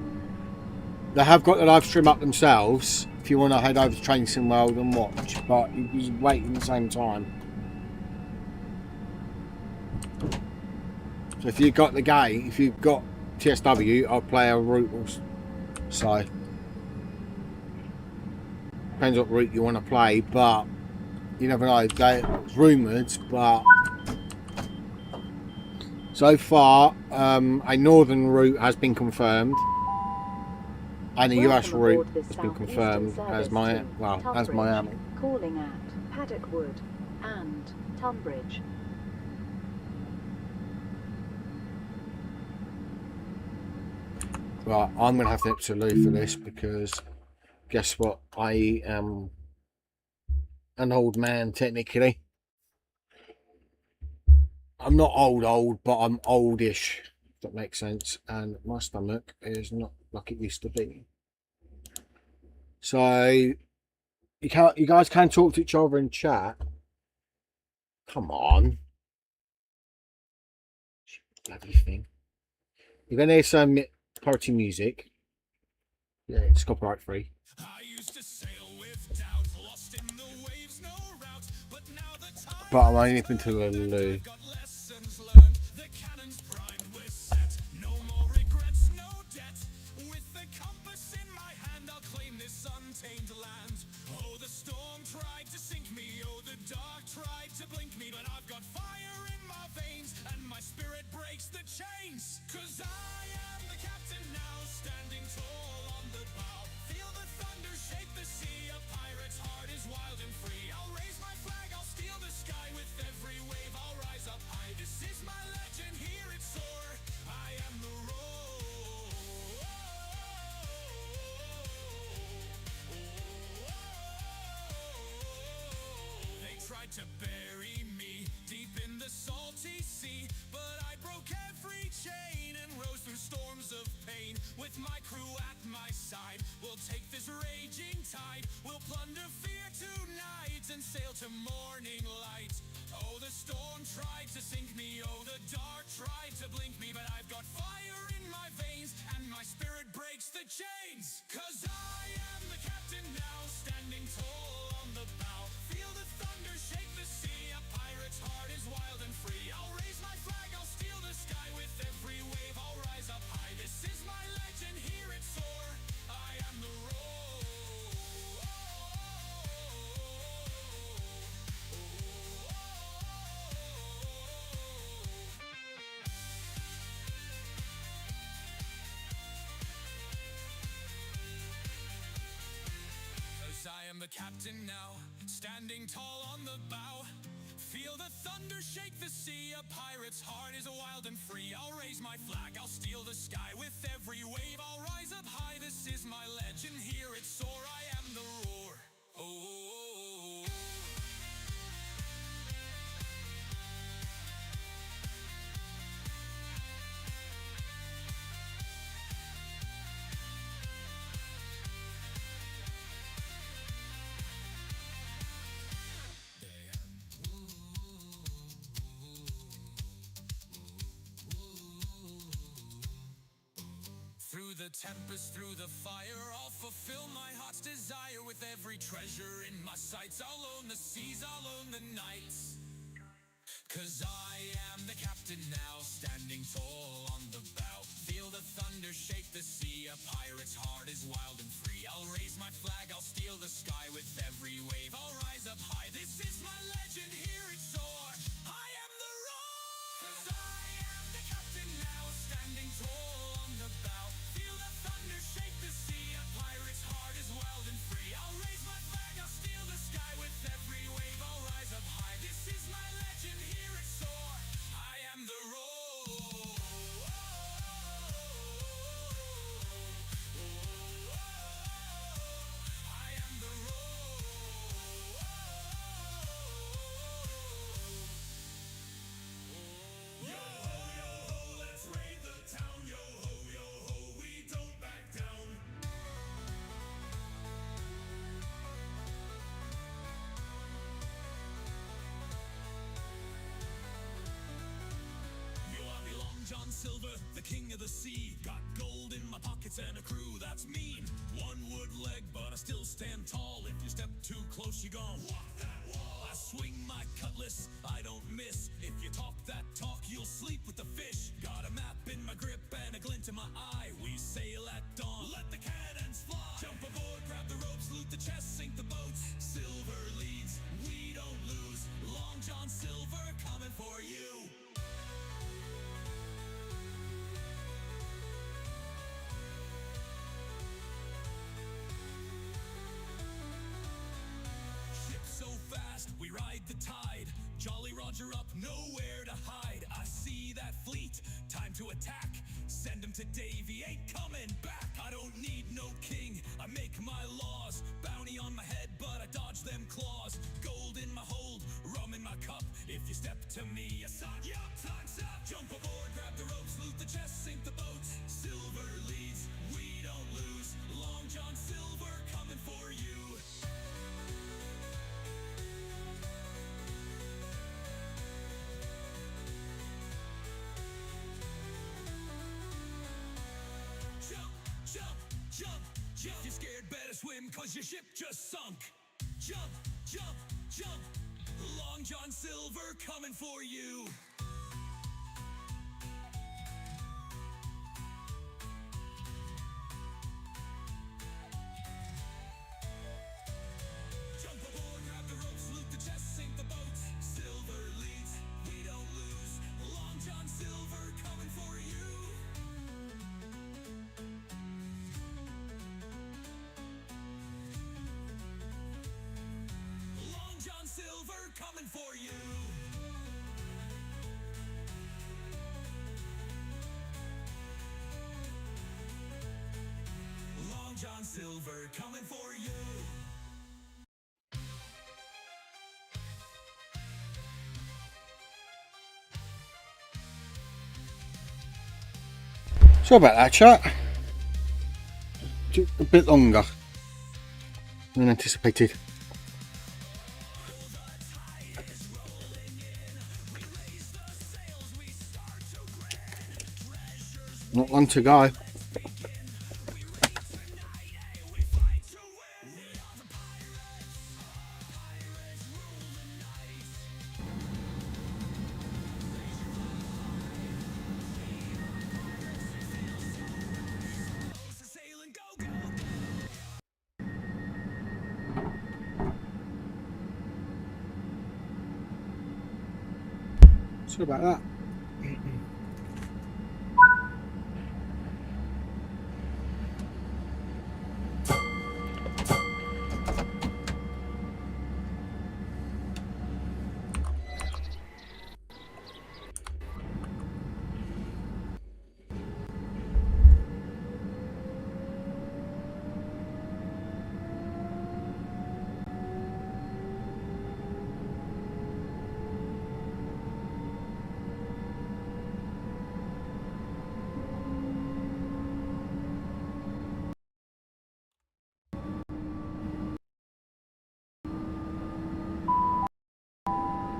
They have got the live stream up themselves if you want to head over to Train Sim World and watch, but you just wait at the same time. So if you've got the game, if you've got TSW, I'll play a route or so. Depends what route you want to play, but you never know. It's rumoured, but so far a northern route has been confirmed, and a US route has been confirmed as Miami. Calling at Paddock Wood and Tunbridge. Right, I'm going to have to nip to Lou for this because guess what? I am an old man technically. I'm not old, but I'm oldish, if that makes sense. And my stomach is not like it used to be. So you guys can talk to each other in chat. Come on. Bloody thing. You're going to hear some party music. Yeah, it's copyright free. I used to sail with doubt, lost in the waves, no route, but now the time But I'm only nipping to Lou. got lessons learned, the cannons primed, we're set, no more regrets, no debt, with the compass in my hand, I'll claim this untamed land. Oh, the storm tried to sink me, oh, the dark tried to blink me, but I've got fire in my veins, and my spirit breaks the chains, 'cause I am the captain now, standing tall on the bow. Feel the thunder shake the sea. A pirate's heart is wild and free. I'll raise my flag, I'll steal the sky. With every wave I'll rise up high. This is my legend, hear it soar. I am the roar. They tried to bury me deep in the salty sea, but I broke every chain and rose through storms of pain. With my crew at my side, we'll take this raging tide. We'll plunder fear tonight and sail to morning light. Oh, the storm tried to sink me, oh, the dark tried to blink me, but I've got fire in my veins and my spirit breaks the chains. 'Cause I am the captain now, standing tall on the bow. Feel the thunder shake the sea. A pirate's heart is wild and free. I'll raise my flag, I'll steal the sky. With every wave I'll rise up high. This is my legend, hear it soar. I am the roar. I am the captain now, standing tall on the bow. Feel the thunder shake the sea. A pirate's heart is wild and free. I'll raise my flag, I'll steal the sky. With every wave I'll rise up high. This is my legend, hear it soar. I am the roar. Oh. the tempest, through the fire, I'll fulfill my heart's desire. With every treasure in my sights, I'll own the seas, I'll own the nights. 'Cause I am the captain now, standing tall on the bow. Feel the thunder shake the sea, a pirate's heart is wild and free. I'll raise my flag, I'll steal the sky. With every wave, I'll rise up high. This is my legend, hear it soar. I am the roar. 'Cause I am the captain now, standing tall on the bow. Feel the thunder shake the sea, a pirate's heart is wild and free. I'll raise my flag, I'll steal the sky. With every wave, I'll rise up high. This is my legend, hear it soar. I am the roar. I am the roar. Yo ho, yo ho, let's raid the town. Yo ho, we don't back down. Yo, I belong John Silver, the king of the sea. Got gold in my pockets and a crew that's mean. One wood leg, but I still stand tall. If you step too close, you gon' walk that wall. I swing my cutlass, I don't miss. If you talk that talk, you'll sleep with the fish. Got a map in my grip and a glint in my eye. We sail at dawn, let the cannons fly. Jump aboard, grab the ropes, loot the chests, sink the boats. Silver leads, we don't lose. Long John Silver coming for you. Ship so fast, we ride the tide. Jolly Roger up, nowhere to hide. I see that fleet, time to attack. Send him to Davy, ain't coming back. I don't need no king, I make my laws. Bounty on my head, but I dodge them claws. Gold in my hold, rum in my cup. If you step to me, you suck, yup, time's up. Jump aboard, grab the ropes, loot the chests, sink the boats. Silver leads, we don't lose. Long John Silver coming for you. Jump, jump, jump, jump. If you're scared, better swim, 'cause your ship just sunk. Jump, jump, jump. Long John Silver coming for you. Jump aboard, grab the ropes, loot the chests, sink the boats. Silver leads, we don't lose. Long John Silver coming for you. Long John Silver coming for you. Long John Silver coming for you. Sorry about that, chat. Took a bit longer than anticipated. Not long to go. Sorry about that.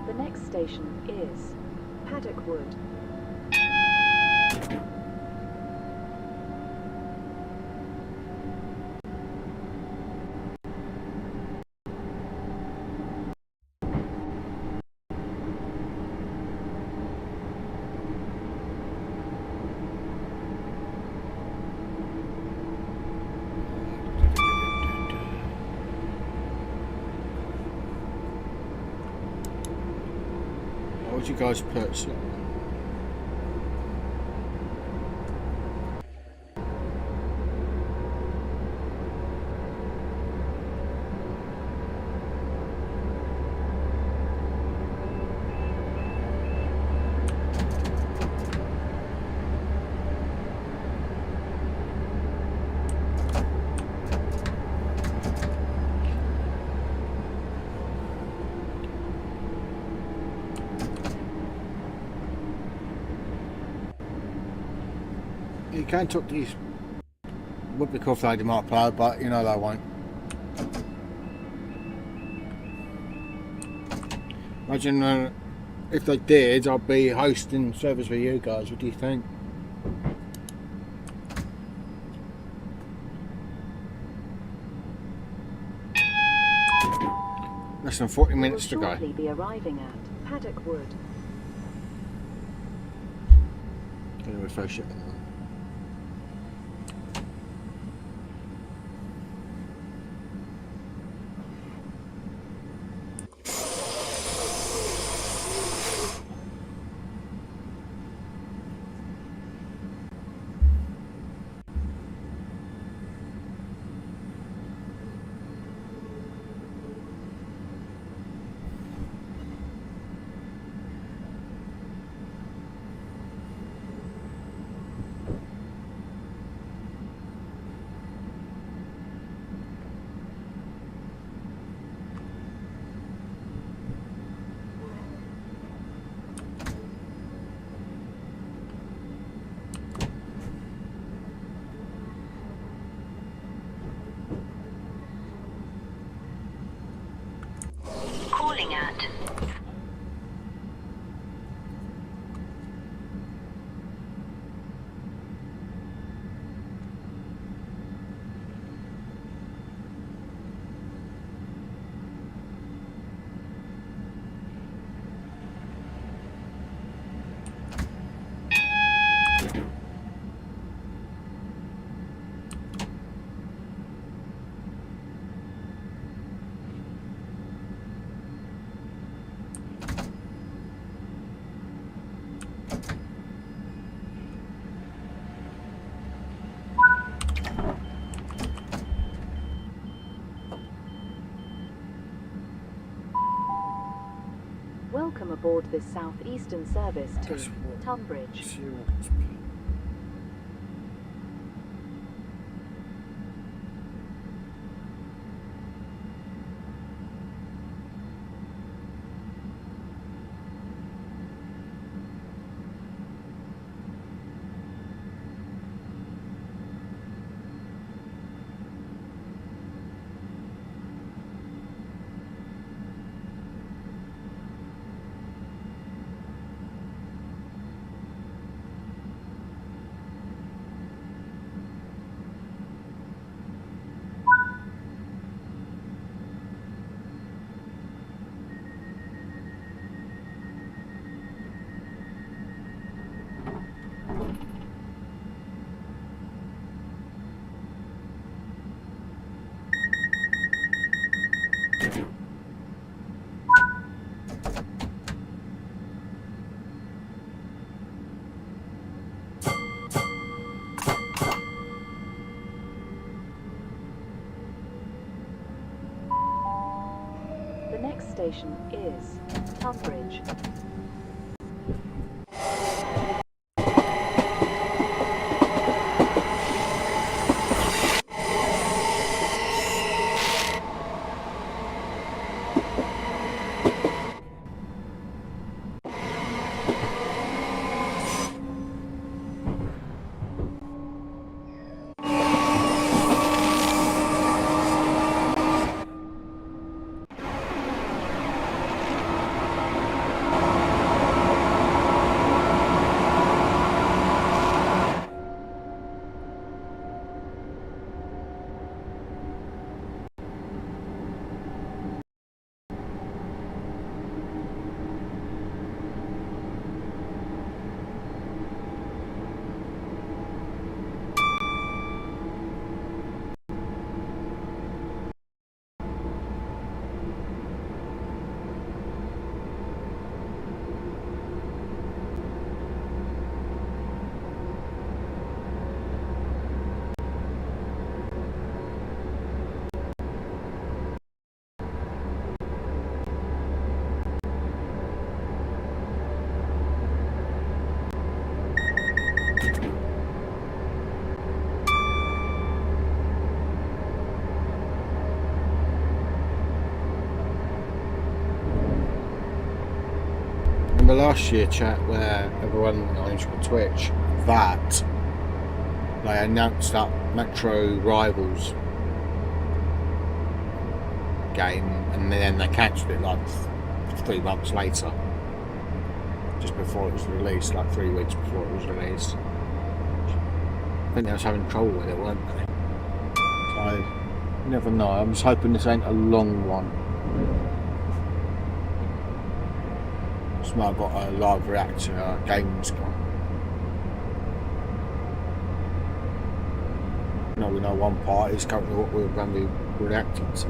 The next station is Paddock Wood. What do you guys put? So, you can talk to these would be cool if they did my play, but you know they won't. Imagine if they did, I'd be hosting service with you guys. What do you think? Less than 40 minutes to will go. shortly be arriving at Paddock Wood. Gonna refresh it. Calling at Welcome aboard this Southeastern service to That's what- Tunbridge. See what's- The next station is Tunbridge. remember last year, chat, where everyone on Twitch that they announced that Metro Rivals game, and then they cancelled it like 3 months later, just before it was released, like 3 weeks before it was released. I think they was having trouble with it, weren't they? So, you never know. I'm just hoping this ain't a long one. So I've got a live reactor games one. No, we know one part is currently what we're going to be reacting to.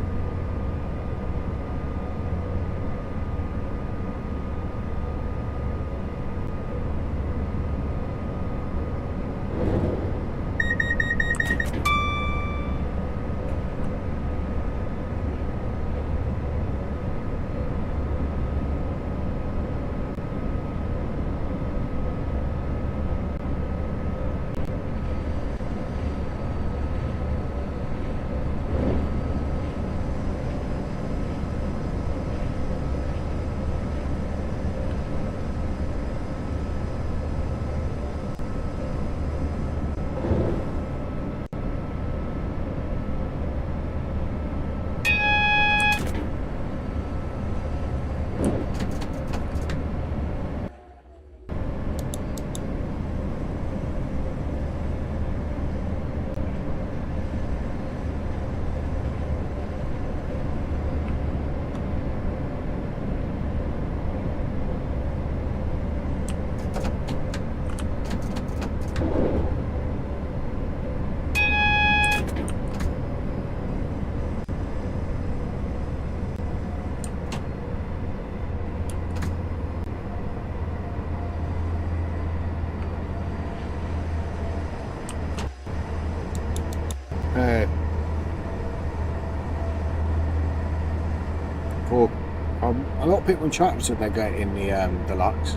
A lot of people in chat said they're getting the deluxe.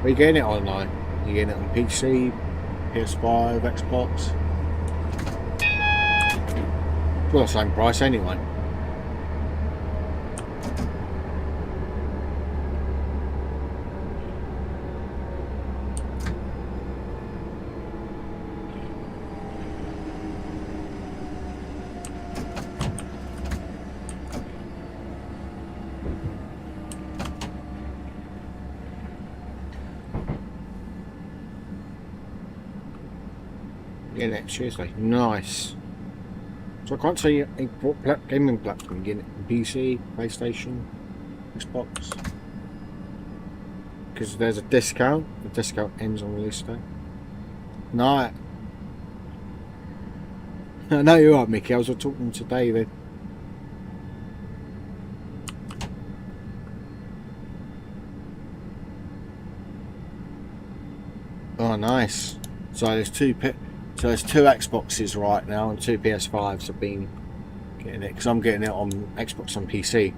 Are you getting it online? Are you getting it on PC, PS5, Xbox? Well, the same price anyway. Yeah, next Tuesday. Nice. So I can't say what gaming platform you get it on PC, PlayStation, Xbox. Because there's a discount. The discount ends on release day. No. I know you are, Mickey. I was talking to David. Oh, nice. So there's two Xboxes right now, and 2 PS5s have been getting it, because I'm getting it on Xbox on PC.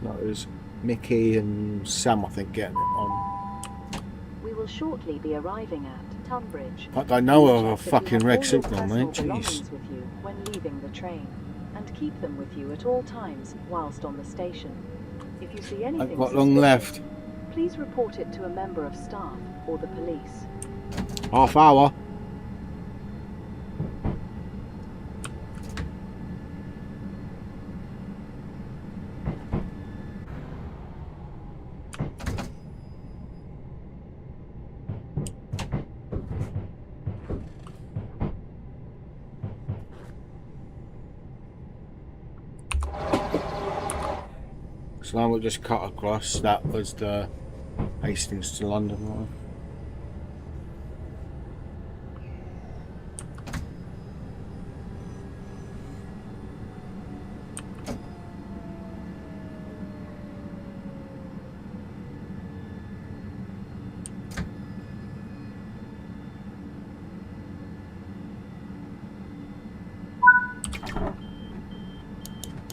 So it was Mickey and Sam, I think, getting it on. We will shortly be arriving at Tunbridge. But I know of a Check that you fucking have red all your signal, mate. personal Jeez. belongings with you when leaving the train, and keep them with you at all times whilst on the station. If you see anything I've got long suspicious, left. please report it to a member of staff or the police. Half hour. So now we'll just cut across. That was the Hastings to London one.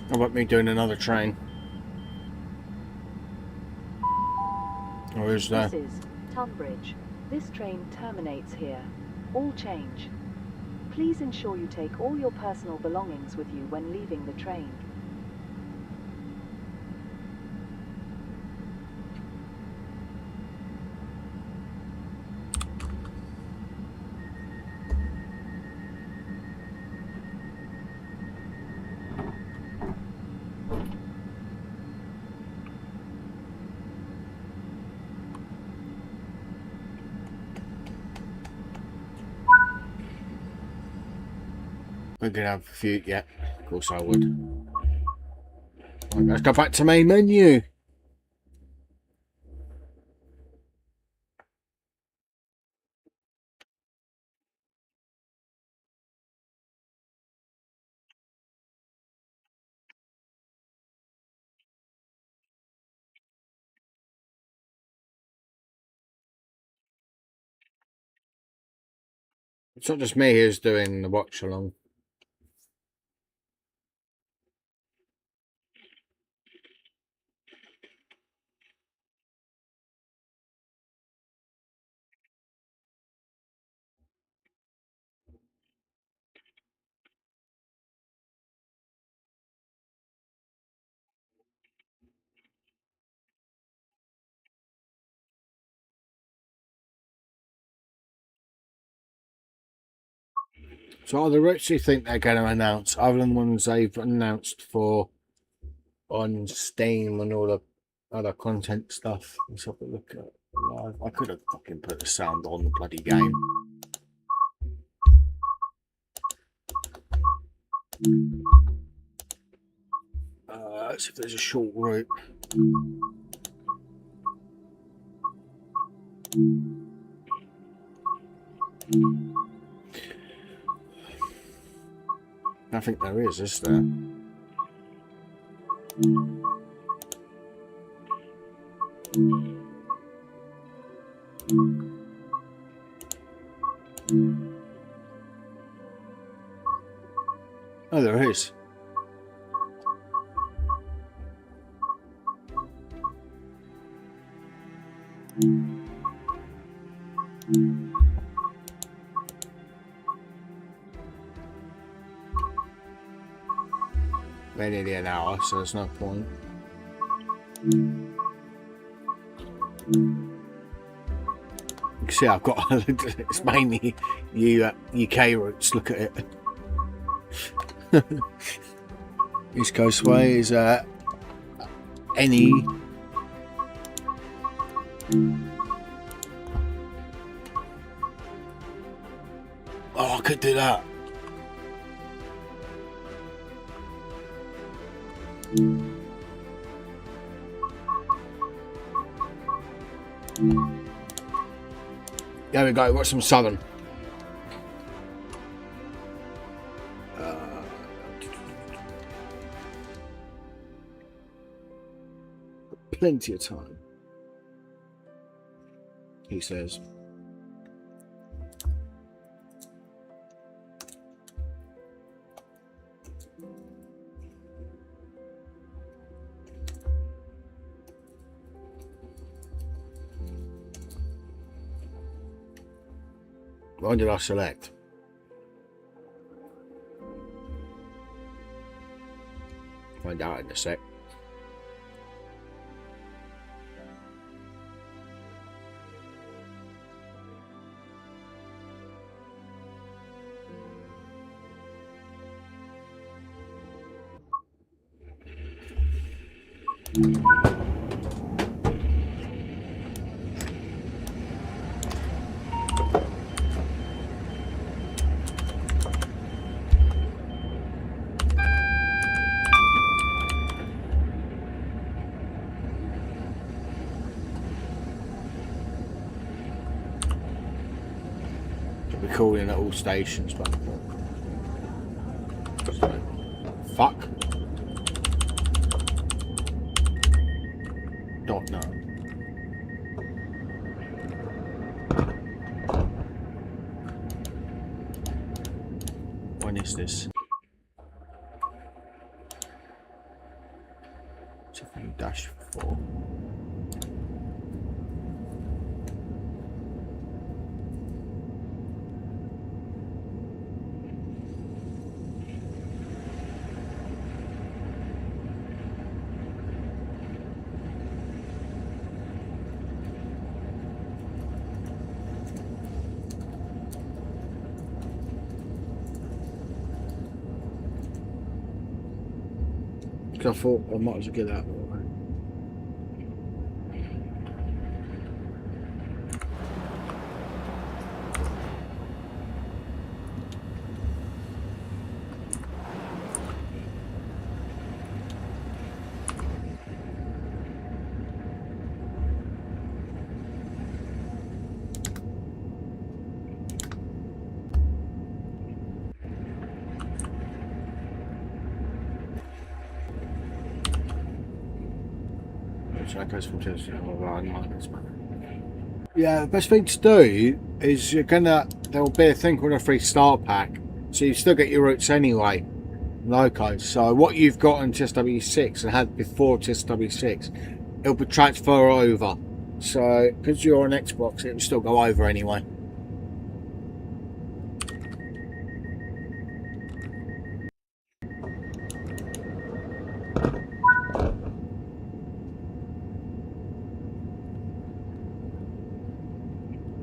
How about me doing another train? Or is there? This is Tunbridge. This train terminates here. All change. Please ensure you take all your personal belongings with you when leaving the train. We're gonna have a few, yeah, of course I would. Right, let's go back to main menu. It's not just me who's doing the watch along. So are the routes you think they're going to announce, other than the ones they've announced for on Steam and all the other content stuff? Let's have a look at live. I could have fucking put the sound on the bloody game. Let's see if there's a short route. I think there is there? Oh, there is. We're nearly an hour, so there's no point. You can see I've got it's mainly UK routes. Look at it. East Coast Way is any. Oh, I could do that. There we go, got some Southern. Plenty of time, he says. What did I select? Find out in a sec. We're calling at all stations, but fuck. Don't know. When is this? -4. 'Cause I thought I might as well get that. So that goes from yeah, the best thing to do is there'll be a thing called a free start pack. So you still get your routes anyway. Locos. So what you've got on TSW6 and had before TSW6, it'll be transfer over. So because you're on Xbox, it will still go over anyway.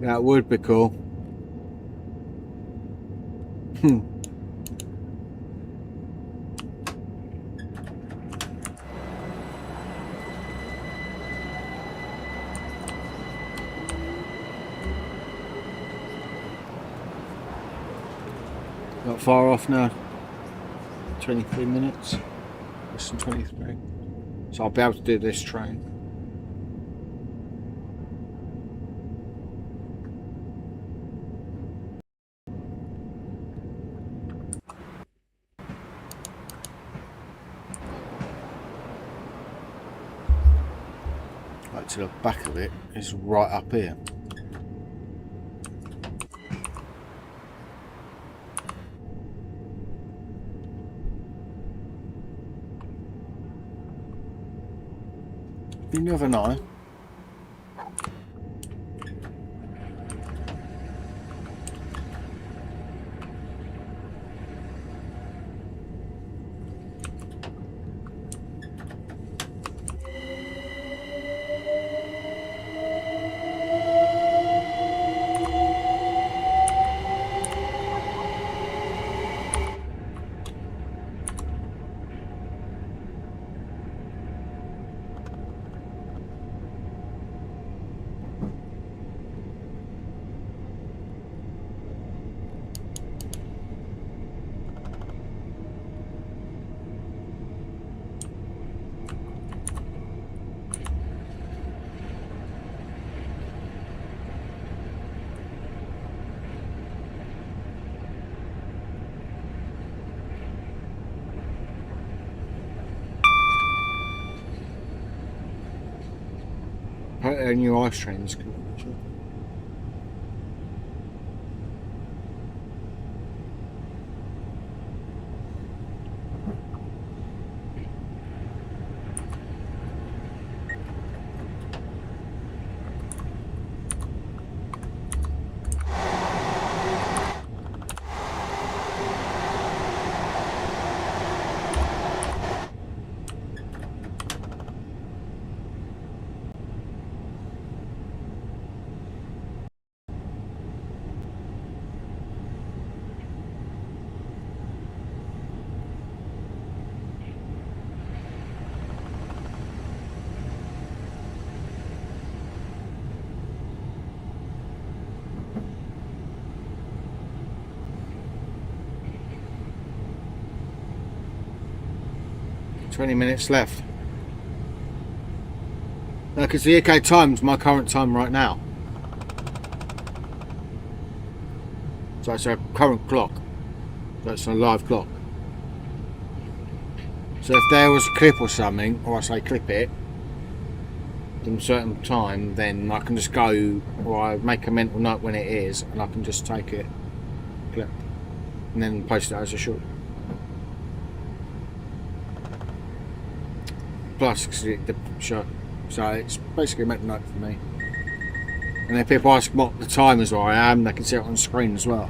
That would be cool. Not far off now. 23 minutes. Less than 23. So I'll be able to do this train. Right to the back of it is right up here. You never know. A new ice trains. Twenty minutes left. Because the UK time's my current time right now. So it's a current clock. So it's a live clock. So if there was a clip or something, or I say clip it, in a certain time, then I can just go, or I make a mental note when it is, and I can just take it, clip, and then post it as a short. Plus, the show. So it's basically a mental note for me. And if people ask what the time is where I am, they can see it on the screen as well.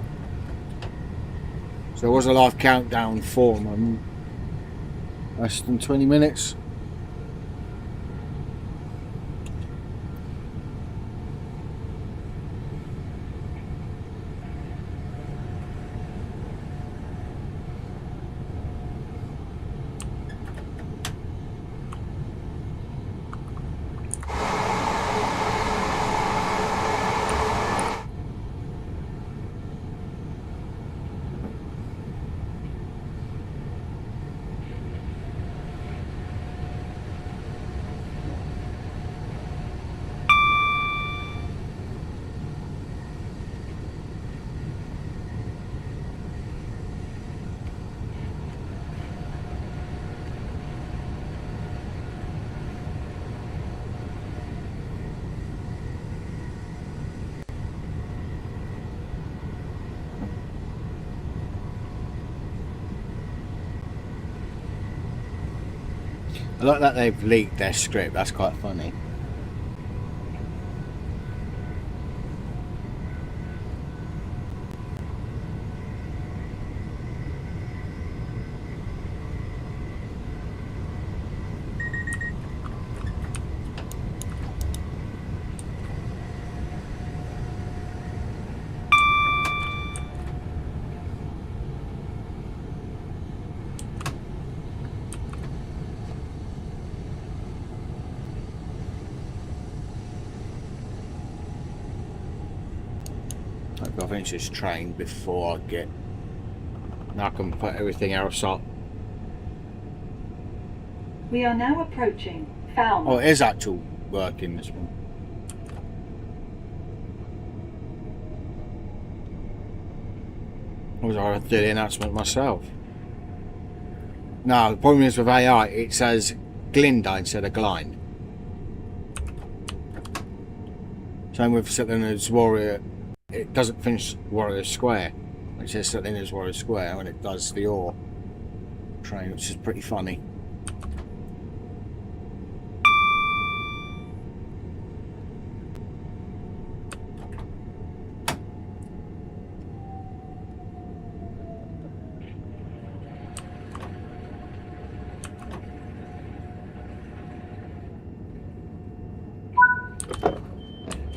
So there was a live countdown for them. Less than 20 minutes. I like that they've leaked their script, that's quite funny. I'll finish this train before I get... Now I can put everything else up. We are now approaching Falmouth. Oh, it is actual working, this one. Or was I do the announcement myself? No, the problem is with AI, it says Glinda instead of Glide. Same with setting as Warrior. It doesn't finish Warrior Square. It says setting as Warrior Square when it does the ore train, which is pretty funny.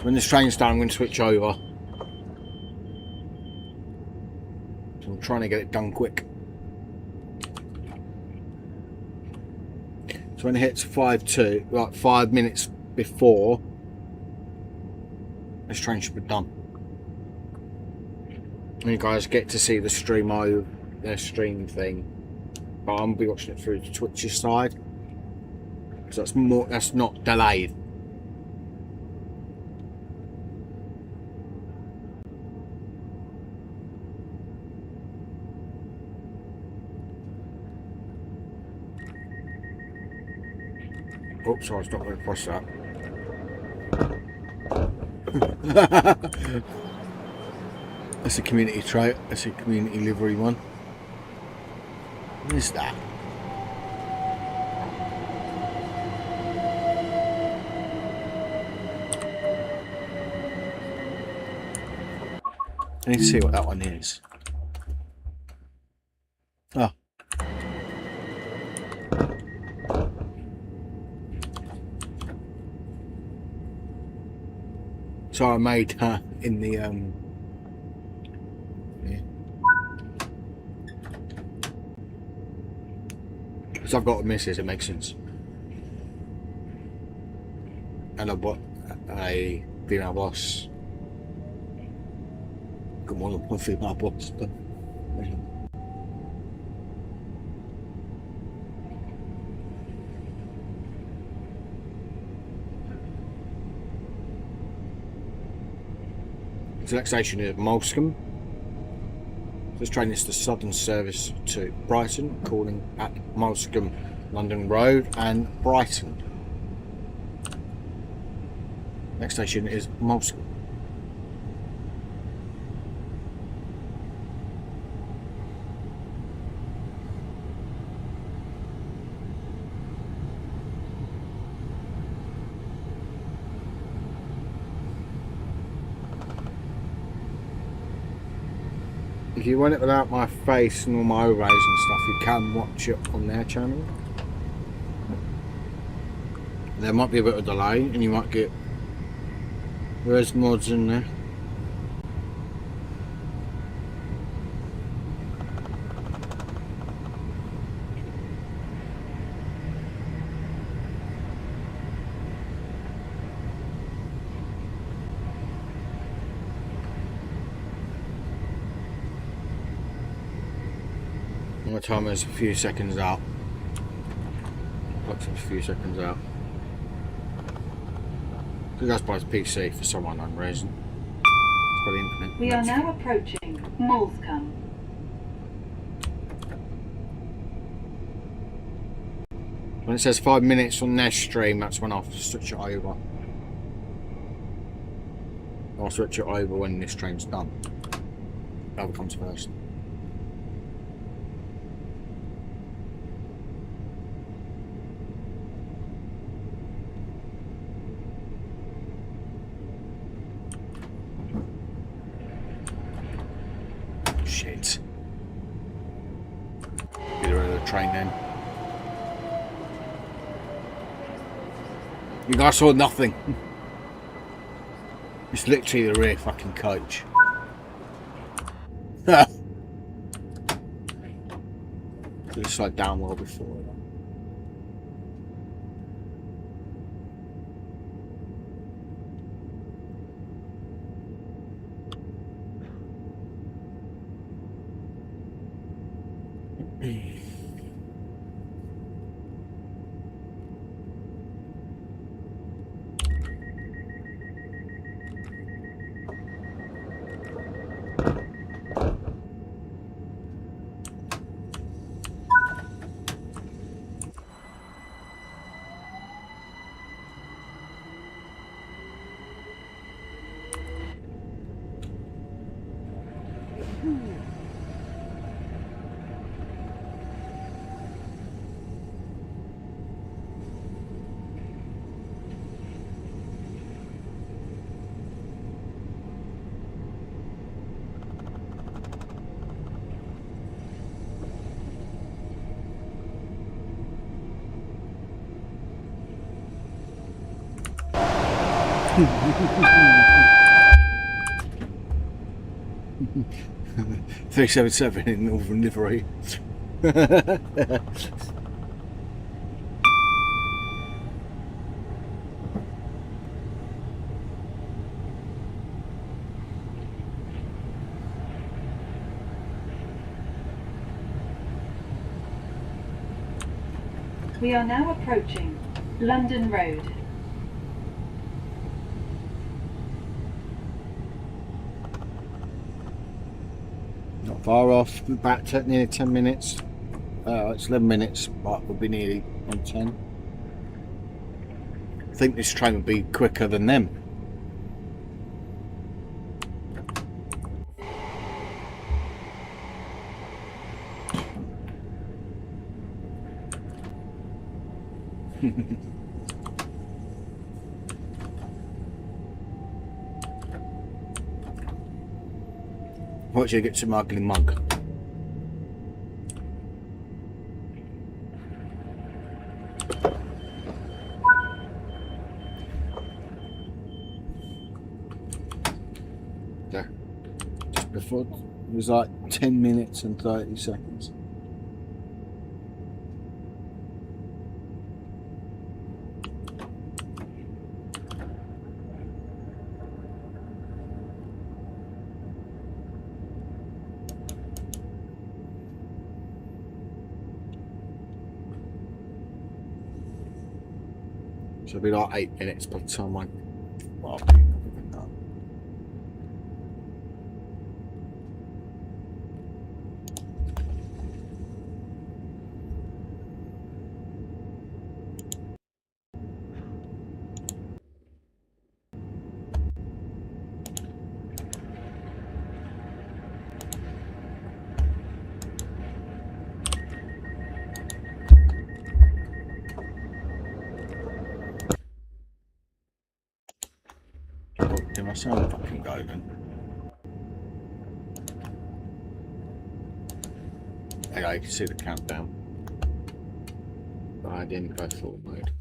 When this train's done, I'm going to switch over. So I'm trying to get it done quick. So when it hits 5:2, like 5 minutes before, this train should be done. And you guys get to see the stream thing, but I'm gonna be watching it through the Twitch's side, so that's not delayed. Oops, sorry, I was not going to cross that. That's a community trait. That's a community livery one. What is that? I need to see what that one is. Oh. So I made her in the yeah. Because I've got a missus, it makes sense. And I've got a female boss. Got more than one female boss, but the next station is Molescombe. This train is the southern service to Brighton, calling at Molescombe, London Road and Brighton. Next station is Molescombe. If you want it without my face and all my overlays and stuff, you can watch it on their channel. There might be a bit of delay and you might get res mods in there. My timer's a few seconds out. Clock's a few seconds out. That's by PC for some unknown reason. It's by the internet. We are now approaching Molescombe. When it says 5 minutes on their stream, that's when I'll switch it over. I'll switch it over when this train's done. Whatever comes first. train then. You guys saw nothing. It's literally the rear fucking coach. It's like down well before. .377 in Northern livery. We are now approaching London Road. Not far off, about nearly 10 minutes. It's 11 minutes, but we'll be nearly on 10. I think this train will be quicker than them. Watch you get some ugly mug. There. Just before it was like 10 minutes and 30 seconds. So it'll be like 8 minutes by the time I... Well, do my sound fucking go then? Okay, you can see the countdown. But I didn't go full mode.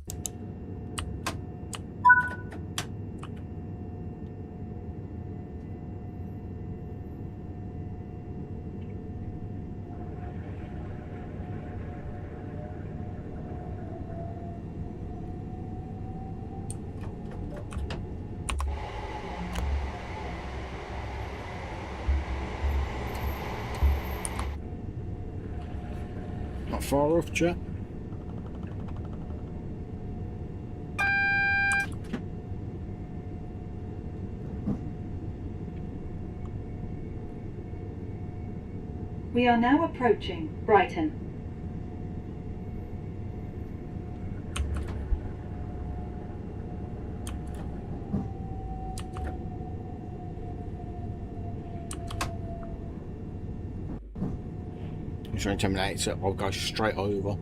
Not far off, Jack. We are now approaching Brighton. It's only 10 minutes, so I'll go straight over.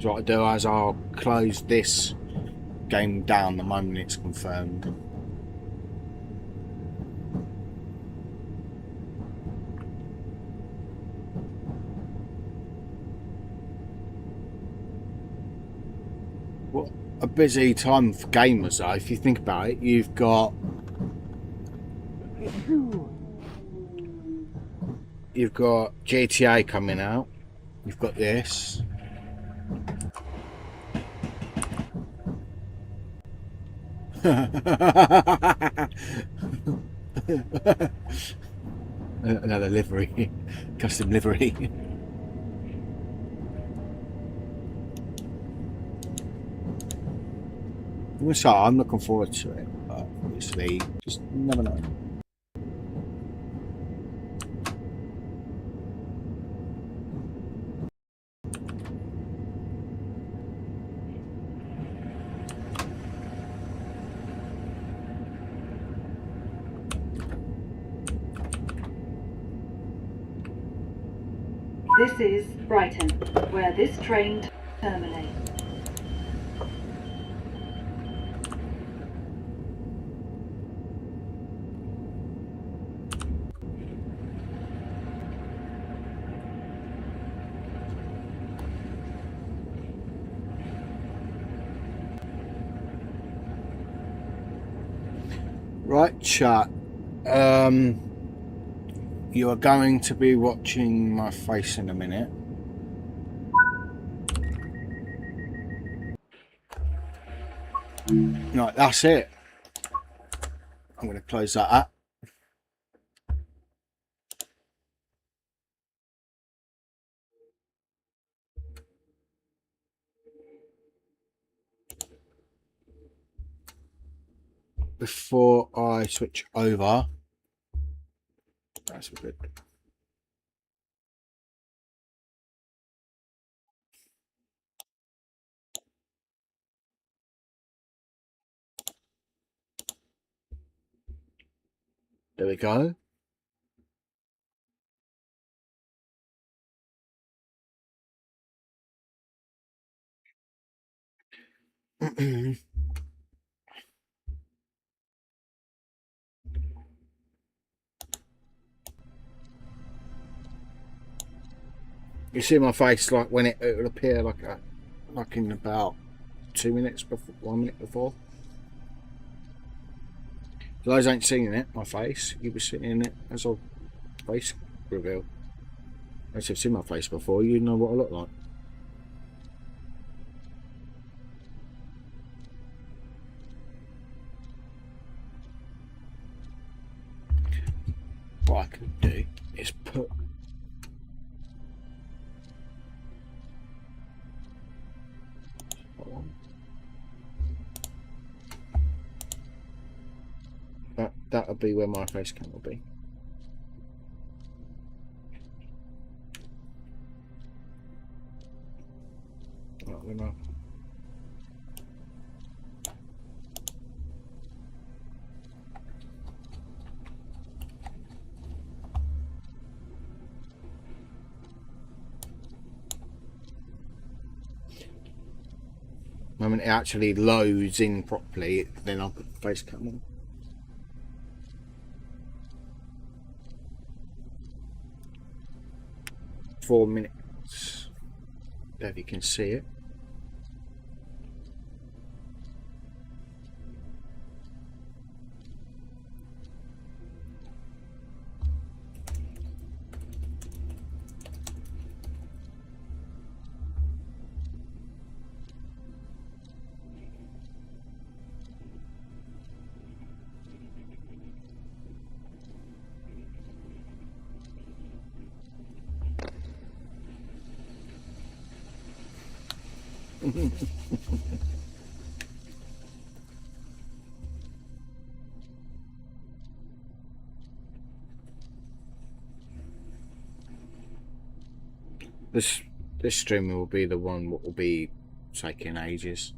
So what I do is I'll close this game down the moment it's confirmed. What a busy time for gamers though, if you think about it. You've got GTA coming out, you've got this. Another livery, custom livery. So I'm looking forward to it, but obviously, just never know. This is Brighton, where this train terminates. Right, chat. You are going to be watching my face in a minute. Right, that's it. I'm going to close that up. Before I switch over, that's good. There we go. You see my face like when it will appear like in about 2 minutes before, 1 minute before. For those ain't seeing it, my face, you'll be seeing it as a face reveal. If you've seen my face before, you know what I look like. What I can do is put that'll be where my face cam will be. Right, we know. The moment it actually loads in properly, then I'll put the face cam on. .4 minutes. There you can see it. This stream will be the one that will be taking ages.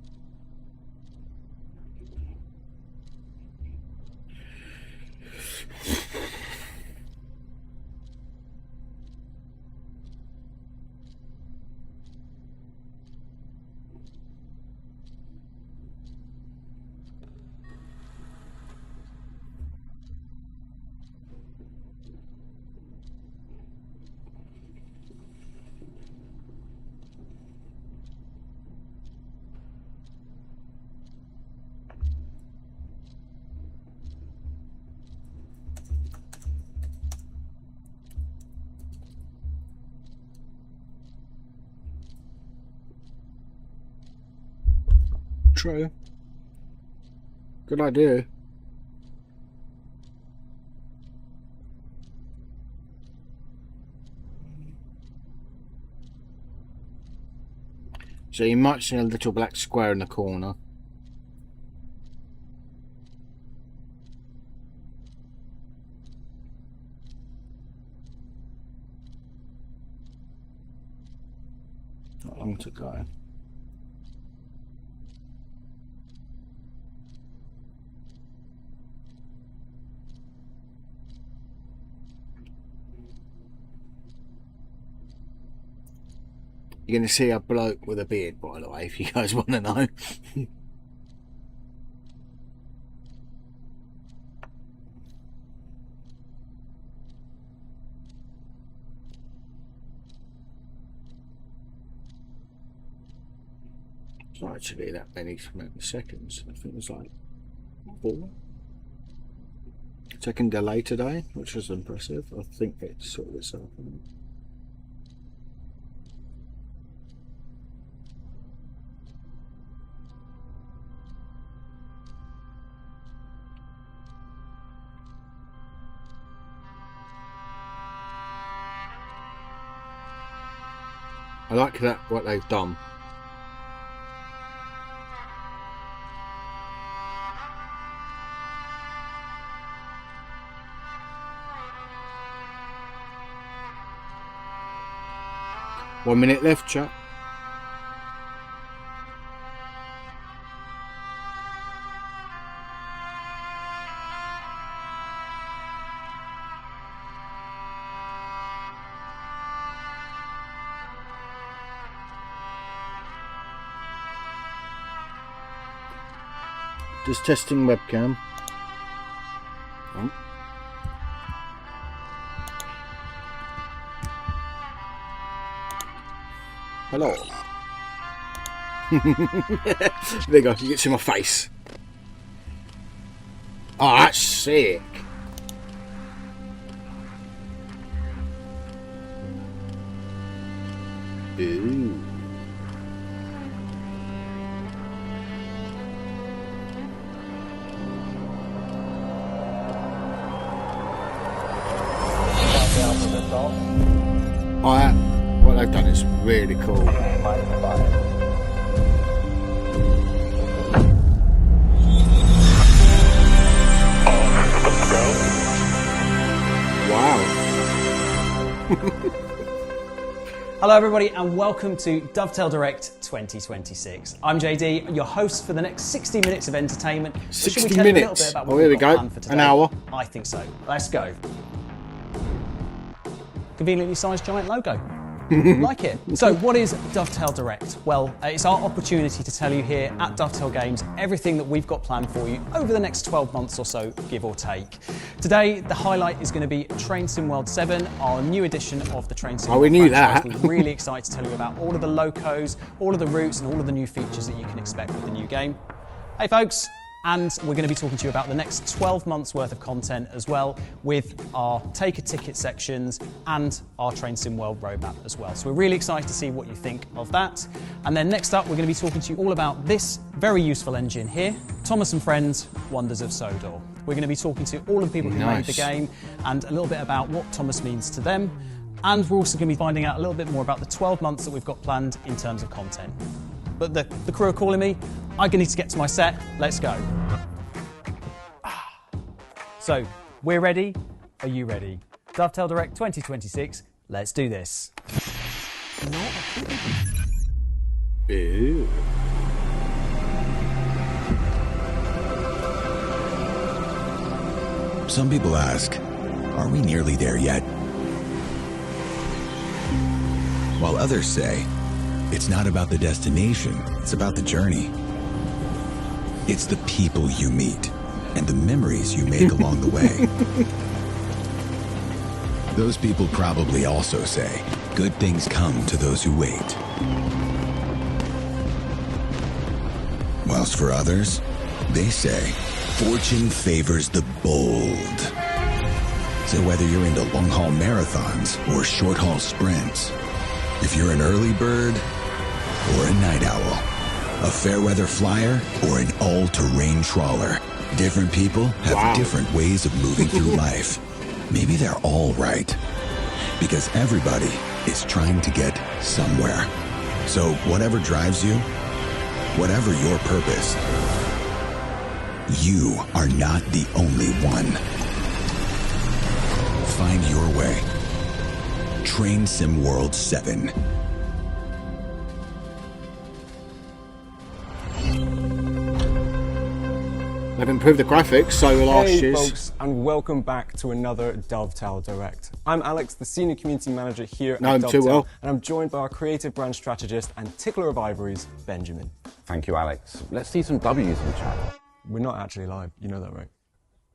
True. Good idea. So you might see a little black square in the corner. Not long to go. You're going to see a bloke with a beard, by the way, if you guys want to know. It's not actually that many seconds. I think it's like 4. Second delay today, which was impressive. I think it sorted itself out. I like that, what they've done. One minute left, chat. Just testing webcam. Oh. Hello. There you go, you can see my face. Oh, that's sick. Ooh. What they've done is really cool. Wow. Hello everybody and welcome to Dovetail Direct 2026. I'm JD, your host for the next 60 minutes of entertainment. 60 minutes? Oh, here we go. An hour. I think so. Let's go. Conveniently sized giant logo. Like it. So what is Dovetail Direct? Well, it's our opportunity to tell you here at Dovetail Games everything that we've got planned for you over the next 12 months or so, give or take. Today, the highlight is going to be Train Sim World 7, our new edition of the Train Sim World we knew franchise. that. We're really excited to tell you about all of the locos, all of the routes, and all of the new features that you can expect with the new game. Hey folks! And we're going to be talking to you about the next 12 months worth of content as well, with our take a ticket sections and our Train Sim World roadmap as well. So we're really excited to see what you think of that. And then next up, we're going to be talking to you all about this very useful engine here, Thomas and Friends, Wonders of Sodor. We're going to be talking to all of the people who made the game and a little bit about what Thomas means to them. And we're also going to be finding out a little bit more about the 12 months that we've got planned in terms of content. But the crew are calling me. I'm going to need to get to my set. Let's go. So, we're ready. Are you ready? Dovetail Direct 2026. Let's do this. Ew. Some people ask, are we nearly there yet? While others say, it's not about the destination, it's about the journey. It's the people you meet and the memories you make along the way. Those people probably also say, good things come to those who wait. Whilst for others, they say, fortune favors the bold. So whether you're into long-haul marathons or short-haul sprints, if you're an early bird or a night owl, a fair-weather flyer, or an all-terrain trawler. Different people have different ways of moving through life. Maybe they're all right. Because everybody is trying to get somewhere. So whatever drives you, whatever your purpose, you are not the only one. Find your way. Train Sim World 7. They've improved the graphics so last Hey year's. folks, and welcome back to another Dovetail Direct. I'm Alex, the Senior Community Manager here Know at him Dovetail, too well. and I'm joined by our Creative Brand Strategist and Tickler of Ivories, Benjamin. Thank you, Alex. Let's see some W's in the chat. We're not actually live, you know that, right?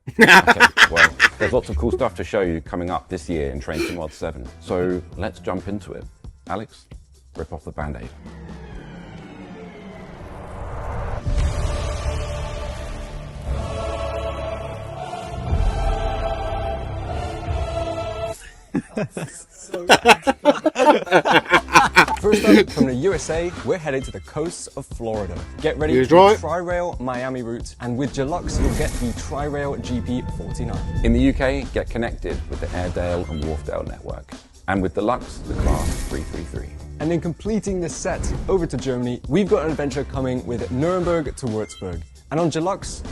Okay, well, there's lots of cool stuff to show you coming up this year in Train Sim World 7. So let's jump into it. Alex, rip off the Band-Aid. First up, from the USA, we're headed to the coasts of Florida. Get ready He's for right. the Tri-Rail Miami route, and with Deluxe, you'll get the Tri-Rail GP49. In the UK, get connected with the Airedale and Wharfdale network. And with Deluxe, the Class 333. And in completing this set, over to Germany, we've got an adventure coming with Nuremberg to Würzburg. And on Deluxe,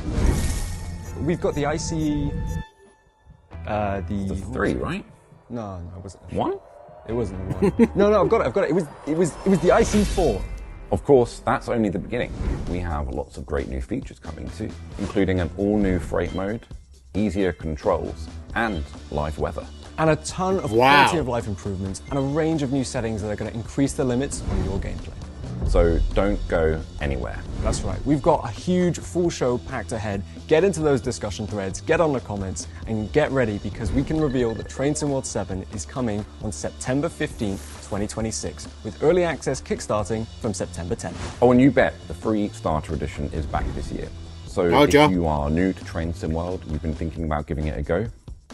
we've got the ICE... The 3, right? No, it wasn't. 1? It wasn't the one. No, I've got it. It was the IC4. Of course, that's only the beginning. We have lots of great new features coming too, including an all-new freight mode, easier controls, and live weather. And a ton of quality of life improvements and a range of new settings that are going to increase the limits on your gameplay. So don't go anywhere. That's right. We've got a huge full show packed ahead. Get into those discussion threads, get on the comments, and get ready because we can reveal that Train Sim World 7 is coming on September 15th, 2026, with early access kickstarting from September 10th. Oh, and you bet the free starter edition is back this year. So if you are new to Train Sim World, you've been thinking about giving it a go,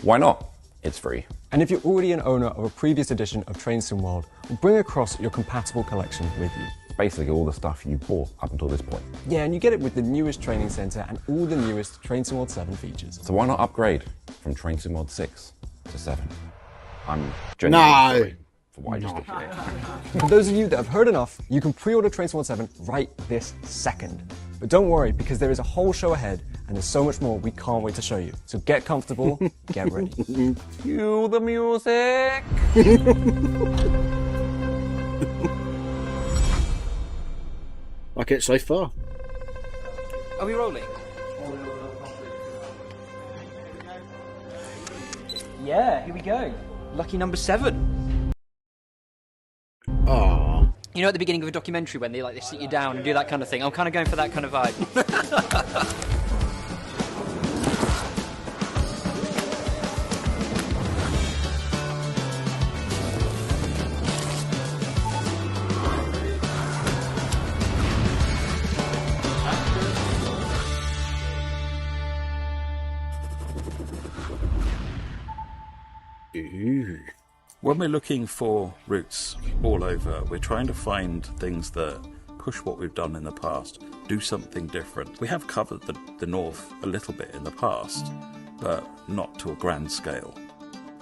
why not? It's free. And if you're already an owner of a previous edition of Train Sim World, we'll bring across your compatible collection with you. Basically all the stuff you bought up until this point. Yeah, and you get it with the newest training center and all the newest Train Sim World 7 features. So why not upgrade from Train Sim World 6 to 7? I'm genuinely sorry for what I just did today. For those of you that have heard enough, you can pre-order Train Sim World 7 right this second. But don't worry, because there is a whole show ahead, and there's so much more we can't wait to show you. So get comfortable, get ready. Cue the music! Like it so far. Are we rolling? Yeah, here we go. Lucky number 7. Oh. You know, at the beginning of a documentary when they sit you down and do that kind of thing. I'm kind of going for that kind of vibe. When we're looking for routes all over, we're trying to find things that push what we've done in the past, do something different. We have covered the north a little bit in the past, but not to a grand scale.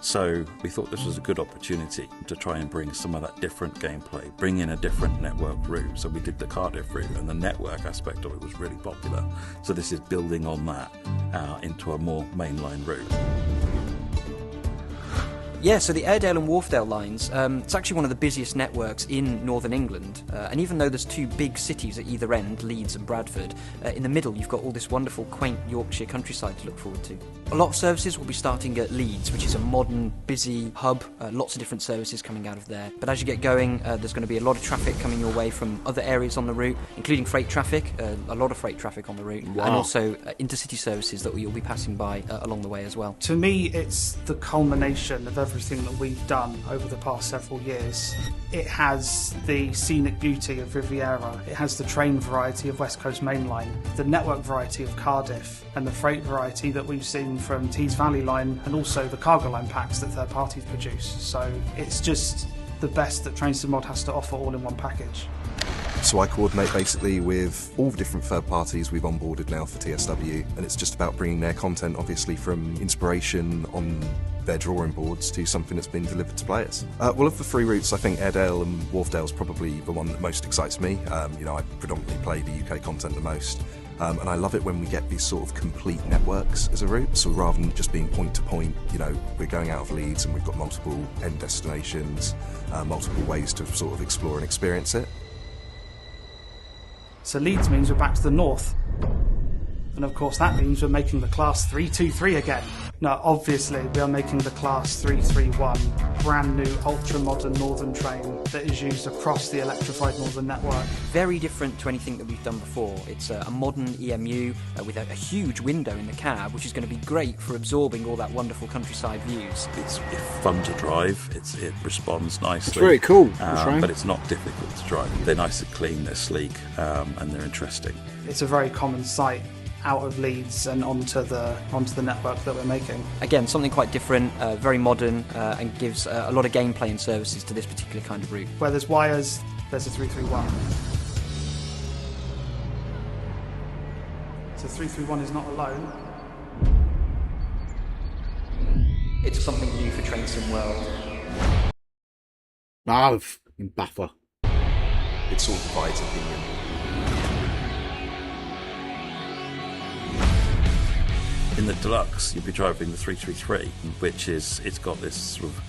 So we thought this was a good opportunity to try and bring some of that different gameplay, bring in a different network route. So we did the Cardiff route, and the network aspect of it was really popular. So this is building on that into a more mainline route. Yeah, so the Airedale and Wharfdale lines, it's actually one of the busiest networks in northern England. And even though there's two big cities at either end, Leeds and Bradford, in the middle you've got all this wonderful, quaint Yorkshire countryside to look forward to. A lot of services will be starting at Leeds, which is a modern, busy hub, lots of different services coming out of there. But as you get going, there's going to be a lot of traffic coming your way from other areas on the route, including freight traffic, a lot of freight traffic on the route, and also intercity services that you'll be passing by along the way as well. To me, it's the culmination of everything that we've done over the past several years. It has the scenic beauty of Riviera, it has the train variety of West Coast Mainline, the network variety of Cardiff, and the freight variety that we've seen from Tees Valley Line, and also the cargo line packs that third parties produce. So it's just the best that Train Sim Mod has to offer all in one package. So I coordinate basically with all the different third parties we've onboarded now for TSW, and it's just about bringing their content, obviously, from inspiration on their drawing boards to something that's been delivered to players. Well, of the 3 routes, I think Airedale and Wharfdale is probably the one that most excites me. You know, I predominantly play the UK content the most. And I love it when we get these sort of complete networks as a route. So rather than just being point to point, you know, we're going out of Leeds and we've got multiple end destinations, multiple ways to sort of explore and experience it. So Leeds means we're back to the north. And of course that means we're making the Class 323 again. Now obviously we are making the Class 331, brand new ultra-modern northern train that is used across the electrified northern network. Very different to anything that we've done before. It's a modern EMU with a huge window in the cab, which is going to be great for absorbing all that wonderful countryside views. It's fun to drive, it responds nicely. It's very cool, but it's not difficult to drive. They're nice and clean, they're sleek, and they're interesting. It's a very common sight out of Leeds and onto the network that we're making. Again, something quite different, very modern, and gives a lot of gameplay and services to this particular kind of route. Where there's wires, there's a 331. So 331 is not alone. It's something new for Train Sim World. No, in buffer. It sort of divides opinion. In the Deluxe, you'll be driving the 333, which is, it's got this sort of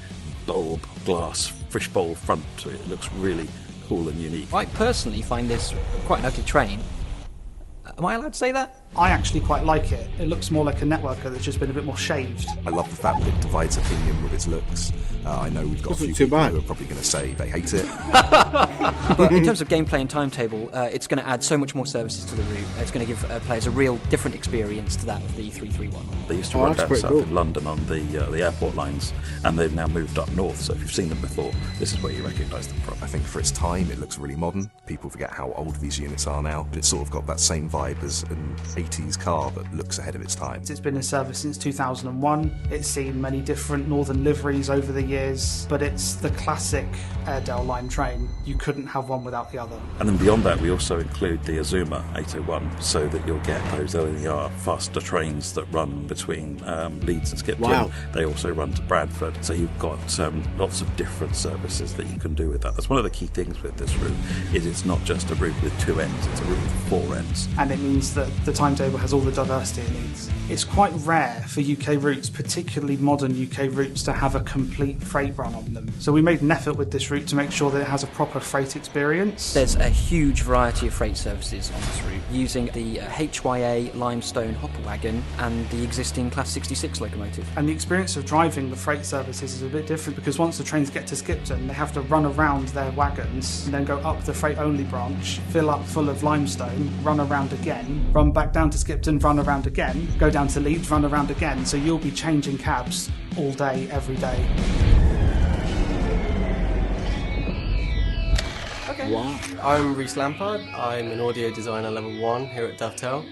bulb glass fishbowl front to it. It looks really cool and unique. I personally find this quite an ugly train. Am I allowed to say that? I actually quite like it. It looks more like a networker that's just been a bit more shaved. I love the fact that it divides opinion with its looks. I know we've got a few people who are probably going to say they hate it. But in terms of gameplay and timetable, it's going to add so much more services to the route. It's going to give players a real different experience to that of the 331. They used to run down south in London on the airport lines, and they've now moved up north, so if you've seen them before, this is where you recognise them from. I think for its time, it looks really modern. People forget how old these units are now, but it's sort of got that same vibe as an 80s car that looks ahead of its time. It's been in service since 2001. It's seen many different northern liveries over the years, but it's the classic Airedale line train. You couldn't have one without the other. And then beyond that, we also include the Azuma 801, so that you'll get those linear faster trains that run between Leeds and Skipton. Wow. They also run to Bradford, so you've got lots of different services that you can do with that. That's one of the key things with this route, is it's not just a route with 2 ends, it's a route with 4 ends. And it means that the timetable has all the diversity it needs. It's quite rare for UK routes, particularly modern UK routes, to have a complete freight run on them. So we made an effort with this route to make sure that it has a proper freight experience. There's a huge variety of freight services on this route, using the HYA limestone hopper wagon and the existing Class 66 locomotive. And the experience of driving the freight services is a bit different, because once the trains get to Skipton, they have to run around their wagons and then go up the freight only branch, fill up full of limestone, run around again, run back down to Skipton, run around again, go down to Leeds, run around again. So you'll be changing cabs all day, every day. Okay. Wow. I'm Rhys Lampard. I'm an audio designer level 1 here at Dovetail,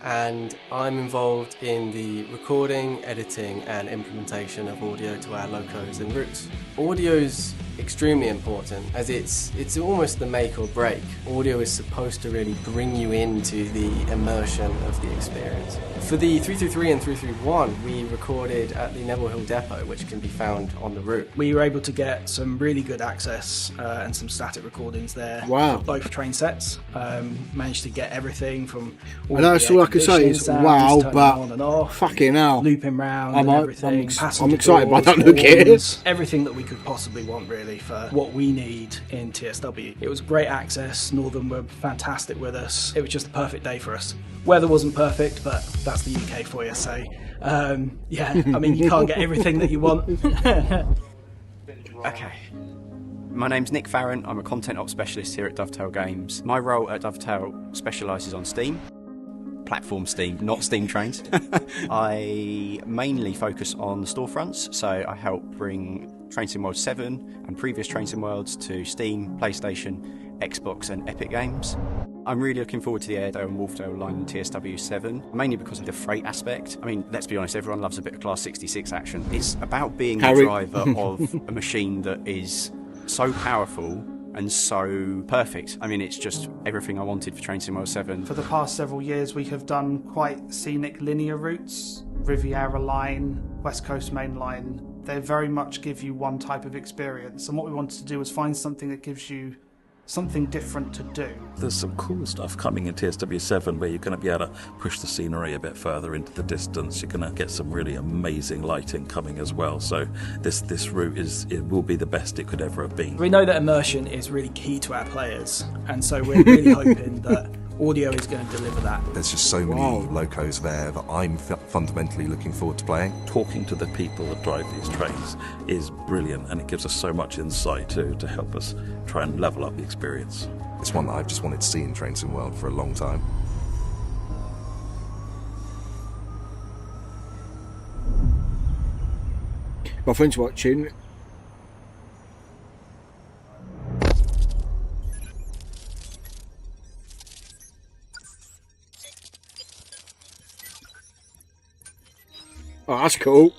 and I'm involved in the recording, editing and implementation of audio to our locos and routes. Audio's extremely important, as it's almost the make or break. Audio is supposed to really bring you into the immersion of the experience. For the 333 and 331, we recorded at the Neville Hill Depot, which can be found on the route. We were able to get some really good access and some static recordings there. Wow. For both train sets. Managed to get everything from all And that's the all I can say is wow, but on and off, fucking hell. looping round and everything. I'm excited by that look horns, here. everything that we could possibly want really for what we need in TSW. It was great access. Northern were fantastic with us. It was just the perfect day for us. Weather wasn't perfect, but that's the UK for you. So yeah, I mean, you can't get everything that you want. Okay. My name's Nick Farron. I'm a content ops specialist here at Dovetail Games. My role at Dovetail specialises on Steam. Platform Steam, not Steam trains. I mainly focus on the storefronts, so I help bring Train Sim World 7 and previous Train Sim Worlds to Steam, PlayStation, Xbox and Epic Games. I'm really looking forward to the Airedale and Wharfdale line in TSW7, mainly because of the freight aspect. I mean, let's be honest, everyone loves a bit of Class 66 action. It's about being the driver of a machine that is so powerful and so perfect. I mean, it's just everything I wanted for Train Sim World 7. For the past several years, we have done quite scenic linear routes, Riviera Line, West Coast Main Line. They very much give you one type of experience, and what we wanted to do was find something that gives you something different to do. There's some cool stuff coming in TSW7 where you're going to be able to push the scenery a bit further into the distance. You're going to get some really amazing lighting coming as well. So this route will be the best it could ever have been. We know that immersion is really key to our players, and so we're really hoping that audio is going to deliver that. There's just so many locos there that I'm fundamentally looking forward to playing. Talking to the people that drive these trains is brilliant, and it gives us so much insight to help us try and level up the experience. It's one that I've just wanted to see in Train Sim World for a long time. Well, thanks for watching. Oh, that's cool.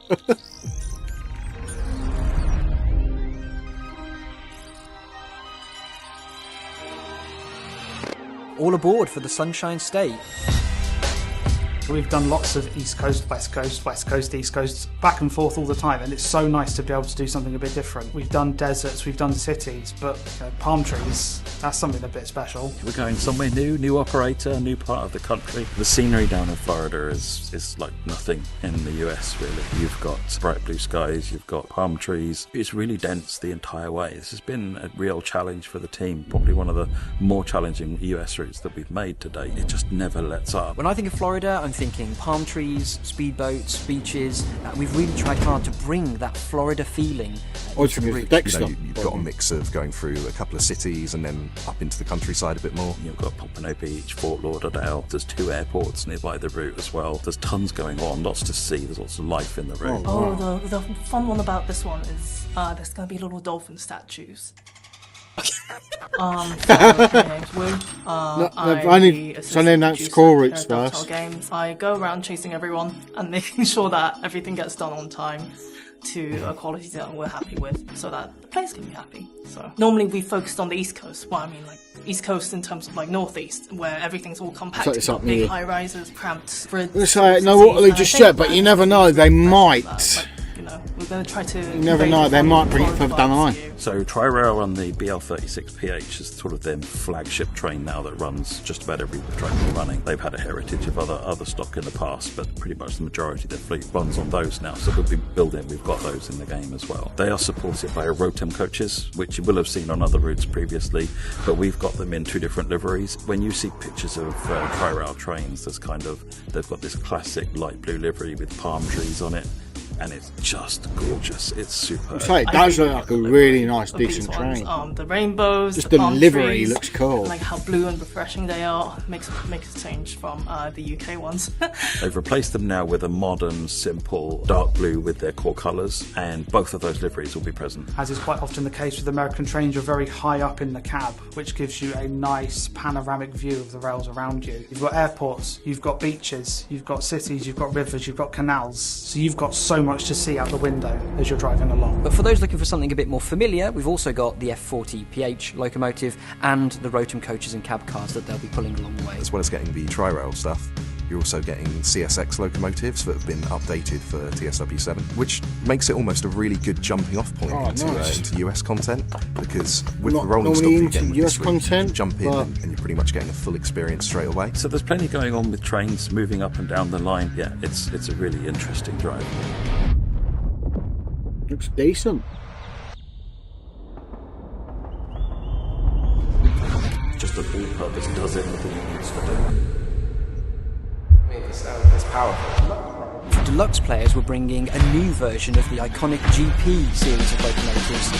All aboard for the Sunshine State. We've done lots of East Coast, West Coast, West Coast, East Coast, back and forth all the time, and it's so nice to be able to do something a bit different. We've done deserts, we've done cities, but palm trees, that's something a bit special. We're going somewhere new operator, new part of the country. The scenery down in Florida is like nothing in the US, really. You've got bright blue skies, you've got palm trees. It's really dense the entire way. This has been a real challenge for the team, probably one of the more challenging US routes that we've made to date. It just never lets up. When I think of Florida, I'm thinking palm trees, speedboats, beaches. We've really tried hard to bring that Florida feeling. You've got a mix of going through a couple of cities and then up into the countryside a bit more. You've got Pompano Beach, Fort Lauderdale. There's 2 airports nearby the route as well. There's tons going on, lots to see. There's lots of life in the route. The fun one about this one is there's going to be little dolphin statues. My name's Wu. I'm the assistant producer here at Dovetail Games. I go around chasing everyone and making sure that everything gets done on time to a quality that we're happy with, so that the players can be happy. So normally we focused on the East Coast. Well, I mean, like East Coast in terms of like Northeast, where everything's all compact, big high rises, cramped grids. Let's say no Waterloo just yet, but you never know. They might. We're going to try to... You never know, they might bring it further down the line. So Tri-Rail run the BL36PH is sort of their flagship train now that runs just about every train they're running. They've had a heritage of other stock in the past, but pretty much the majority of their fleet runs on those now. So we've got those in the game as well. They are supported by Rotem coaches, which you will have seen on other routes previously, but we've got them in 2 different liveries. When you see pictures of Tri-Rail trains, they've got this classic light blue livery with palm trees on it. And it's just gorgeous. It's super. It does look like a really nice, decent train. The rainbows, just the the palm livery trees, looks cool. Like how blue and refreshing they are makes a change from the UK ones. They've replaced them now with a modern, simple dark blue with their core colours, and both of those liveries will be present. As is quite often the case with American trains, you're very high up in the cab, which gives you a nice panoramic view of the rails around you. You've got airports, you've got beaches, you've got cities, you've got rivers, you've got canals. So you've got so much to see out the window as you're driving along. But for those looking for something a bit more familiar, we've also got the F40PH locomotive and the Rotem coaches and cab cars that they'll be pulling along the way. As well as getting the Tri-Rail stuff, you're also getting CSX locomotives that have been updated for TSW7, which makes it almost a really good jumping off point into US content, because with the rolling stock you get with US this route, content, you jump in and you're pretty much getting a full experience straight away. So there's plenty going on with trains moving up and down the line. Yeah, it's a really interesting drive. Looks decent. Just a all-purpose does everything it needs to do. I mean, the sound is powerful. For deluxe players, we're bringing a new version of the iconic GP series of locomotives.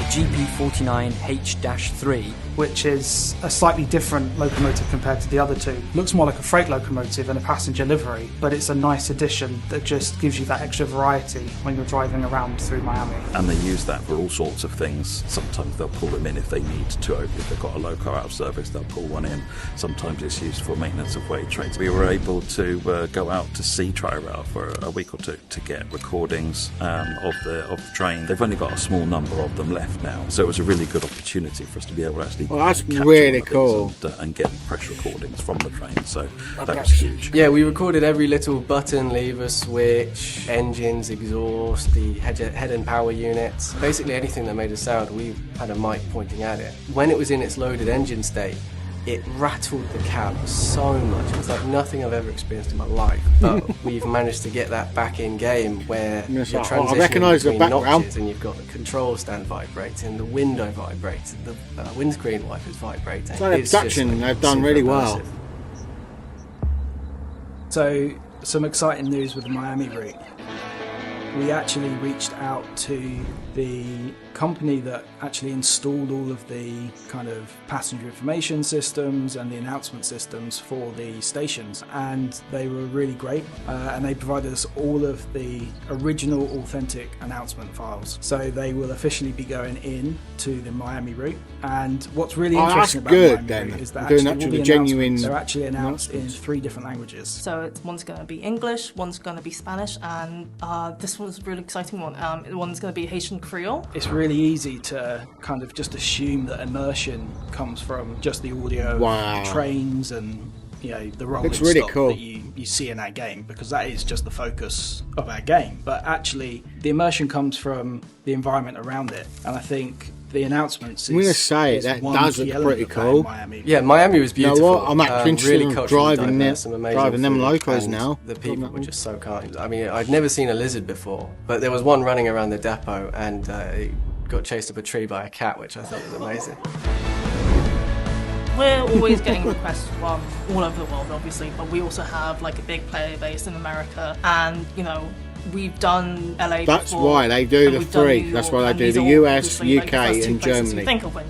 GP49H-3, which is a slightly different locomotive compared to the other two. Looks more like a freight locomotive and a passenger livery, but it's a nice addition that just gives you that extra variety when you're driving around through Miami. And they use that for all sorts of things. Sometimes they'll pull them in if they need to. If they've got a loco out of service, they'll pull one in. Sometimes it's used for maintenance of way trains. We were able to go out to see Tri-Rail for a week or two to get recordings of the train. They've only got a small number of them left now. now. So it was a really good opportunity for us to be able to actually that's capture really one of these cool. and get press recordings from the train. So that was huge. Yeah, we recorded every little button, lever, switch, engines, exhaust, the head and power units. Basically anything that made a sound, we had a mic pointing at it. When it was in its loaded engine state, it rattled the cab so much. It was like nothing I've ever experienced in my life. But we've managed to get that back in game where you're transitioning between notches and you've got the control stand vibrating, the window vibrating, the windscreen wipers vibrating. So the production, they've done really well. So, some exciting news with the Miami route. We actually reached out to the company that actually installed all of the kind of passenger information systems and the announcement systems for the stations, and they were really great, and they provided us all of the original authentic announcement files. So they will officially be going in to the Miami route, and what's really interesting about the Miami route is that actually all the announcements are actually announced in 3 different languages. So one's going to be English, one's going to be Spanish, and this one's a really exciting one. One's going to be Haitian Creole. It's really easy to kind of just assume that immersion comes from just the audio, the trains, and the rolling stock that you see in that game, because that is just the focus of our game. But actually, the immersion comes from the environment around it, and I think the announcements. I'm going to say that does look pretty cool. Yeah, Miami was beautiful. You know what? I'm actually interested really in driving them locos and now. The people were just so kind. I mean, I'd never seen a lizard before, but there was one running around the depot, and it got chased up a tree by a cat, which I thought was amazing. We're always getting requests from all over the world, obviously, but we also have like a big player base in America, and we've done LA. That's before, why they do the 3. That's why they do the US, UK, and Germany.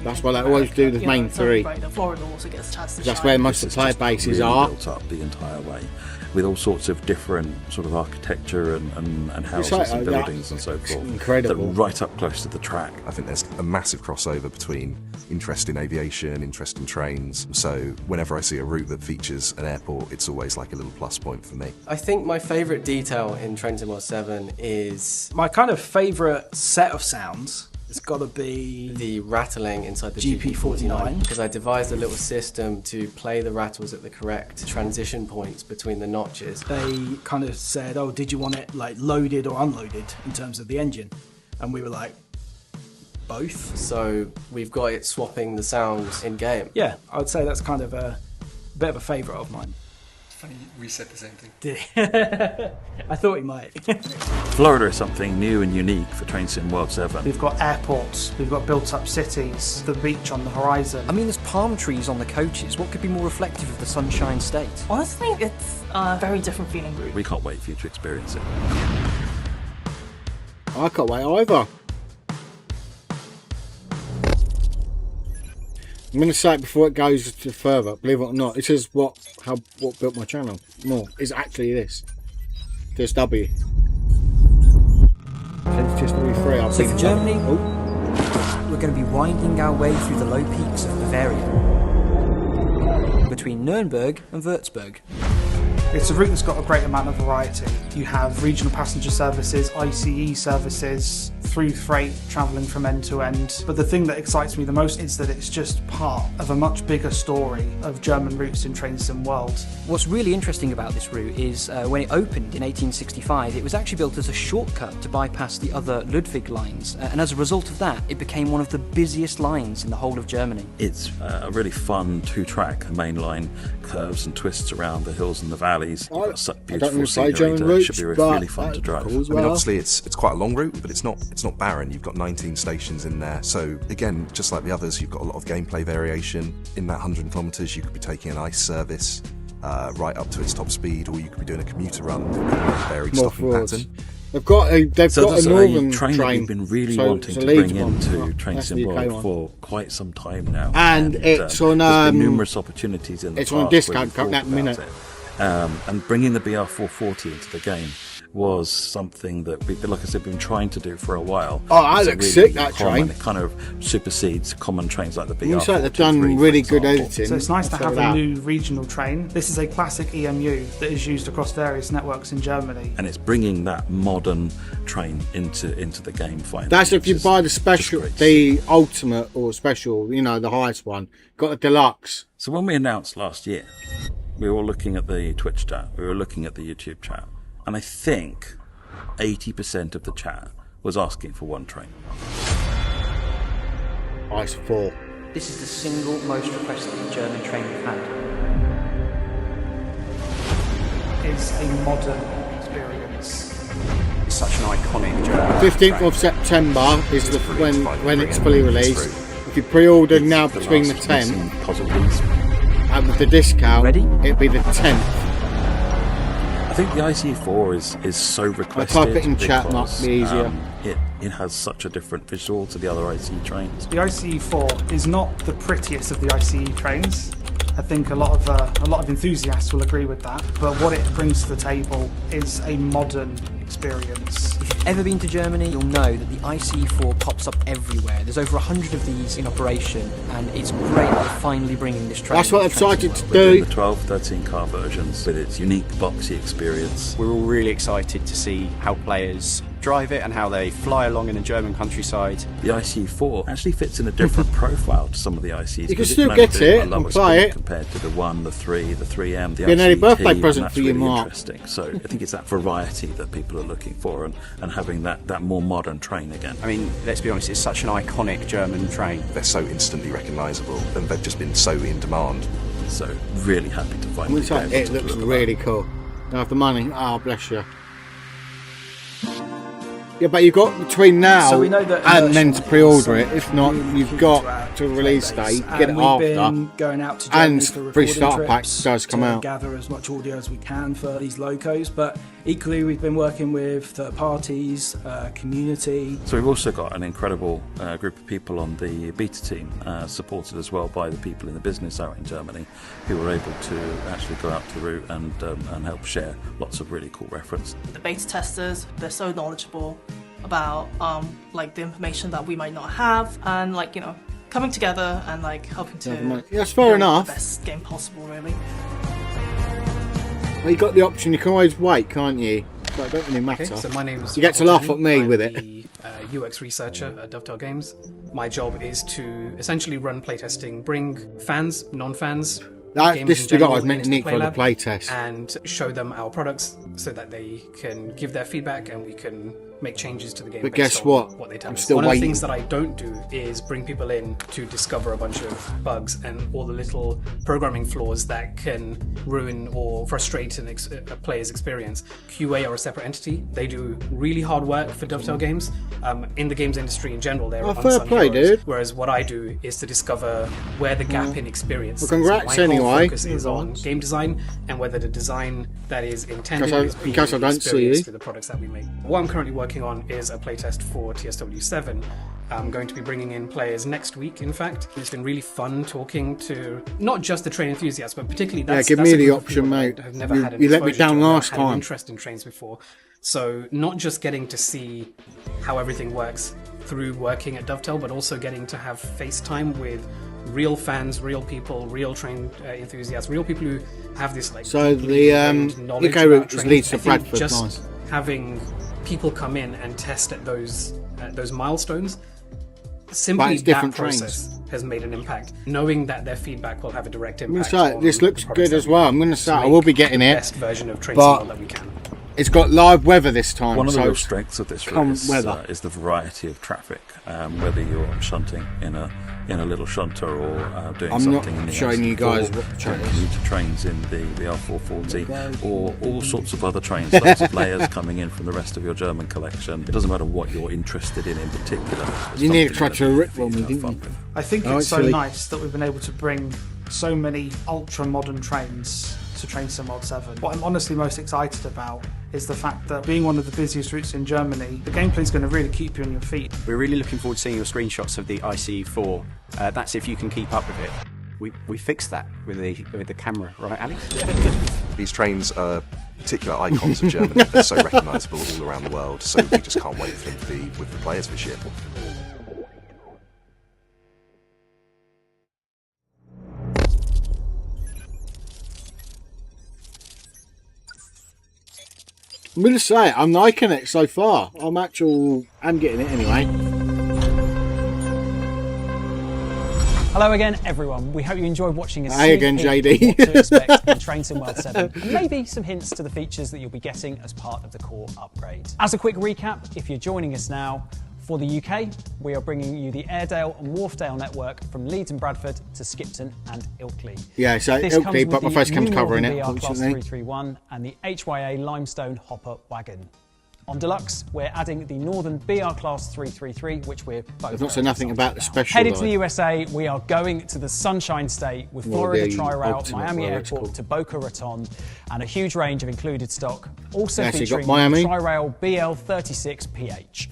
That's why they always do the main 3. Florida also gets a chance to That's shine. where most of the player bases are. Built up the entire way, with all sorts of different sort of architecture and houses and buildings and so forth. Incredible. Right up close to the track. I think there's a massive crossover between interest in aviation, interest in trains. So whenever I see a route that features an airport, it's always like a little plus point for me. I think my favourite detail in Train Sim World 7 is... My kind of favourite set of sounds has got to be... the rattling inside the GP49. Because I devised a little system to play the rattles at the correct transition points between the notches. They kind of said, oh, did you want it like loaded or unloaded in terms of the engine? And we were like, both. So we've got it swapping the sounds in game. Yeah, I would say that's kind of a bit of a favourite of mine. Funny, we said the same thing. Did he? I thought he might. Florida is something new and unique for Train Sim World 7. We've got airports, we've got built-up cities, the beach on the horizon. I mean, there's palm trees on the coaches. What could be more reflective of the Sunshine State? Honestly, it's a very different feeling route. We can't wait for you to experience it. I can't wait either. I'm going to say it before it goes to further. Believe it or not, this is what built my channel. More is actually this. TSW. TSW3. So for Germany, we're going to be winding our way through the low peaks of Bavaria, between Nuremberg and Würzburg. It's a route that's got a great amount of variety. You have regional passenger services, ICE services, through freight travelling from end to end. But the thing that excites me the most is that it's just part of a much bigger story of German routes in Train Sim World. What's really interesting about this route is when it opened in 1865, it was actually built as a shortcut to bypass the other Ludwig lines. And as a result of that, it became one of the busiest lines in the whole of Germany. It's a really fun 2-track. The main line curves and twists around the hills and the valleys. You've got such beautiful scenery. It should be really fun to drive. I mean, obviously it's quite a long route, but it's not barren. You've got 19 stations in there. So again, just like the others, you've got a lot of gameplay variation. In that 100 kilometres, you could be taking an ICE service right up to its top speed, or you could be doing a commuter run with a varied stopping pattern. They've got a northern train that we've been really wanting to bring into Train Sim World for quite some time now. And it's on there's been numerous opportunities in the past. It's on discount at that minute. And bringing the BR440 into the game was something that we've been, like I said, been trying to do for a while. Oh, that looks sick, that train. It kind of supersedes common trains like the BR. Looks like they've done really good editing. So it's nice to have a new regional train. This is a classic EMU that is used across various networks in Germany. And it's bringing that modern train into the game finally. That's if you buy the special, the ultimate or special, you know, the highest one. Got a deluxe. So when we announced last year, we were all looking at the Twitch chat, we were looking at the YouTube chat, and I think 80% of the chat was asking for one train. Ice 4. This is the single most requested German train we've had. It's a modern experience. It's such an iconic German 15th train. of September is the when it's fully released. If you pre-order now between the 10th and with the discount, it'd be the 10th. I think the ICE4 is so requested. I'll type it in chat, might be easier. It has such a different visual to the other ICE trains. The ICE4 is not the prettiest of the ICE trains. I think a lot of enthusiasts will agree with that. But what it brings to the table is a modern experience. If you've ever been to Germany, you'll know that the ICE4 pops up everywhere. There's over 100 of these in operation, and it's great that they're finally bringing this train. That's what I've decided to We're do. doing the 12, 13 car versions with its unique boxy experience. We're all really excited to see how players drive it and how they fly along in the German countryside. The ICE4 actually fits in a different profile to some of the ICEs. You can still get it and play it. Compared to the 1, the 3, the 3M, the Be an early ICT, birthday and present that's for you, really Mark. Interesting. So I think it's that variety that people are looking for and having that more modern train again. I mean, let's be honest, it's such an iconic German train. They're so instantly recognisable and they've just been so in demand. So really happy to find It looks really cool. Don't have the money. Oh, bless you. Yeah, but you've got between now So we know that and then to immersion pre-order is it. If not, you've got to release date, get it we've after. been going out to Germany And for free recording starter pack trips does come to out. gather as much audio as we can for these locos, but equally we've been working with third parties, community. So we've also got an incredible group of people on the beta team, supported as well by the people in the business out in Germany, who were able to actually go out to the route and help share lots of really cool reference. The beta testers, they're so knowledgeable about like the information that we might not have, and like, you know, coming together and like helping to Yeah, that's fair enough. the best game possible, really. Well, you got the option. You can always wait, can't you? So it don't really matter. Okay, so my name is You get to laugh at me I'm with it. the UX researcher at Dovetail Games. My job is to essentially run playtesting, bring fans, non-fans, This is what I was meant to need for the playtest. and show them our products so that they can give their feedback and we can make changes to the game. But based guess on what? they tell I'm us. still One of the waiting. things that I don't do is bring people in to discover a bunch of bugs and all the little programming flaws that can ruin or frustrate a player's experience. QA are a separate entity. They do really hard work for Dovetail Games. In the games industry in general, they're Oh, fair unsung play, heroes. dude. Whereas what I do is to discover where the gap in experience Well, congrats so my whole anyway. focus is on game design and whether the design that is intended In is being case I don't see experienced you. through the products that we make. What I'm currently working on is a playtest for TSW6. I'm going to be bringing in players next week, in fact. It's been really fun talking to not just the train enthusiasts, but particularly that's, give that's me a the group of option, people mate. that have never You- had an you let me exposure down to, last had an time. interest in trains before. So not just getting to see how everything works through working at Dovetail, but also getting to have FaceTime with real fans, real people, real train enthusiasts, real people who have this like So deeply the ingrained knowledge UK about route trains. leads to I think Bradford. just Nice. having people come in and test at those milestones, But simply it's different that process has made an impact. Knowing that their feedback will have a direct I'm going impact. to say, on this looks the products good as that well. I'm going to say, I will be getting the it. best version of Train But Signal that we can. it's got live weather this time. One of the so real strengths of this route is the variety of traffic. Whether you're shunting in a little shunter or doing I'm not something in the showing you guys S4, what the train is. commuter trains in the R440, or all sorts of other trains, lots of layers coming in from the rest of your German collection. It doesn't matter what you're interested in particular. You need to try to rip one, didn't you? I think Oh, it's so actually- nice that we've been able to bring so many ultra modern trains to Train Sim World 7. What I'm honestly most excited about is the fact that being one of the busiest routes in Germany, the gameplay is going to really keep you on your feet. We're really looking forward to seeing your screenshots of the ICE4. That's if you can keep up with it. we fixed that with the camera, right, Alex? These trains are particular icons of Germany. They're so recognisable all around the world, so we just can't wait for them to be with the players this year. I'm going to say, I'm liking it so far. I'm getting it anyway. Hello again, everyone. We hope you enjoyed watching a Hey sneak again, peek JD. of what to expect in Train Sim World 7, and maybe some hints to the features that you'll be getting as part of the core upgrade. As a quick recap, if you're joining us now, for the UK, we are bringing you the Airedale and Wharfdale network from Leeds and Bradford to Skipton and Ilkley. Yeah, so This Ilkley, comes but with my first the comes new covering Northern it, BR Class unfortunately. 331 and the HYA Limestone Hopper Wagon. On Deluxe, we're adding the Northern BR Class 333, which we're both. I've not said nothing about the special. Headed to the USA, we are going to the Sunshine State with Well, Florida the Tri-Rail, ultimate Miami vertical. Airport to Boca Raton, and a huge range of included stock. Also Yeah, so you've got featuring Miami. the Tri-Rail BL36PH.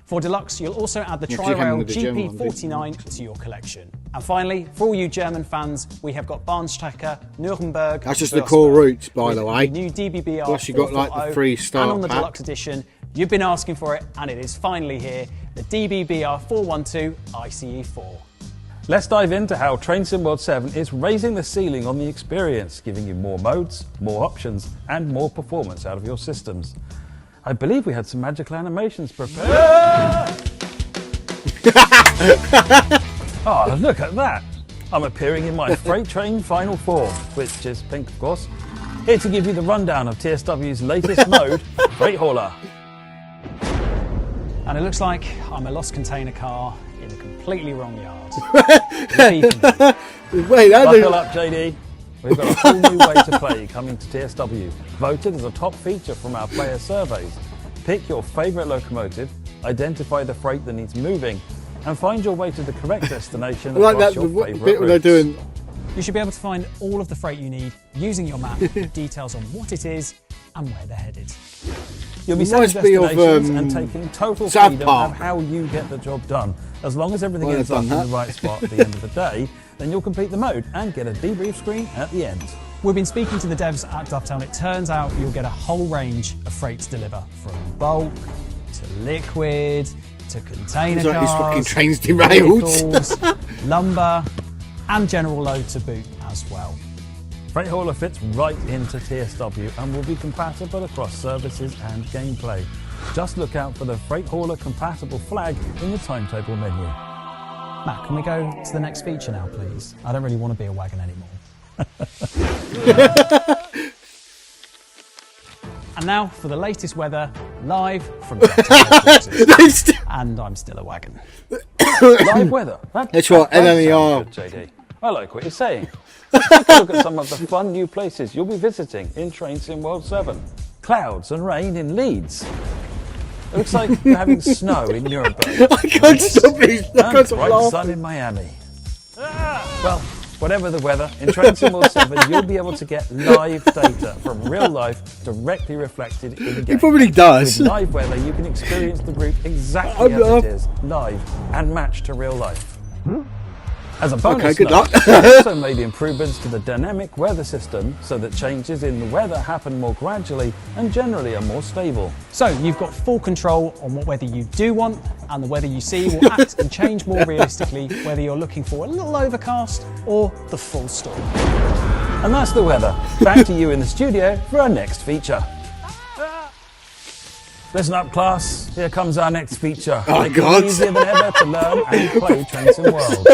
For Deluxe, you'll also add the Yeah, 'cause you're Tri-Rail having the German one, GP49 to your collection. And finally, for all you German fans, we have got Bahnstrecke, Nuremberg. That's just and the core Würzburg, routes, by with the way. New DBBR. Plus you got like the 440, 3-star and on the pack. Deluxe edition, you've been asking for it, and it is finally here, the DBBR 412 ICE4. Let's dive into how Train Sim World 7 is raising the ceiling on the experience, giving you more modes, more options, and more performance out of your systems. I believe we had some magical animations prepared. Oh, look at that! I'm appearing in my freight train final form, which is pink, of course. Here to give you the rundown of TSW's latest mode, Freight Hauler. And it looks like I'm a lost container car in a completely wrong yard. Wait, Buckle up, JD. We've got a whole new way to play coming to TSW, voted as a top feature from our player surveys. Pick your favourite locomotive, identify the freight that needs moving, and find your way to the correct destination I like across that, your the favourite bit where they're routes. doing. You should be able to find all of the freight you need using your map with details on what it is and where they're headed. You'll be Reminds setting me of, destinations and taking total South freedom Park. of how you get the job done. As long as everything Well, ends they've up in done the that. right spot at the end of the day, then you'll complete the mode and get a debrief screen at the end. We've been speaking to the devs at Dovetail, and it turns out you'll get a whole range of freight to deliver, from bulk to liquid to container It's like these cars, fucking trains derailed. vehicles, lumber, and general load to boot as well. Freight Hauler fits right into TSW and will be compatible across services and gameplay. Just look out for the Freight Hauler compatible flag in the timetable menu. Matt, can we go to the next feature now, please? I don't really want to be a wagon anymore. And now for the latest weather, live from Dovetail headquarters. And I'm still a wagon. Live weather. That's what That does LNER. sound good, JD. I like what you're saying. Let's take a look at some of the fun new places you'll be visiting in Train Sim World 7. Clouds and rain in Leeds. It looks like we're having snow in Nuremberg. I can't stop it. I And can't stop bright laughing. sun in Miami. Well, whatever the weather, in Train Sim World 7 you'll be able to get live data from real life directly reflected in game. He probably does. With live weather you can experience the route exactly as it is, live, and match to real life. As a bonus Okay, good note, luck. we also made improvements to the dynamic weather system so that changes in the weather happen more gradually and generally are more stable. So you've got full control on what weather you do want, and the weather you see will act and change more realistically whether you're looking for a little overcast or the full storm. And that's the weather. Back to you in the studio for our next feature. Listen up, class. Here comes our next feature. Oh, Making God. it easier than ever to learn and play Train Sim World.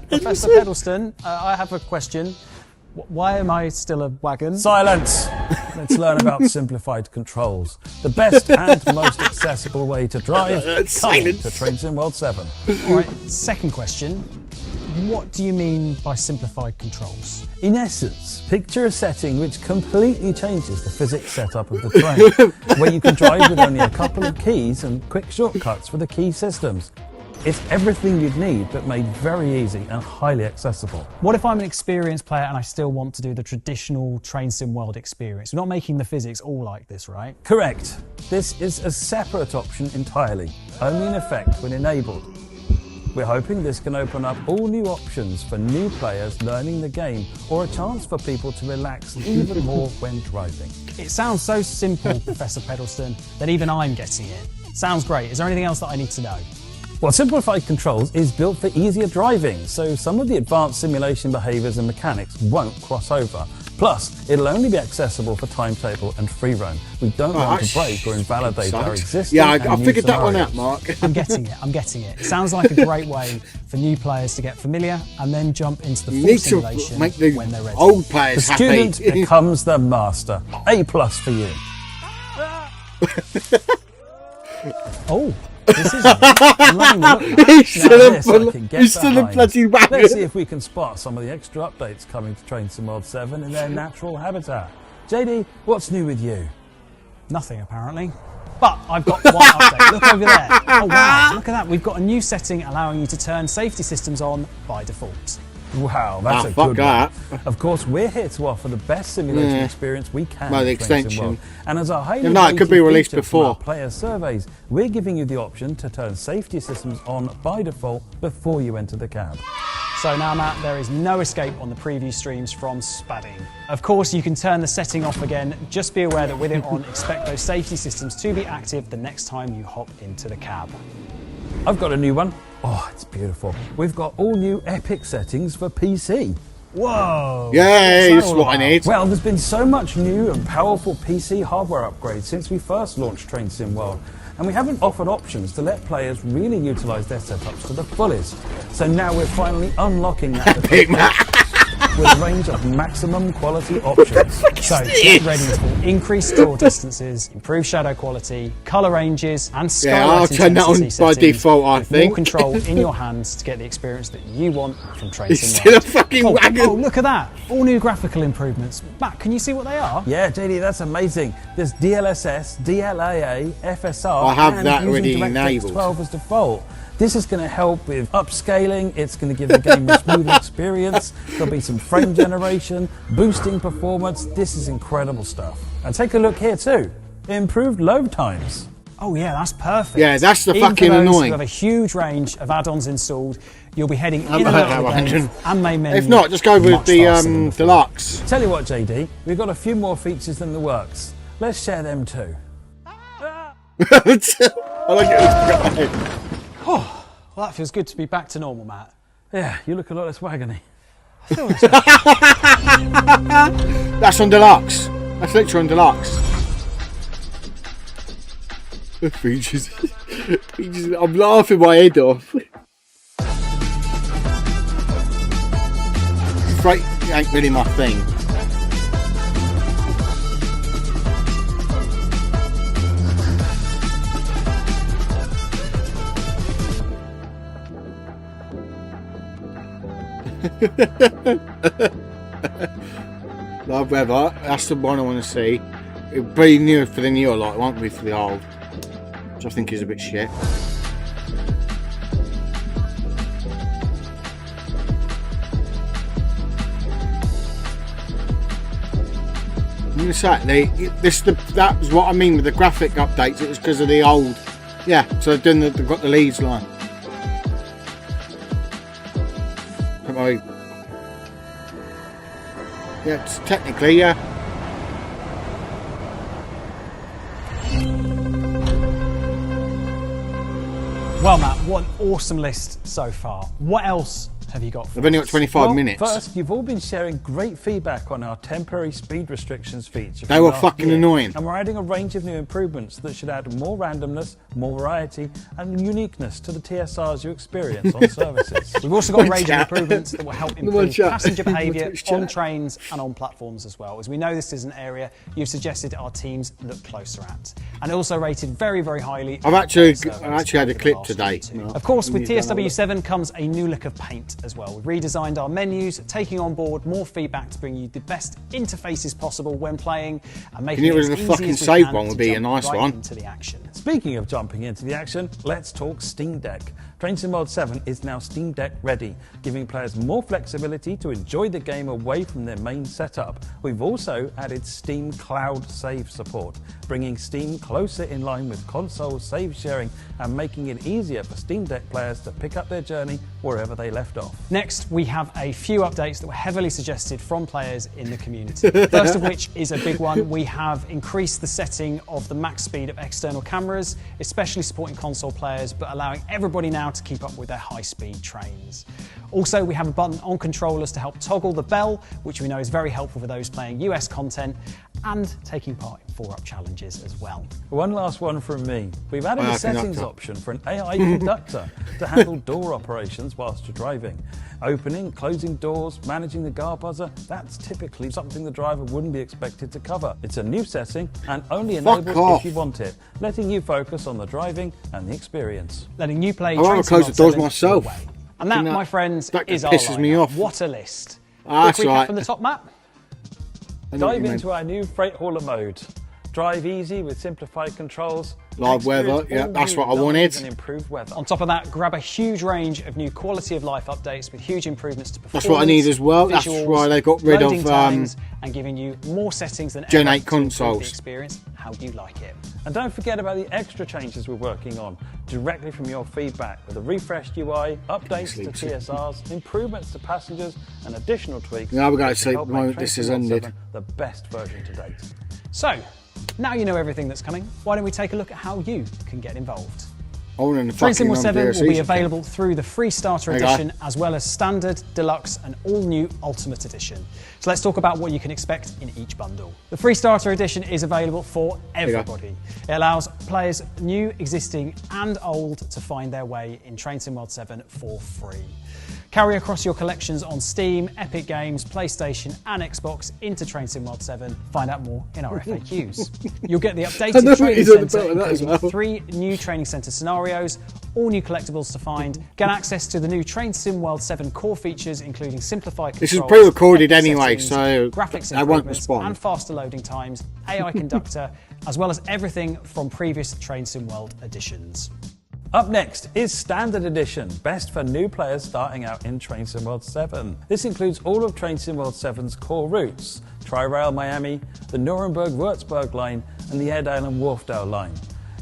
Professor Pedalston, I have a question. Why am I still a wagon? Silence! Let's learn about simplified controls. The best and most accessible way to drive coming to Train Sim World 7. All right, second question. What do you mean by simplified controls? In essence, picture a setting which completely changes the physics setup of the train, where you can drive with only a couple of keys and quick shortcuts for the key systems. It's everything you'd need, but made very easy and highly accessible. What if I'm an experienced player and I still want to do the traditional Train Sim World experience? We're not making the physics all like this, right? Correct. This is a separate option entirely, only in effect when enabled. We're hoping this can open up all new options for new players learning the game, or a chance for people to relax even more when driving. It sounds so simple, Professor Peddleston, that even I'm getting it. Sounds great. Is there anything else that I need to know? Well, Simplified Controls is built for easier driving, so some of the advanced simulation behaviours and mechanics won't cross over. Plus, it'll only be accessible for timetable and free roam. We don't want to break or invalidate our existing. Yeah, I figured that one out, Mark. I'm getting it. It sounds like a great way for new players to get familiar and then jump into the full simulation make the when they're ready. old players the student becomes the master. A+ for you. Oh. This is I'm loving the look. He's still a bloody wagon. Let's see if we can spot some of the extra updates coming to Train Sim World 7 in their natural habitat. JD, what's new with you? Nothing, apparently. But I've got one update. Look over there. Oh, wow. Look at that. We've got a new setting allowing you to turn safety systems on by default. Wow, that's a good one. Of course, we're here to offer the best simulation experience we can. Well, the extension. And as our highly it could be released before. Player surveys, we're giving you the option to turn safety systems on by default before you enter the cab. So now, Matt, there is no escape on the preview streams from Spadding. Of course, you can turn the setting off again. Just be aware that with it on, expect those safety systems to be active the next time you hop into the cab. I've got a new one. Oh, it's beautiful. We've got all new epic settings for PC. Whoa! Yay, that's what I need. Well, there's been so much new and powerful PC hardware upgrades since we first launched Train Sim World, and we haven't offered options to let players really utilise their setups to the fullest. So now we're finally unlocking that with a range of maximum quality options. So get ready for increased draw distances, improved shadow quality, colour ranges, and skylight I'll turn that on by default, I think. More control in your hands to get the experience that you want from Train Sim Still World. a fucking wagon. Oh, look at that! All new graphical improvements. Matt, can you see what they are? Yeah, JD, that's amazing. There's DLSS, DLAA, FSR, I have and that already using DirectX enabled. 12 as default. This is going to help with upscaling, it's going to give the game a smoother experience, there'll be some frame generation, boosting performance. This is incredible stuff. And take a look here too, improved load times. Oh yeah, that's perfect. Yeah, that's the Even fucking for those annoying. who have a huge range of add-ons installed, you'll be heading in I'm and not out of the game and main menu. If not, just go with the deluxe. Tell you what, JD, we've got a few more features in the works. Let's share them too. I like it. Oh, well, that feels good to be back to normal, Matt. Yeah, you look a lot less wagony. That's on deluxe. That's literally on deluxe. The features. I'm laughing my head off. Freight ain't really my thing. Love Weather, that's the one I want to see. It'll be new for the new lot, it won't be for the old, which I think is a bit shit. I'm going to say, that was what I mean with the graphic updates, it was because of the old, yeah, so they've got the leads line. Yeah, it's technically, yeah. Well, Matt, what an awesome list so far. What else have you got for I've only got 25 minutes. First, you've all been sharing great feedback on our temporary speed restrictions feature. They were fucking annoying. And we're adding a range of new improvements that should add more randomness, more variety, and uniqueness to the TSRs you experience on services. We've also got a range of improvements that will help improve passenger behaviour on trains and on platforms as well, as we know this is an area you've suggested our teams look closer at. And also rated very, very highly. I've actually had a clip today. Of course, with TSW7 comes a new look of paint as well. We've redesigned our menus, taking on board more feedback to bring you the best interfaces possible when playing and making it as easy as we can to jump right into the action. Speaking of jumping into the action, let's talk Steam Deck. Train Sim World 7 is now Steam Deck ready, giving players more flexibility to enjoy the game away from their main setup. We've also added Steam Cloud Save support, bringing Steam closer in line with console save sharing and making it easier for Steam Deck players to pick up their journey wherever they left off. Next, we have a few updates that were heavily suggested from players in the community. First of which is a big one. We have increased the setting of the max speed of external cameras, especially supporting console players, but allowing everybody now to keep up with their high-speed trains. Also, we have a button on controllers to help toggle the bell, which we know is very helpful for those playing US content and taking part in 4-up challenges as well. One last one from me. We've added a settings option for an AI conductor to handle door operations whilst you're driving. Opening, closing doors, managing the guard buzzer, that's typically something the driver wouldn't be expected to cover. It's a new setting and only enabled if you want it, letting you focus on the driving and the experience. Letting you play I want to close the doors myself. And that, my friends, is our pisses me lineup. off. What a list. That's Quick recap right. from the top map. Dive into our new freight hauler mode. Drive easy with simplified controls. Live weather, yeah, that's what I wanted. And improved weather. On top of that, grab a huge range of new quality of life updates with huge improvements to performance. That's what I need as well. That's visuals, why they got rid loading of times, and giving you more settings than Gen ever 8 to improve consoles. the experience how you like it. And don't forget about the extra changes we're working on directly from your feedback with a refreshed UI, updates to TSRs, improvements to passengers, and additional tweaks. Now we're going to to see help the make moment this Train has Sim World ended. 7 the best version to date. So, now you know everything that's coming, why don't we take a look at how you can get involved? Train Sim World 7 will be available through the free starter edition as well as standard, deluxe and all new ultimate edition. So let's talk about what you can expect in each bundle. The free starter edition is available for everybody. It allows players new, existing and old to find their way in Train Sim World 7 for free. Carry across your collections on Steam, Epic Games, PlayStation and Xbox into Train Sim World 7. Find out more in our FAQs. You'll get the updated training centre, including 3 new training centre scenarios, all new collectibles to find, get access to the new Train Sim World 7 core features, including simplified controls, This is pre-recorded epic anyway, settings, so graphics I won't improvements respond. and faster loading times, AI conductor, as well as everything from previous Train Sim World editions. Up next is Standard Edition, best for new players starting out in Train Sim World 7. This includes all of Train Sim World 7's core routes, Tri-Rail Miami, the Nuremberg-Würzburg line and the Airedale and Wharfdale line.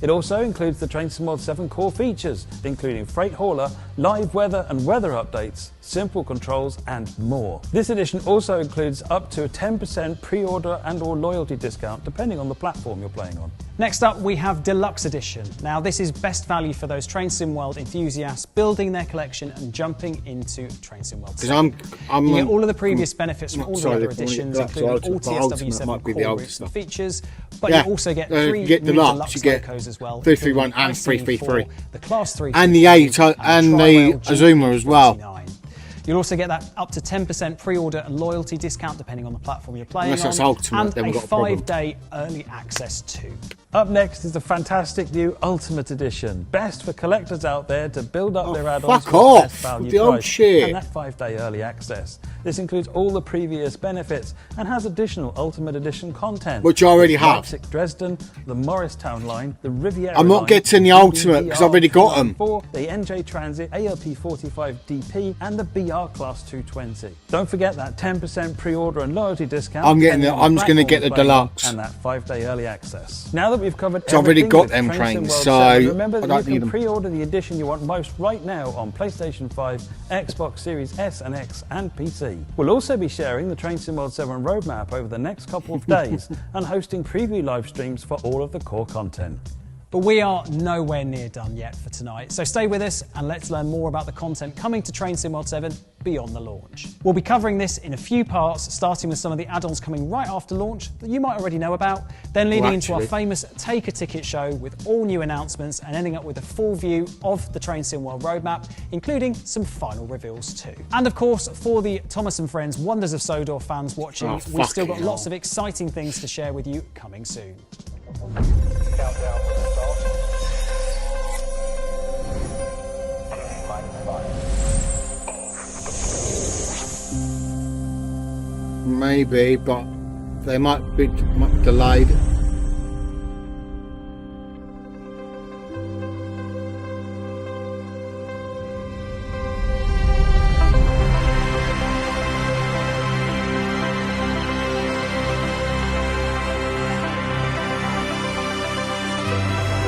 It also includes the Train Sim World 7 core features, including freight hauler, live weather and weather updates, simple controls and more. This edition also includes up to a 10% pre-order and or loyalty discount depending on the platform you're playing on. Next up, we have Deluxe Edition. Now, this is best value for those Train Sim World enthusiasts building their collection and jumping into Train Sim World 7. You get all of the previous benefits from all the other editions, including all TSW6 core routes and features, but you also get 3 new Deluxe locos as well. 331 and 333. The Class 3 and the 8 and the Azuma as well. You'll also get that up to 10% pre-order and loyalty discount depending on the platform you're playing Unless that's on, Ultimate, and then a we've got a problem. 5-day early access too. Up next is the fantastic new Ultimate Edition, best for collectors out there to build up their add-ons fuck with off best value with the old price shit. and that 5-day early access. This includes all the previous benefits and has additional Ultimate Edition content. Which I already have. Leipzig Dresden, the Morristown line, the Riviera I'm not line, getting the Ultimate because I've already got them. the NJ Transit, ALP 45 DP and the BR Class 220. Don't forget that 10% pre-order and loyalty discount. I'm getting depending the- on I'm just gonna get the platform you're playing on, deluxe. and that 5-day early access. Now that we've covered So I've already everything got with them Train Sim trains, World so 7, remember I that don't you need can them. pre-order the edition you want most right now on PlayStation 5, Xbox Series S and X and PC. We'll also be sharing the Train Sim World 7 roadmap over the next couple of days and hosting preview live streams for all of the core content. But we are nowhere near done yet for tonight, so stay with us and let's learn more about the content coming to Train Sim World 7 beyond the launch. We'll be covering this in a few parts, starting with some of the add-ons coming right after launch that you might already know about, then leading into our famous Take a Ticket show with all new announcements and ending up with a full view of the Train Sim World roadmap, including some final reveals too. And of course, for the Thomas and Friends Wonders of Sodor fans watching, we've still got lots of exciting things to share with you coming soon. Countdown for the start. Maybe, but they might be delayed.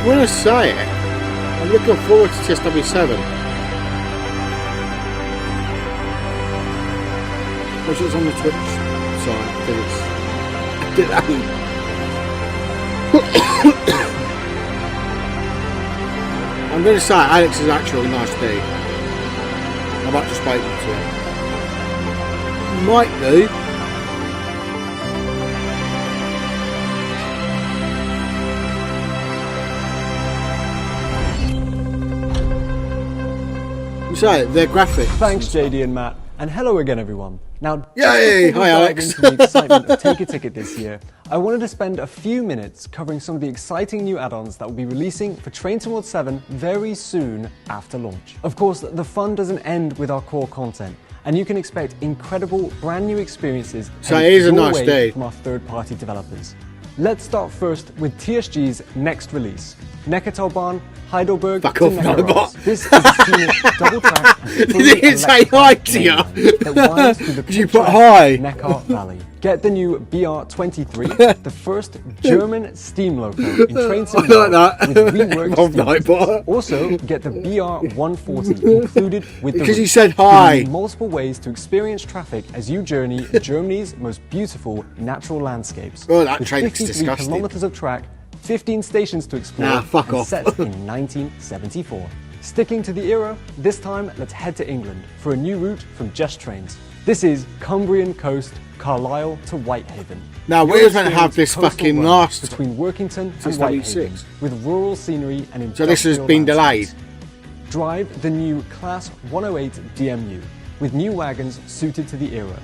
When I say it, I'm looking forward to TSW7. Which is on the Twitch side, because it's delayed. I'm going to say Alex is actually a nice dude. I've actually spoken to him. Might do. So, their graphics. Thanks, JD and Matt. And hello again, everyone. Now, yay! just before we Hi, dive Alex. into the excitement of Take a Ticket this year, I wanted to spend a few minutes covering some of the exciting new add-ons that will be releasing for Train Sim World 7 very soon after launch. Of course, the fun doesn't end with our core content, and you can expect incredible brand new experiences So it is a nice way day. from our third-party developers. Let's start first with TSG's next release, Neckartalbahn Heidelberg Fuck to off, Neckarals. Nightbot. This is a scenic double-track, fully Did it say hi to you? that winds through the Did you put picturesque hi? Neckar Valley. Get the new BR23, the first German steam loco in Train Sim I like that. with reworked Love steam Nightbot. engines. Also, get the BR140 included with the Because you route, said hi. giving you multiple ways to experience traffic as you journey Germany's most beautiful natural landscapes. Oh, that With train looks 53 disgusting. kilometers of track, 15 stations to explore, Nah, fuck and off. set in 1974. Sticking to the era, this time let's head to England for a new route from Just Trains. This is Cumbrian Coast, Carlisle to Whitehaven. Now, we You'll was meant to have experience this coastal fucking run last between Workington and TSW6. Whitehaven, with rural scenery and industrial So this has been delayed. landscapes. Drive the new Class 108 DMU with new wagons suited to the era.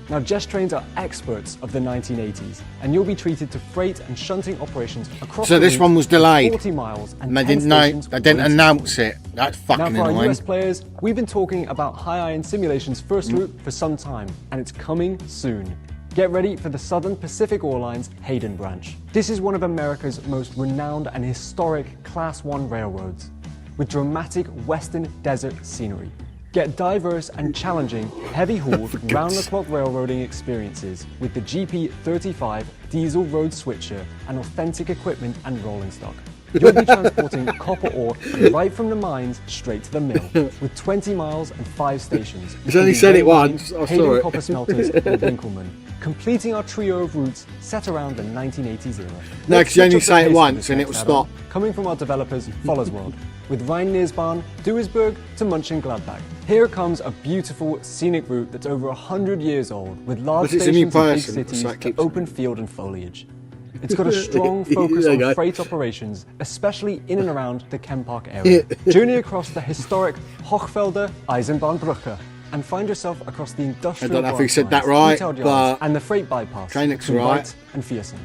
Now, Just Trains are experts of the 1980s, and you'll be treated to freight and shunting operations across So the this route one was of delayed. 40 miles and And they 10 didn't know. stations They didn't waiting. announce it. That's Now, fucking for our annoying. US players, we've been talking about High Iron Simulation's first route for some time, and it's coming soon. Get ready for the Southern Pacific Airlines Hayden branch. This is one of America's most renowned and historic Class 1 railroads, with dramatic western desert scenery. Get diverse and challenging, heavy-hauled, round-the-clock railroading experiences with the GP35 diesel road switcher and authentic equipment and rolling stock. You'll be transporting copper ore right from the mines straight to the mill, with 20 miles and 5 stations. He's only said it once. I saw Hayden it. Copper Smelters and Winkleman, completing our trio of routes set around the 1980s era. No, Let's 'cause you only switch up the say it pace for once this and it next will add-on, stop. Coming from our developers, Follows World, with Rhein-Neersbahn, Duisburg to Mönchengladbach. Here comes a beautiful scenic route that's over 100 years old, with large But it's a new stations in big person, cities so it to keeps- open field and foliage. It's got a strong focus There you on go. freight operations, especially in and around the Ken Park area. Journey across the historic Hochfelder Eisenbahnbrücke and find yourself across the industrial I don't know if he branch said that lines, right, detailed yards, but and the freight bypass train looks between right. Wright and Viersen.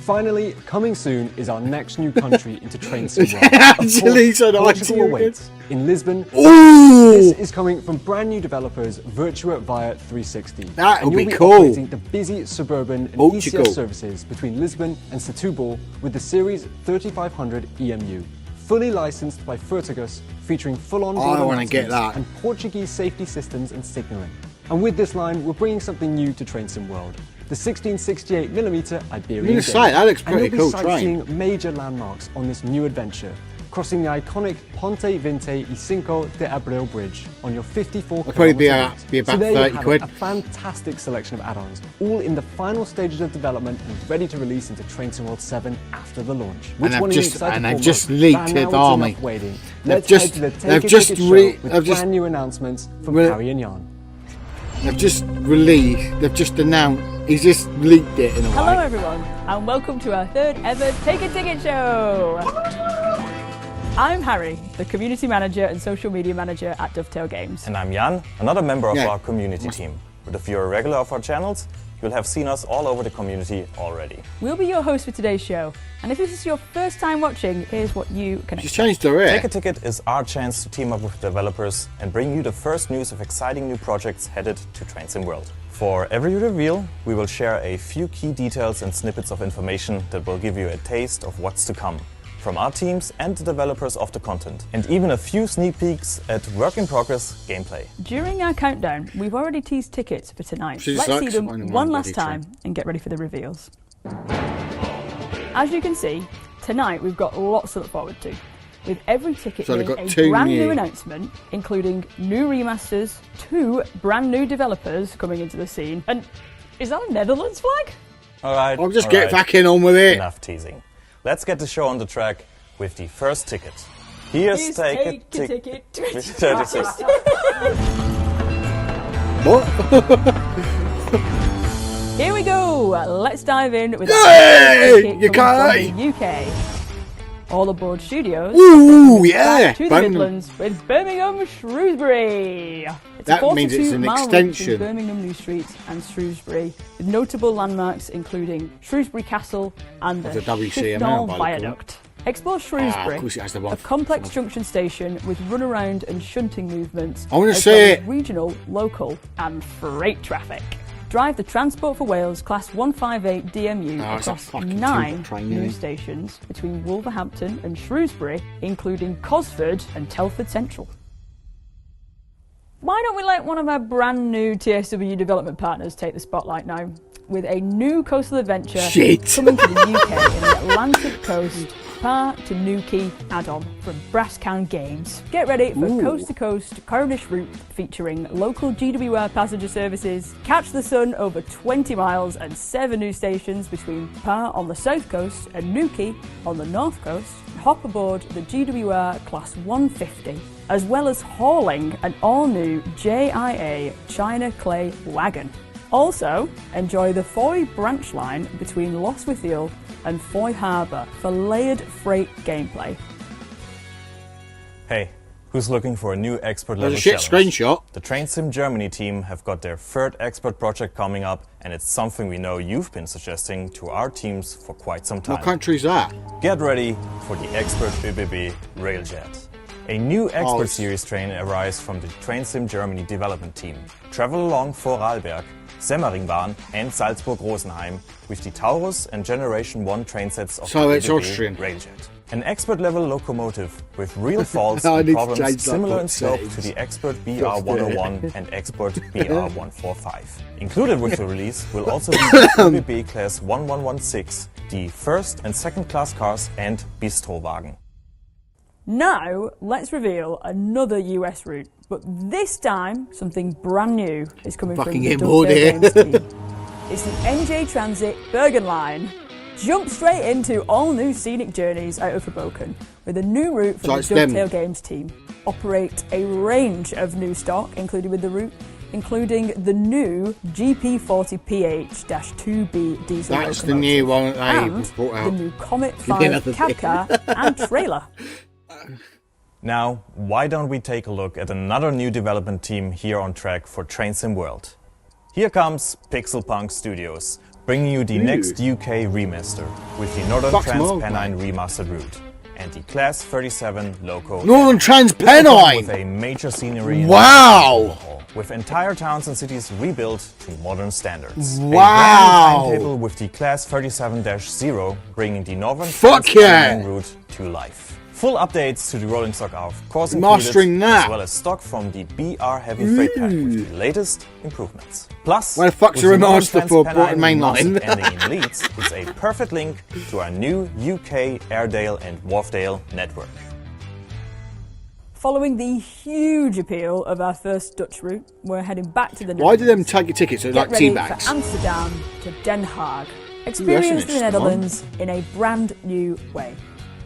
Finally, coming soon is our next new country into Train Sim World. Actually, Of course, said I to Portugal you awaits in Lisbon. Ooh! This is coming from brand new developers Virtua via 360. That and would you'll be be cool. operating the busy suburban and Portugal. ECS services between Lisbon and Setúbal with the Series 3500 EMU. Fully licensed by Vertigus, featuring full-on I border wanna get maintenance that. and Portuguese safety systems and signalling. And with this line, we're bringing something new to Train Sim World. The 1668mm Iberian gonna say, that looks and pretty you'll be cool train. sightseeing major landmarks on this new adventure, crossing the iconic Ponte 25 de Abreu Bridge on your 54 It'll probably be kilometre route. be about So there you 30 have quid. it, a fantastic selection of add-ons, all in the final stages of development and ready to release into Train Sim World 7 after the launch. Which they've one are you just- excited and for they've just most? leaked But it, now it's army. enough waiting. They've Let's just- head to the Take they've a just Ticket re- show with they've just- brand new announcements from Re- Harry and Jan. They've just released. They've just announced. He's just leaked it in a way. Hello everyone, and welcome to our third ever Take a Ticket show! I'm Harry, the Community Manager and Social Media Manager at Dovetail Games. And I'm Jan, another member of Yeah. our community team. But if you're a regular of our channels, you'll have seen us all over the community already. We'll be your host for today's show, and if this is your first time watching, here's what you can She's changed her Take hair. a Ticket is our chance to team up with developers and bring you the first news of exciting new projects headed to Train Sim World. For every reveal, we will share a few key details and snippets of information that will give you a taste of what's to come from our teams and the developers of the content, and even a few sneak peeks at work-in-progress gameplay. During our countdown, we've already teased tickets for tonight. She's Let's see like them one one bloody last time and get ready for the reveals. As you can see, Tonight we've got lots to look forward to, with every ticket So they've being got a two brand new- new announcement, including new remasters, 2 brand new developers coming into the scene, and is that a Netherlands flag? Alright. I'll just get back in on with it. Enough teasing. Let's get the show on the track with the first ticket. Here's Take a Ticket with 36. What? Here we go. Let's dive in with Yay! the UK! UK. All aboard studios. Ooh, yeah! To the Birmingham. Midlands with Birmingham Shrewsbury. It's That a means it's an 42-mile route extension. between Birmingham New Street and Shrewsbury, with notable landmarks including Shrewsbury Castle and Of the the WCML Shifnal by the Viaduct. Explore Shrewsbury, of course it has the one. a complex junction station with runaround and shunting movements. I wanna as see well as it. regional, local, and freight traffic. Drive the Transport for Wales Class 158 DMU Oh, it's a across fucking 9 timber train, new isn't it? stations between Wolverhampton and Shrewsbury, including Cosford and Telford Central. Why don't we let one of our brand new TSW development partners take the spotlight now? With a new coastal adventure coming to the UK in the Atlantic coast, Par to Newquay add-on from Brascan Games. Get ready for coast-to-coast Cornish route featuring local GWR passenger services. Catch the sun over 20 miles and 7 new stations between Par on the south coast and Newquay on the north coast. Hop aboard the GWR Class 150, as well as hauling an all-new JIA China Clay wagon. Also, enjoy the Foy branch line between Lostwithiel and Foy Harbour for layered freight gameplay. Hey, who's looking for a new expert level There's a shit challenge? screenshot. The Train Sim Germany team have got their 3rd expert project coming up, and it's something we know you've been suggesting to our teams for quite some time. What country's that? Get ready for the Expert ÖBB Railjet. A new expert Oh. series train arrives from the Train Sim Germany development team. Travel along Vorarlberg, Semmeringbahn and Salzburg-Rosenheim with the Taurus and Generation 1 train sets of So the it's ÖBB Austrian. Railjet. An expert-level locomotive with real faults I and need to problems change that similar in box scope settings. to the Expert BR101 and Expert BR145. Included with the release will also be the ÖBB Class 1116, the first and second class cars and Bistrowagen. Now, let's reveal another US route, but this time something brand new is coming Fucking from the getting bored Dovetail here. Games team. It's the NJ Transit Bergen Line. Jump straight into all new scenic journeys out of Hoboken with a new route So from it's the them. Dovetail Games team. Operate a range of new stock included with the route, including the new GP40PH-2B diesel That's the locomotive new one they and brought out. the new Comet Give 5 me another cab bit. car and trailer. Now, why don't we take a look at another new development team here on track for Train Sim World? Here comes Pixelpunk Studios, bringing you the next UK remaster with the Northern Fuck's more, TransPennine remastered route and the Class 37 Loco. Northern This will come TransPennine! with a major scenery and Wow! overhaul, with entire towns and cities rebuilt to modern standards. Wow! A brand new timetable with the Class 37-0, bringing the Northern Fuck TransPennine yeah! route to life. Full updates to the rolling stock are of course Mastering included, that. as well as stock from the BR Heavy Freight Pack with the latest improvements. Plus, Why the fuck's with a the Northern remaster for TransPennine Mainline? remastered ending in Leeds, it's a perfect link to our new UK Airedale and Wharfdale network. Following the huge appeal of our first Dutch route, we're heading back to the Why do Netherlands. them take your tickets Get like ready tea for bags? Amsterdam to Den Haag. an Experience the interesting Netherlands in a brand new way.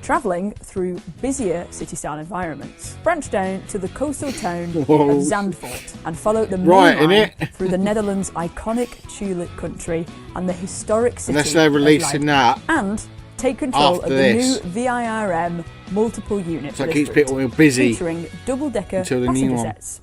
Travelling through busier city-style environments. Branch down to the coastal town Whoa. of Zandvoort and follow the main Right, line innit? through the Netherlands' iconic tulip country and the historic city Unless they're of releasing Leiden. that And take control after of the this. new VIRM multiple unit So it for this keeps route, people busy featuring double-decker until the new passenger one. sets.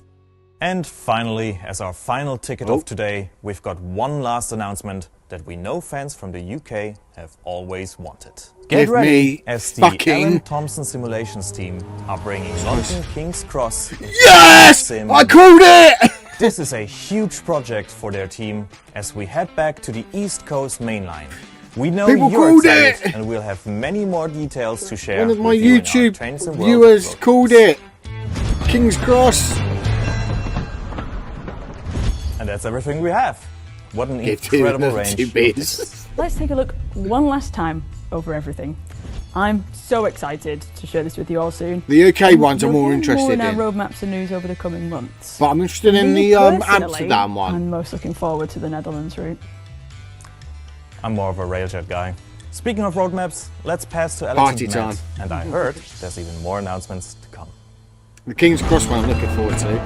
And finally, as our final ticket of today, we've got one last announcement that we know fans from the UK have always wanted. Get Give ready, me as the fucking- Alan Thompson Simulations team are bringing London King's Cross into Yes! Sim. I called it! This is a huge project for their team as we head back to the East Coast main line. We know People you're called excited, it! and we'll have many more details to share One of my with you in our YouTube Trains and World viewers blog. called it King's Cross. And that's everything we have. What an Give two incredible another range. two of beers. tickets. Let's take a look one last time over everything. I'm so excited to share this with you all soon. The UK And ones I'm you'll more hear interested in our in. roadmaps and news over the coming months. But I'm interested in Me the personally, Amsterdam one. I'm most looking forward to the Netherlands route. I'm more of a Railjet guy. Speaking of roadmaps, let's pass to Alex Party and time. Matt. And I heard there's even more announcements to come. The King's Cross one I'm looking forward to.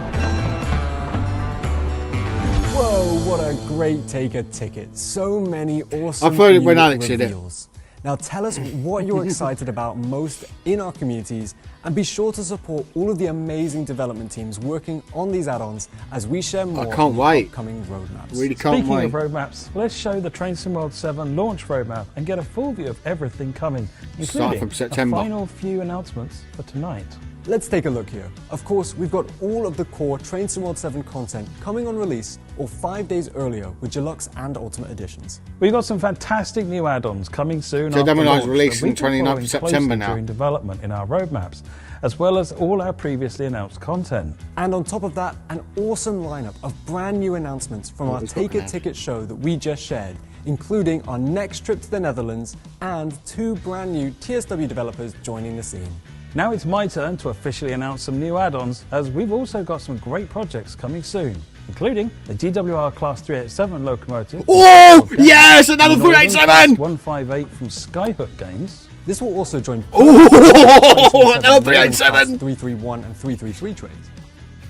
Whoa, what a great Taker ticket. So many awesome I've heard it when new Alex did it. reveals. Now tell us what you're excited about most in our communities, and be sure to support all of the amazing development teams working on these add-ons as we share more can't on the wait. upcoming roadmaps. Really can't Speaking wait. of roadmaps, let's show the Train Sim World 7 launch roadmap and get a full view of everything coming, Starting including from September. a final few announcements for tonight. Let's take a look here. Of course, we've got all of the core Train Sim World 7 content coming on release or 5 days earlier with Deluxe and Ultimate editions. We've got some fantastic new add-ons coming soon. So after Demo Night's launch released that we've on been 29th of following September closely now. during development in our roadmaps, as well as all our previously announced content. And on top of that, an awesome lineup of brand new announcements from our we've got Take It now. Ticket show that we just shared, including our next trip to the Netherlands and 2 brand new TSW developers joining the scene. Now it's my turn to officially announce some new add-ons, as we've also got some great projects coming soon, including the GWR Class 387 locomotive. Oh, yes, another 387! 158 from Skyhook Games. This will also join Oh, another 387! 331 and 333 trains.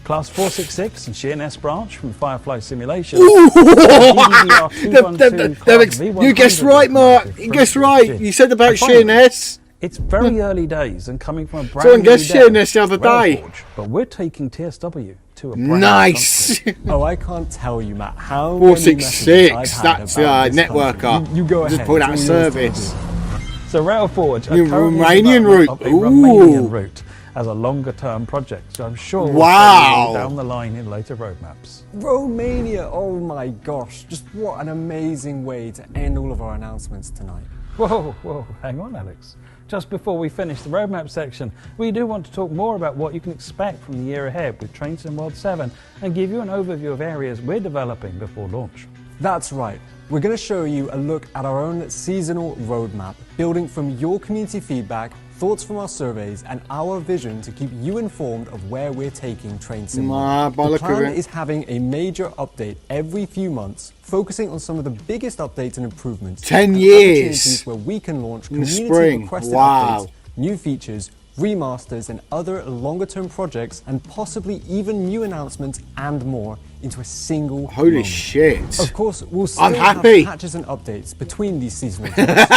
Class 466 and Sheerness Branch from Firefly Simulation. Ooh. DDR 212 Class V100 You guessed right, Mark. You guessed right. You said about Sheerness. It's very early days and coming from a brand Someone new guessed dev, Sheerness the other day. Railforge, but we're taking TSW to a brand new Nice. Oh, I can't tell you, Matt, how many 466. messages I've had That's about this networker. country. You go Just ahead. put out It's of all yours to service. country. So Railforge, New are currently in Romanian development route. of a Ooh. Romanian route as a longer term project. So I'm sure we'll Wow. see you down the line in later roadmaps. Romania, oh my gosh, just what an amazing way to end all of our announcements tonight. Whoa, hang on, Alex. Just before we finish the roadmap section, we do want to talk more about what you can expect from the year ahead with Train Sim World 7 and give you an overview of areas we're developing before launch. That's right. We're going to show you a look at our own seasonal roadmap, building from your community feedback, thoughts from our surveys, and our vision to keep you informed of where we're taking Train Sim World. The plan is having a major update every few months, focusing on some of the biggest updates and improvements. 10 and years. opportunities where we can launch In the community spring. requested Wow. updates, new features, remasters, and other longer term projects, and possibly even new announcements and more into a single Holy moment. shit. Of course, we'll still I'm have happy. patches and updates between these seasonal events.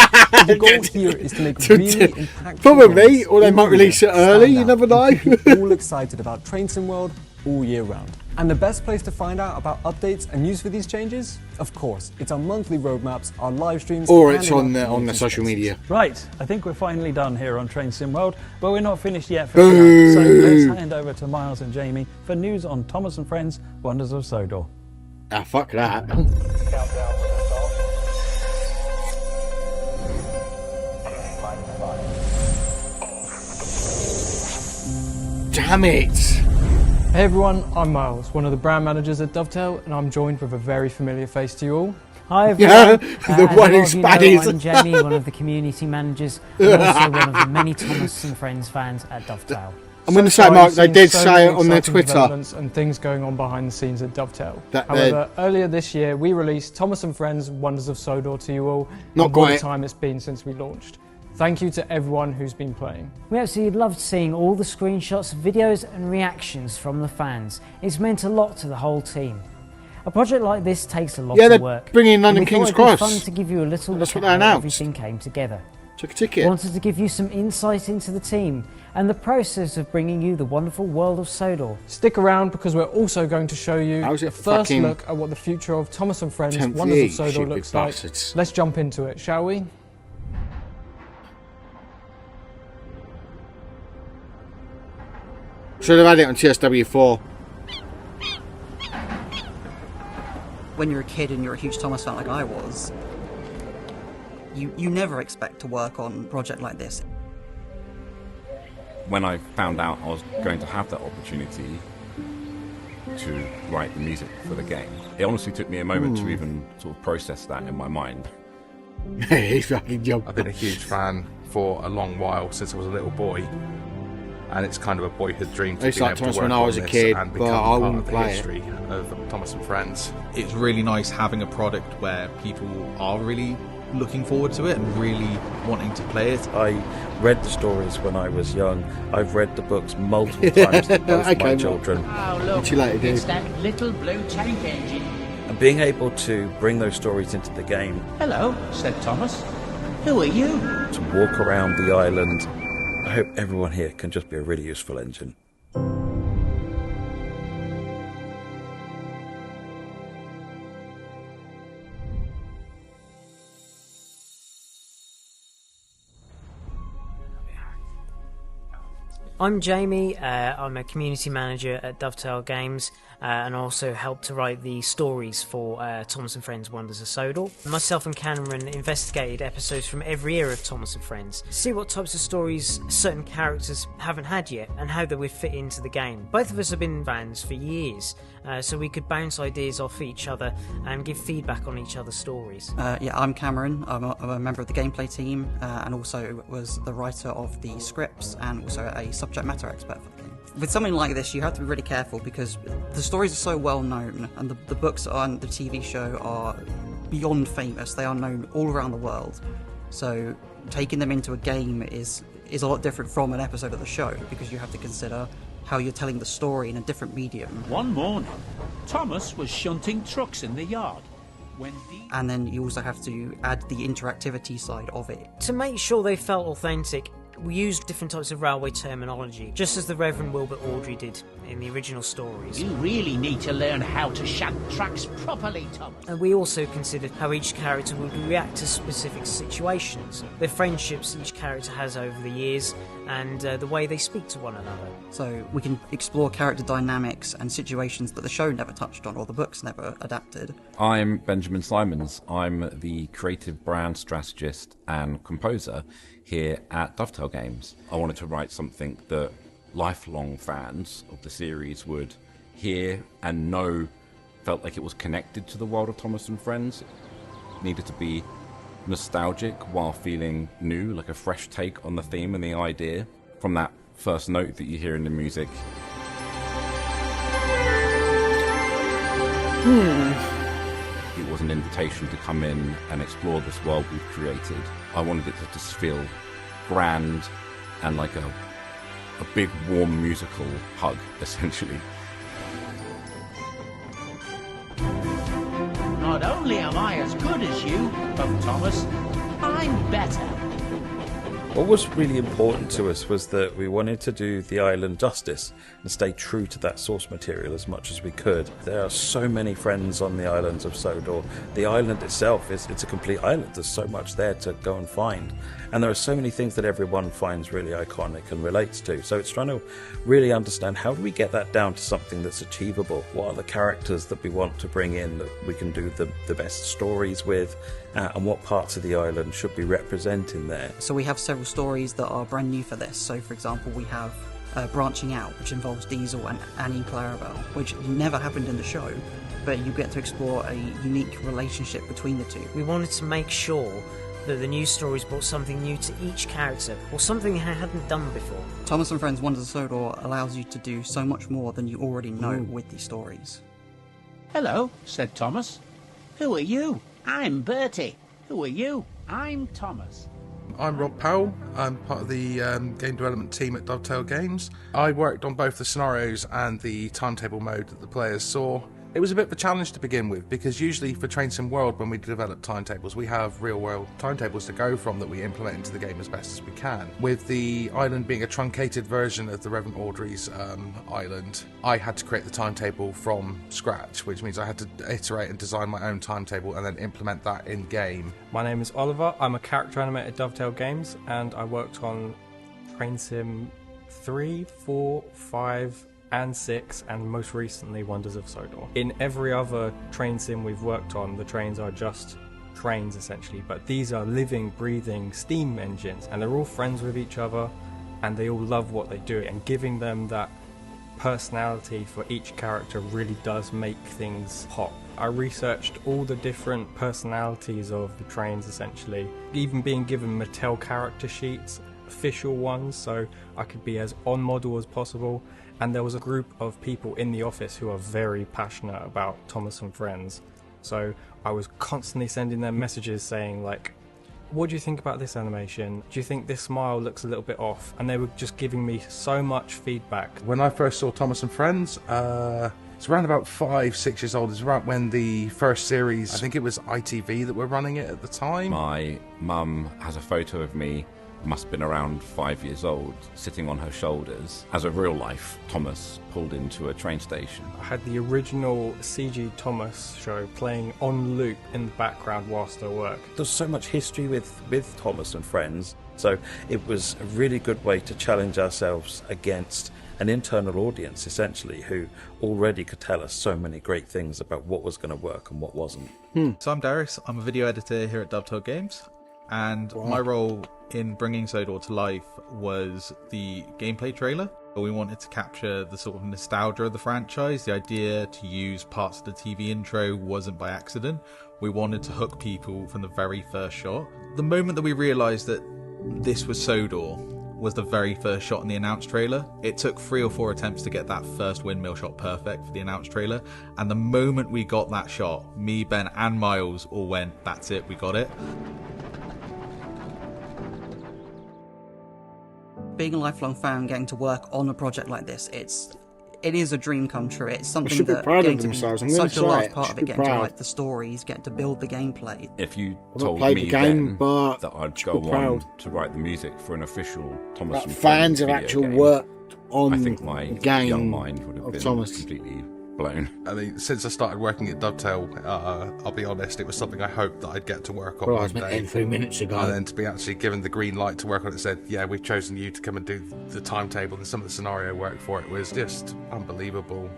The goal here is to make really impactful Probably, events or they all might year release it early, stand you out never and know. keep you all excited about Train Sim World all year round. And the best place to find out about updates and news for these changes? Of course, it's our monthly roadmaps, our live streams, Or and it's in our on the community social spaces. media. Right, I think we're finally done here on Train Sim World, but we're not finished yet for tonight. So let's hand over to Miles and Jamie for news on Thomas and Friends Wonders of Sodor. Ah, fuck that. Damn it. Hey everyone, I'm Miles, one of the brand managers at Dovetail, and I'm joined with a very familiar face to you all. Hi Yeah, everyone. the As a one lot who's of you know, baddies. I'm Jamie, one of the community managers, and also one of the many Thomas and Friends fans at Dovetail. I'm going to So say, far, Mark, you've they seen did so say many it on their exciting Twitter. developments and things going on behind the scenes at Dovetail. That However, earlier this year, we released Thomas and Friends Wonders of Sodor to you all. Not and what quite. a time it's been since we launched. Thank you to everyone who's been playing. We absolutely loved seeing all the screenshots, videos and reactions from the fans. It's meant a lot to the whole team. A project like this takes a lot Yeah, of they're work. bringing and London we King's thought it'd be Cross. fun to give you a little That's look what they at how announced. everything came together. Took a ticket. We wanted to give you some insight into the team and the process of bringing you the wonderful world of Sodor. Stick around because we're also going to show you How's the it first fucking look at what the future of Thomas and Friends 10th Wonders year, of Sodor stupid looks like. bastards. Let's jump into it, shall we? Should have had it on TSW4. When you're a kid and you're a huge Thomas fan like I was, you never expect to work on a project like this. When I found out I was going to have that opportunity to write the music for the game, it honestly took me a moment to even sort of process that in my mind. He's fucking jumping. I've been a huge fan for a long while, since I was a little boy. And it's kind of a boyhood dream to It's be like able to Thomas work when I on was a this kid, and but become I part wouldn't of the play it. history of Thomas and Friends. It's really nice having a product where people are really looking forward to it and really wanting to play it. I read the stories when I was young. I've read the books multiple times to both my children. Oh, look, it's that little blue tank engine. And being able to bring those stories into the game, Hello, said Thomas. Who are you? to walk around the island, I hope everyone here can just be a really useful engine. I'm Jamie, I'm a community manager at Dovetail Games and also help to write the stories for Thomas and Friends Wonders of Sodor. Myself and Cameron investigated episodes from every era of Thomas and Friends to see what types of stories certain characters haven't had yet and how they would fit into the game. Both of us have been fans for years, so we could bounce ideas off each other and give feedback on each other's stories. Yeah, I'm Cameron. I'm a member of the gameplay team and also was the writer of the scripts and also a subject matter expert for the game. With something like this, you have to be really careful because the stories are so well known and the books on the TV show are beyond famous. They are known all around the world. So taking them into a game is a lot different from an episode of the show because you have to consider how you're telling the story in a different medium. One morning, Thomas was shunting trucks in the yard. And then you also have to add the interactivity side of it. To make sure they felt authentic, we used different types of railway terminology, just as the Reverend Wilbur Awdry did in the original stories. You really need to learn how to shunt tracks properly, Thomas. And we also considered how each character would react to specific situations, the friendships each character has over the years, and the way they speak to one another. So we can explore character dynamics and situations that the show never touched on or the books never adapted. I'm Benjamin Simons. I'm the creative brand strategist and composer here at Dovetail Games. I wanted to write something that lifelong fans of the series would hear and know felt like it was connected to the world of Thomas and Friends. It needed to be nostalgic while feeling new, like a fresh take on the theme and the idea from that first note that you hear in the music. It was an invitation to come in and explore this world we've created. I wanted it to just feel grand and like a big warm musical hug, essentially. Not only am I as good as you, but Thomas, I'm better. What was really important to us was that we wanted to do the island justice and stay true to that source material as much as we could. There are so many friends on the islands of Sodor. The island itself it's a complete island. There's so much there to go and find. And there are so many things that everyone finds really iconic and relates to. So it's trying to really understand how do we get that down to something that's achievable? What are the characters that we want to bring in that we can do the best stories with? And what parts of the island should be representing there? So we have several stories that are brand new for this. So for example, we have Branching Out, which involves Diesel and Annie Clarabelle, which never happened in the show, but you get to explore a unique relationship between the two. We wanted to make sure that the new stories brought something new to each character, or something they hadn't done before. Thomas and Friends Wonders of Sodor allows you to do so much more than you already know with these stories. Hello, said Thomas. Who are you? I'm Bertie. Who are you? I'm Thomas. I'm Rob Powell. I'm part of the game development team at Dovetail Games. I worked on both the scenarios and the timetable mode that the players saw. It was a bit of a challenge to begin with because usually for Train Sim World when we develop timetables we have real world timetables to go from that we implement into the game as best as we can. With the island being a truncated version of the Reverend Awdry's island, I had to create the timetable from scratch, which means I had to iterate and design my own timetable and then implement that in game. My name is Oliver. I'm a character animator at Dovetail Games and I worked on Train Sim 3, 4, 5 and 6, and most recently Wonders of Sodor. In every other train sim we've worked on, the trains are just trains essentially, but these are living, breathing steam engines, and they're all friends with each other, and they all love what they do, and giving them that personality for each character really does make things pop. I researched all the different personalities of the trains, essentially, even being given Mattel character sheets, official ones, so I could be as on model as possible. And there was a group of people in the office who are very passionate about Thomas and Friends, so I was constantly sending them messages saying like, what do you think about this animation? Do you think this smile looks a little bit off? And they were just giving me so much feedback. When I first saw Thomas and Friends, it's around about 5-6 years old. It's around when the first series, I think it was ITV that were running it at the time. My mum has a photo of me, must have been around 5 years old, sitting on her shoulders as a real life Thomas pulled into a train station. I had the original CG Thomas show playing on loop in the background whilst I worked. There's so much history with Thomas and Friends, so it was a really good way to challenge ourselves against an internal audience, essentially, who already could tell us so many great things about what was going to work and what wasn't. So I'm Darius, I'm a video editor here at Dovetail Games, and my role in bringing Sodor to life was the gameplay trailer. We wanted to capture the sort of nostalgia of the franchise. The idea to use parts of the TV intro wasn't by accident. We wanted to hook people from the very first shot. The moment that we realised that this was Sodor was the very first shot in the announced trailer. It took 3 or 4 attempts to get that first windmill shot perfect for the announced trailer, and the moment we got that shot, me, Ben and Miles all went, that's it, we got it. Being a lifelong fan, getting to work on a project like this, it is a dream come true. It's something that proud getting of to be themselves. I'm such a gonna say large it. part Should of it, be getting to proud. write the stories, getting to build the gameplay. If you I've not told played me the game, then but that I'd should go be on proud. to write the music for an official Thomas Like and fans Friends have video actually game, worked on I think my game young mind would have of been Thomas. completely blown. I mean, since I started working at Dovetail, I'll be honest, it was something I hoped that I'd get to work on Well, I one was meant day. 3 minutes ago. And then to be actually given the green light to work on it, said, yeah, we've chosen you to come and do the timetable and some of the scenario work for it, was just unbelievable.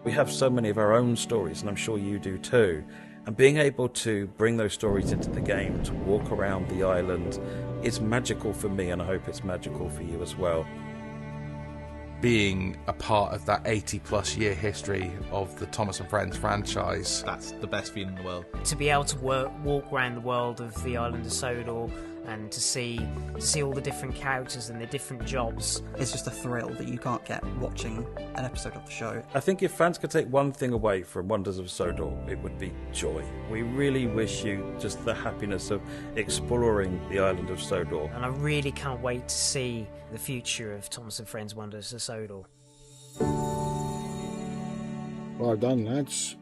We have so many of our own stories, and I'm sure you do too. And being able to bring those stories into the game, to walk around the island, is magical for me, and I hope it's magical for you as well. Being a part of that 80-plus year history of the Thomas and Friends franchise. That's the best feeling in the world. To be able to walk around the world of the island of Sodor and to see all the different characters and the different jobs. It's just a thrill that you can't get watching an episode of the show. I think if fans could take one thing away from Wonders of Sodor, it would be joy. We really wish you just the happiness of exploring the island of Sodor. And I really can't wait to see the future of Thomas and Friends Wonders of Sodor. Well done, lads.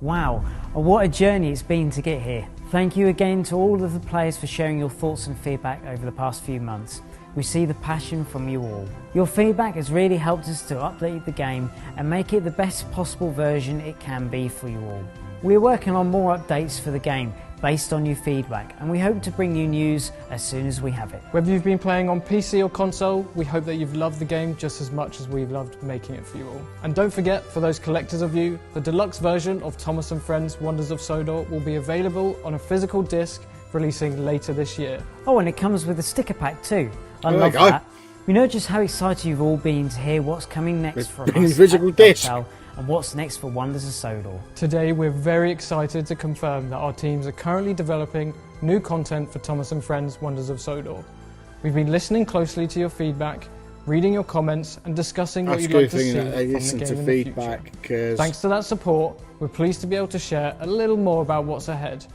Wow, what a journey it's been to get here. Thank you again to all of the players for sharing your thoughts and feedback over the past few months. We see the passion from you all. Your feedback has really helped us to update the game and make it the best possible version it can be for you all. We're working on more updates for the game based on your feedback, and we hope to bring you news as soon as we have it. Whether you've been playing on PC or console, we hope that you've loved the game just as much as we've loved making it for you all. And don't forget, for those collectors of you, the deluxe version of Thomas and Friends Wonders of Sodor will be available on a physical disc releasing later this year. Oh, and it comes with a sticker pack too. I There love we go. that. We know just how excited you've all been to hear what's coming next from been us physical at disc. Dovetail and what's next for Wonders of Sodor. Today we're very excited to confirm that our teams are currently developing new content for Thomas and Friends Wonders of Sodor. We've been listening closely to your feedback, reading your comments and discussing what That's you'd a like good to see thing that they from the listen game to in the feedback, future. because Thanks to that support, we're pleased to be able to share a little more about what's ahead.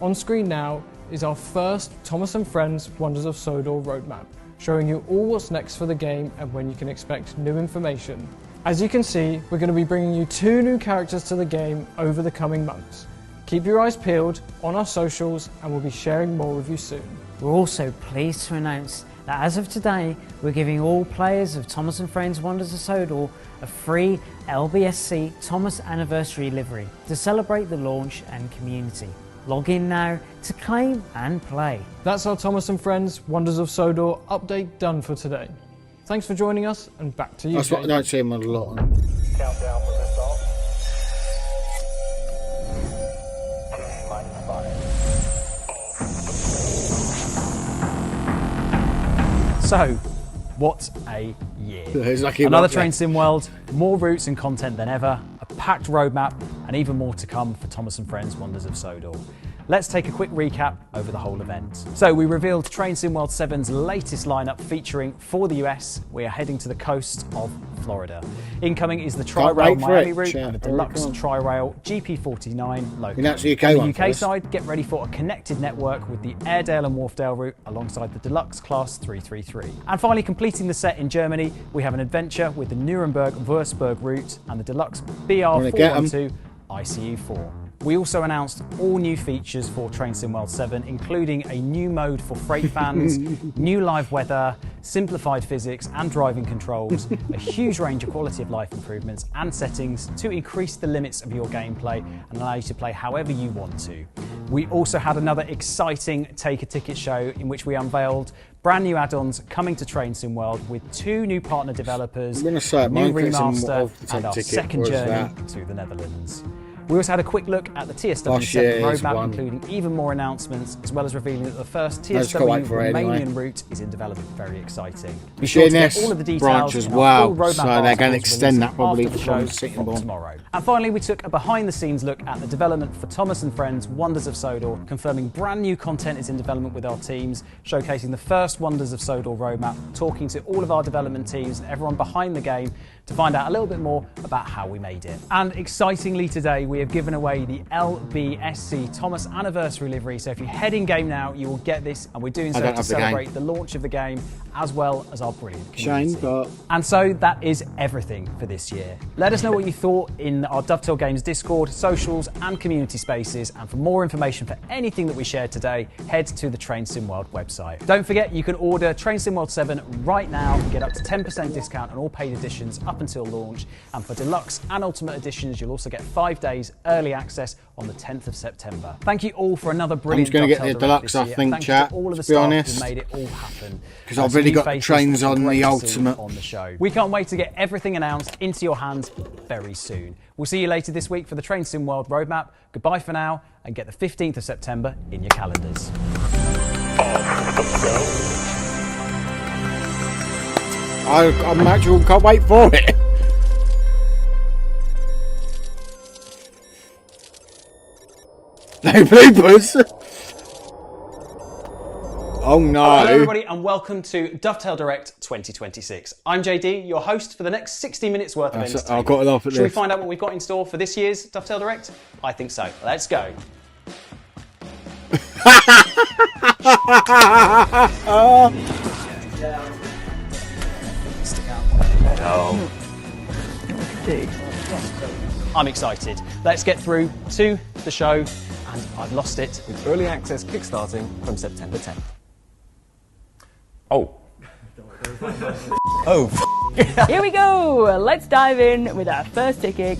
On screen now is our first Thomas and Friends Wonders of Sodor roadmap, showing you all what's next for the game and when you can expect new information. As you can see, we're going to be bringing you 2 new characters to the game over the coming months. Keep your eyes peeled on our socials and we'll be sharing more with you soon. We're also pleased to announce that as of today, we're giving all players of Thomas and Friends Wonders of Sodor a free LBSC Thomas Anniversary livery to celebrate the launch and community. Log in now to claim and play. That's our Thomas and Friends Wonders of Sodor update done for today. Thanks for joining us and back to you. that's what I Jake. don't see him on a lot. Countdown for liftoff. So, what a year. It's like he Another wants Train that. Sim world, more routes and content than ever, a packed roadmap, and even more to come for Thomas and Friends Wonders of Sodor. Let's take a quick recap over the whole event. So we revealed Train Sim World 7's latest lineup featuring, for the US, we are heading to the coast of Florida. Incoming is the Tri-Rail Miami route and the deluxe Tri-Rail GP49 loco. That's the UK On one the UK side, get ready for a connected network with the Airedale and Wharfdale route alongside the deluxe Class 333. And finally, completing the set in Germany, we have an adventure with the Nuremberg-Würzburg route and the deluxe BR412 ICU4. We also announced all new features for Train Sim World 7, including a new mode for freight fans, new live weather, simplified physics and driving controls, a huge range of quality of life improvements and settings to increase the limits of your gameplay and allow you to play however you want to. We also had another exciting Take a Ticket show in which we unveiled brand new add-ons coming to Train Sim World with 2 new partner developers, new remaster and our second journey to the Netherlands. We also had a quick look at the TSW6 roadmap, including even more announcements, as well as revealing that the first TSW Romanian route is in development. Very exciting. Be sure to get all of the details branch as well, so they're going to extend that probably from tomorrow. And finally, we took a behind-the-scenes look at the development for Thomas and Friends Wonders of Sodor, confirming brand new content is in development with our teams, showcasing the first Wonders of Sodor roadmap, talking to all of our development teams and everyone behind the game to find out a little bit more about how we made it. And excitingly today, we have given away the LBSC Thomas Anniversary livery. So if you head in game now, you will get this, and we're doing so to celebrate the launch of the game as well as our brilliant community. And so that is everything for this year. Let us know what you thought in our Dovetail Games Discord, socials and community spaces. And for more information for anything that we shared today, head to the Train Sim World website. Don't forget, you can order Train Sim World 7 right now and get up to 10% discount on all paid editions up until launch. And for deluxe and ultimate editions, you'll also get 5 days early access on the 10th of September. Thank you all for another brilliant I'm just going to get the deluxe, I think, chat, all of the to be honest, who made it all happen. Because I've already got the trains on the ultimate. On the show. We can't wait to get everything announced into your hands very soon. We'll see you later this week for the Train Sim World roadmap. Goodbye for now, and get the 15th of September in your calendars. I'm actually can't wait for it. No bloopers. Oh no. Hello everybody and welcome to Dovetail Direct 2026. I'm JD, your host for the next 60 minutes worth of entertainment. I've got to laugh at Should we this. find out what we've got in store for this year's Dovetail Direct? I think so. Let's go. I'm excited. Let's get through to the show, and I've lost it. With early access kickstarting from September 10th. Oh. Here we go. Let's dive in with our first ticket.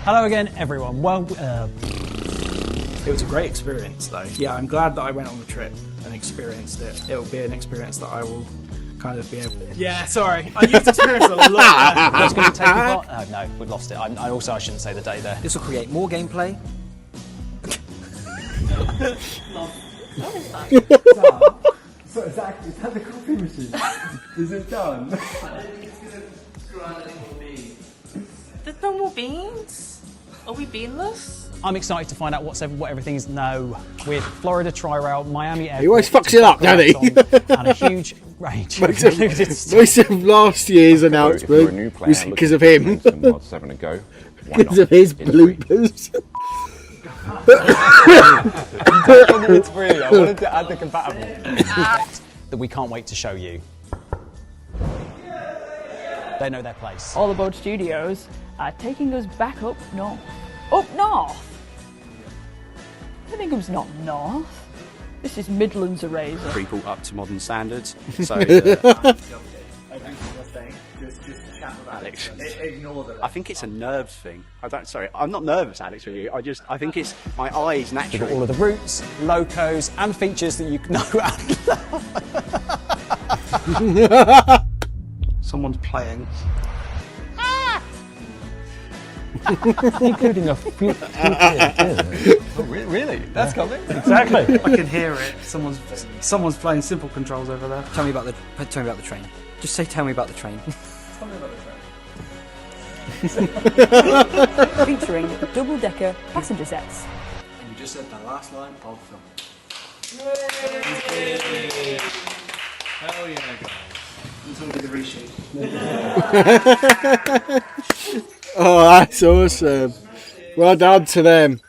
Hello again, everyone. Well, it was a great experience, though. Yeah, I'm glad that I went on the trip and experienced it. It will be an experience that I will kind of be able to... Yeah, sorry. I used experience a lot. What's going to take part? Oh, no, we've lost it. I shouldn't say the date there. This will create more gameplay. What is that? So is that the coffee machine? Is it done? There's no more beans? Are we beanless? I'm excited to find out what everything is now with Florida Tri-Rail, Miami Airport. He always fucks it up, doesn't he? And a huge range. Most of last year's announcement was because of him. Because of his bloopers. It's free. I wanted to add the compatible. That we can't wait to show you. They know their place. All Aboard Studios are taking us back up north. Up north? Birmingham's not north. This is Midlands Eraser. Pre-built up to modern standards. So, Alex, I think it's a nerves thing. I'm not nervous, Alex, with you. I think it's my eyes naturally. We've got all of the routes, locos, and features that you know and love. Someone's playing. Including a few. Oh, really? That's coming? Exactly. I can hear it. Someone's playing simple controls over there. Tell me about the train. Just say, tell me about the train. Tell me about the train. featuring double-decker passenger sets. You just said the last line of the film. Hell yeah, guys. Until we do the reshoot. Oh, that's awesome. Well done to them.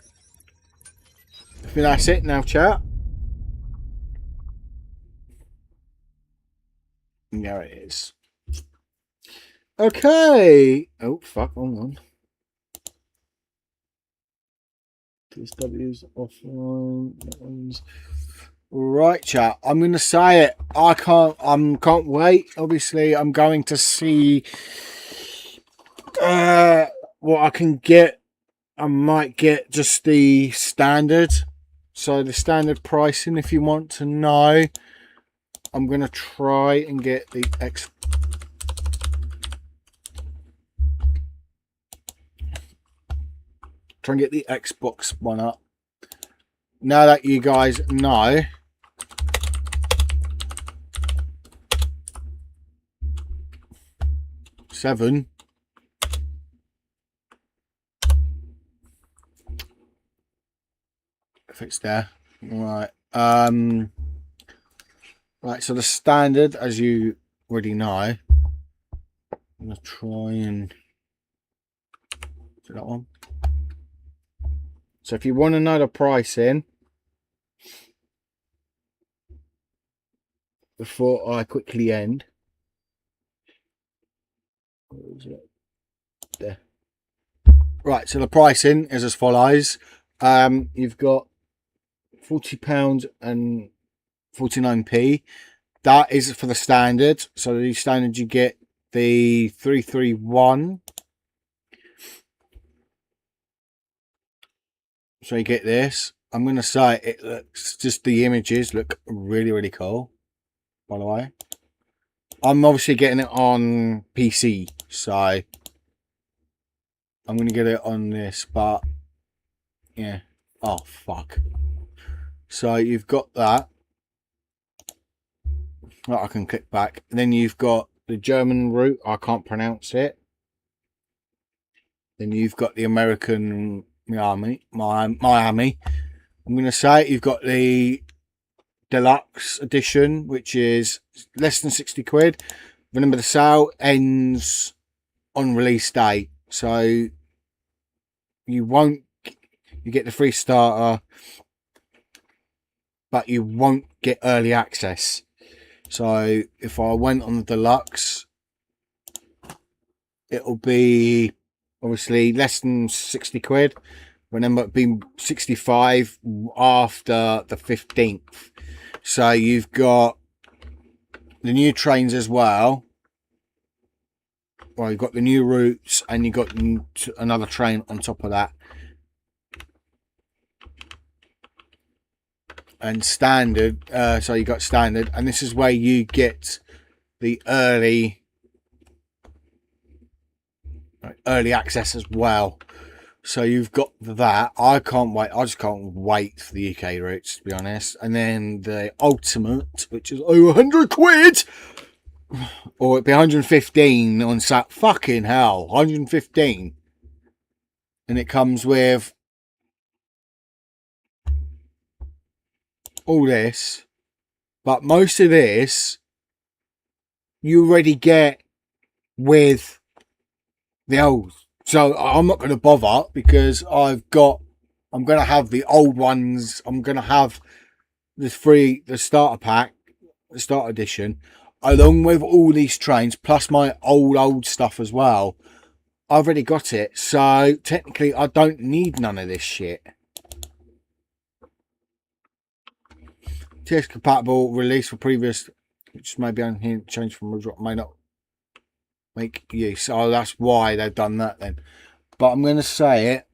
I think that's it now, chat. There it is. Okay. Oh, fuck, hold on. TSW's offline. That one's... Right, chat. I'm going to say it. I can't wait. Obviously, I'm going to see what I can get. I might get just the standard. So the standard pricing, if you want to know. I'm going to try and get the Xbox one up. Now that you guys know, seven. If it's there. Right. Right, so the standard, as you already know, I'm going to try and do that one. So if you want to know the pricing, before I quickly end, where is it? There. Right, so the pricing is as follows. You've got £40 and 49p. That is for the standard. So the standard, you get the 331. So you get this. I'm going to say it looks, just the images look really, really cool, by the way. I'm obviously getting it on PC, so I'm going to get it on this, but yeah. Oh, fuck. So you've got that. Oh, I can click back. And then you've got the German route. I can't pronounce it. Then you've got the American Miami. I'm going to say you've got the deluxe edition, which is less than 60 quid. Remember, the sale ends on release date, so you get the free starter, but you won't get early access. So if I went on the deluxe, it'll be obviously less than 60 quid. Remember, it'll be 65 after the 15th. So you've got the new trains as well. Well, you've got the new routes, and you've got another train on top of that. And standard, so you got standard, and this is where you get the early access as well. So you've got that. I can't wait. I just can't wait for the UK routes, to be honest. And then the ultimate, which is over 100 quid, or it'd be 115 on sat. Fucking hell, 115, and it comes with all this, but most of this you already get with the old. So I'm not going to bother, because I'm going to have the old ones. I'm going to have the starter pack, the starter edition, along with all these trains, plus my old stuff as well. I've already got it, so technically I don't need none of this shit. TS compatible release for previous, which may be on here, change from may not make use. Oh, that's why they've done that then. But I'm going to say it.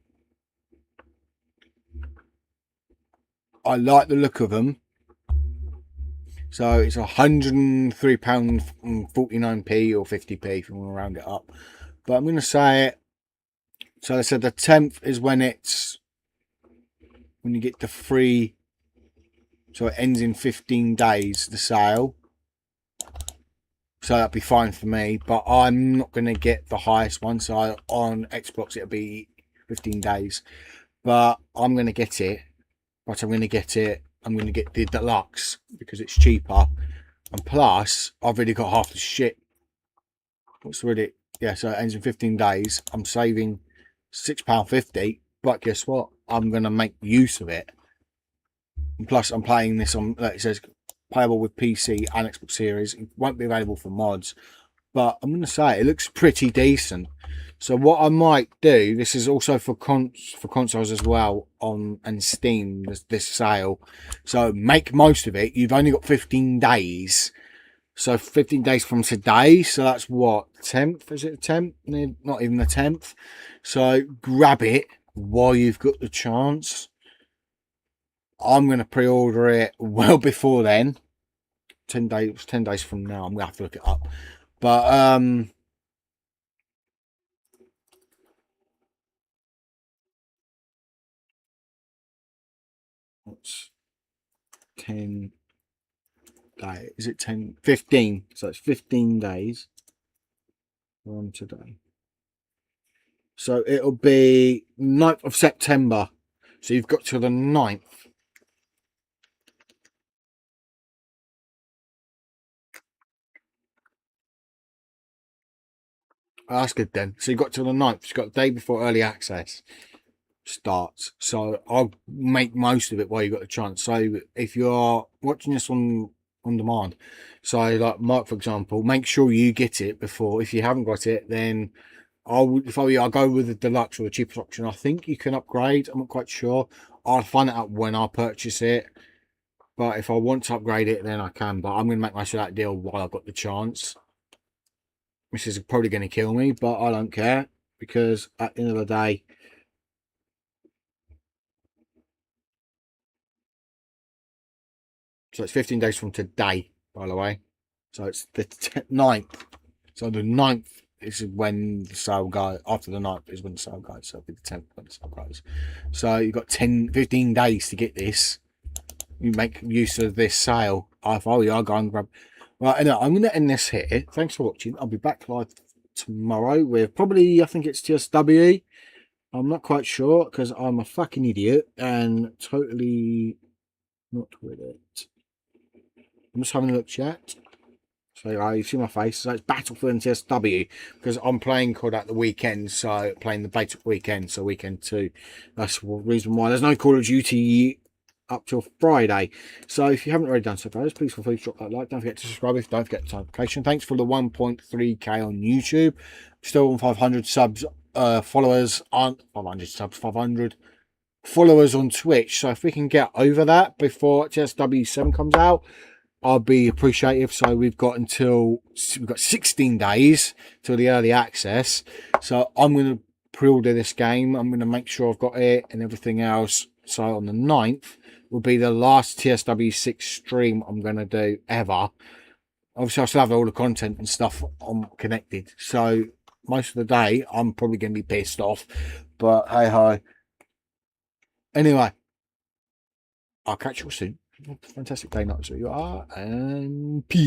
I like the look of them. So it's £103.49p or 50p if you want to round it up. But I'm going to say it. So they said the 10th is when you get the free. So it ends in 15 days, the sale. So that'd be fine for me, but I'm not going to get the highest one. So on Xbox, it'll be 15 days. But I'm going to get it. But I'm going to get the deluxe because it's cheaper. And plus, I've already got half the shit. What's really? Yeah, so it ends in 15 days. I'm saving £6.50. But guess what? I'm going to make use of it. And plus, I'm playing this on, like it says, playable with PC and Xbox Series. It won't be available for mods. But I'm going to say it looks pretty decent. So what I might do, this is also for consoles as well on and Steam, this sale. So make most of it. You've only got 15 days. So 15 days from today. So that's what, 10th? Is it the 10th? Not even the 10th. So grab it while you've got the chance. I'm going to pre-order it well before then. 10 days from now. I'm going to have to look it up. But, what's 10 days? Is it 10? 15. So it's 15 days from today. So it'll be 9th of September. So you've got till the 9th. Oh, that's good then. So you've got till the 9th. You've got the day before early access starts. So I'll make most of it while you've got the chance. So if you're watching this on demand, so like Mark, for example, make sure you get it before. If you haven't got it, then I'll go with the deluxe or the cheapest option. I think you can upgrade. I'm not quite sure. I'll find it out when I purchase it. But if I want to upgrade it, then I can. But I'm going to make most of that deal while I've got the chance. This is probably going to kill me, but I don't care. Because at the end of the day, so it's 15 days from today, by the way. So it's the 9th. So the 9th is when the sale goes. After the 9th is when the sale goes. So it'll be the 10th when the sale goes. So you've got 15 days to get this. You make use of this sale. I'll go and grab. Right, anyway, I'm going to end this here. Thanks for watching. I'll be back live tomorrow with probably, I think it's TSW. I'm not quite sure because I'm a fucking idiot and totally not with it. I'm just having a look chat. So you see my face. So it's Battlefield and TSW because I'm playing COD at the weekend. So playing the beta weekend. So weekend 2. That's the reason why there's no Call of Duty up till Friday. So if you haven't already done so, guys, please feel free to drop that like. Don't forget to subscribe. Don't forget the notification. Thanks for the 1.3k on YouTube. Still on 500 subs. Followers aren't 500 subs. 500 followers on Twitch. So if we can get over that before TSW7 comes out, I'll be appreciative. So we've got 16 days till the early access. So I'm going to pre-order this game. I'm going to make sure I've got it and everything else. So on the 9th will be the last TSW6 stream I'm going to do ever. Obviously, I still have all the content and stuff on connected. So most of the day, I'm probably going to be pissed off. But hey ho. Anyway, I'll catch you all soon. Fantastic day, not so you are, and peace.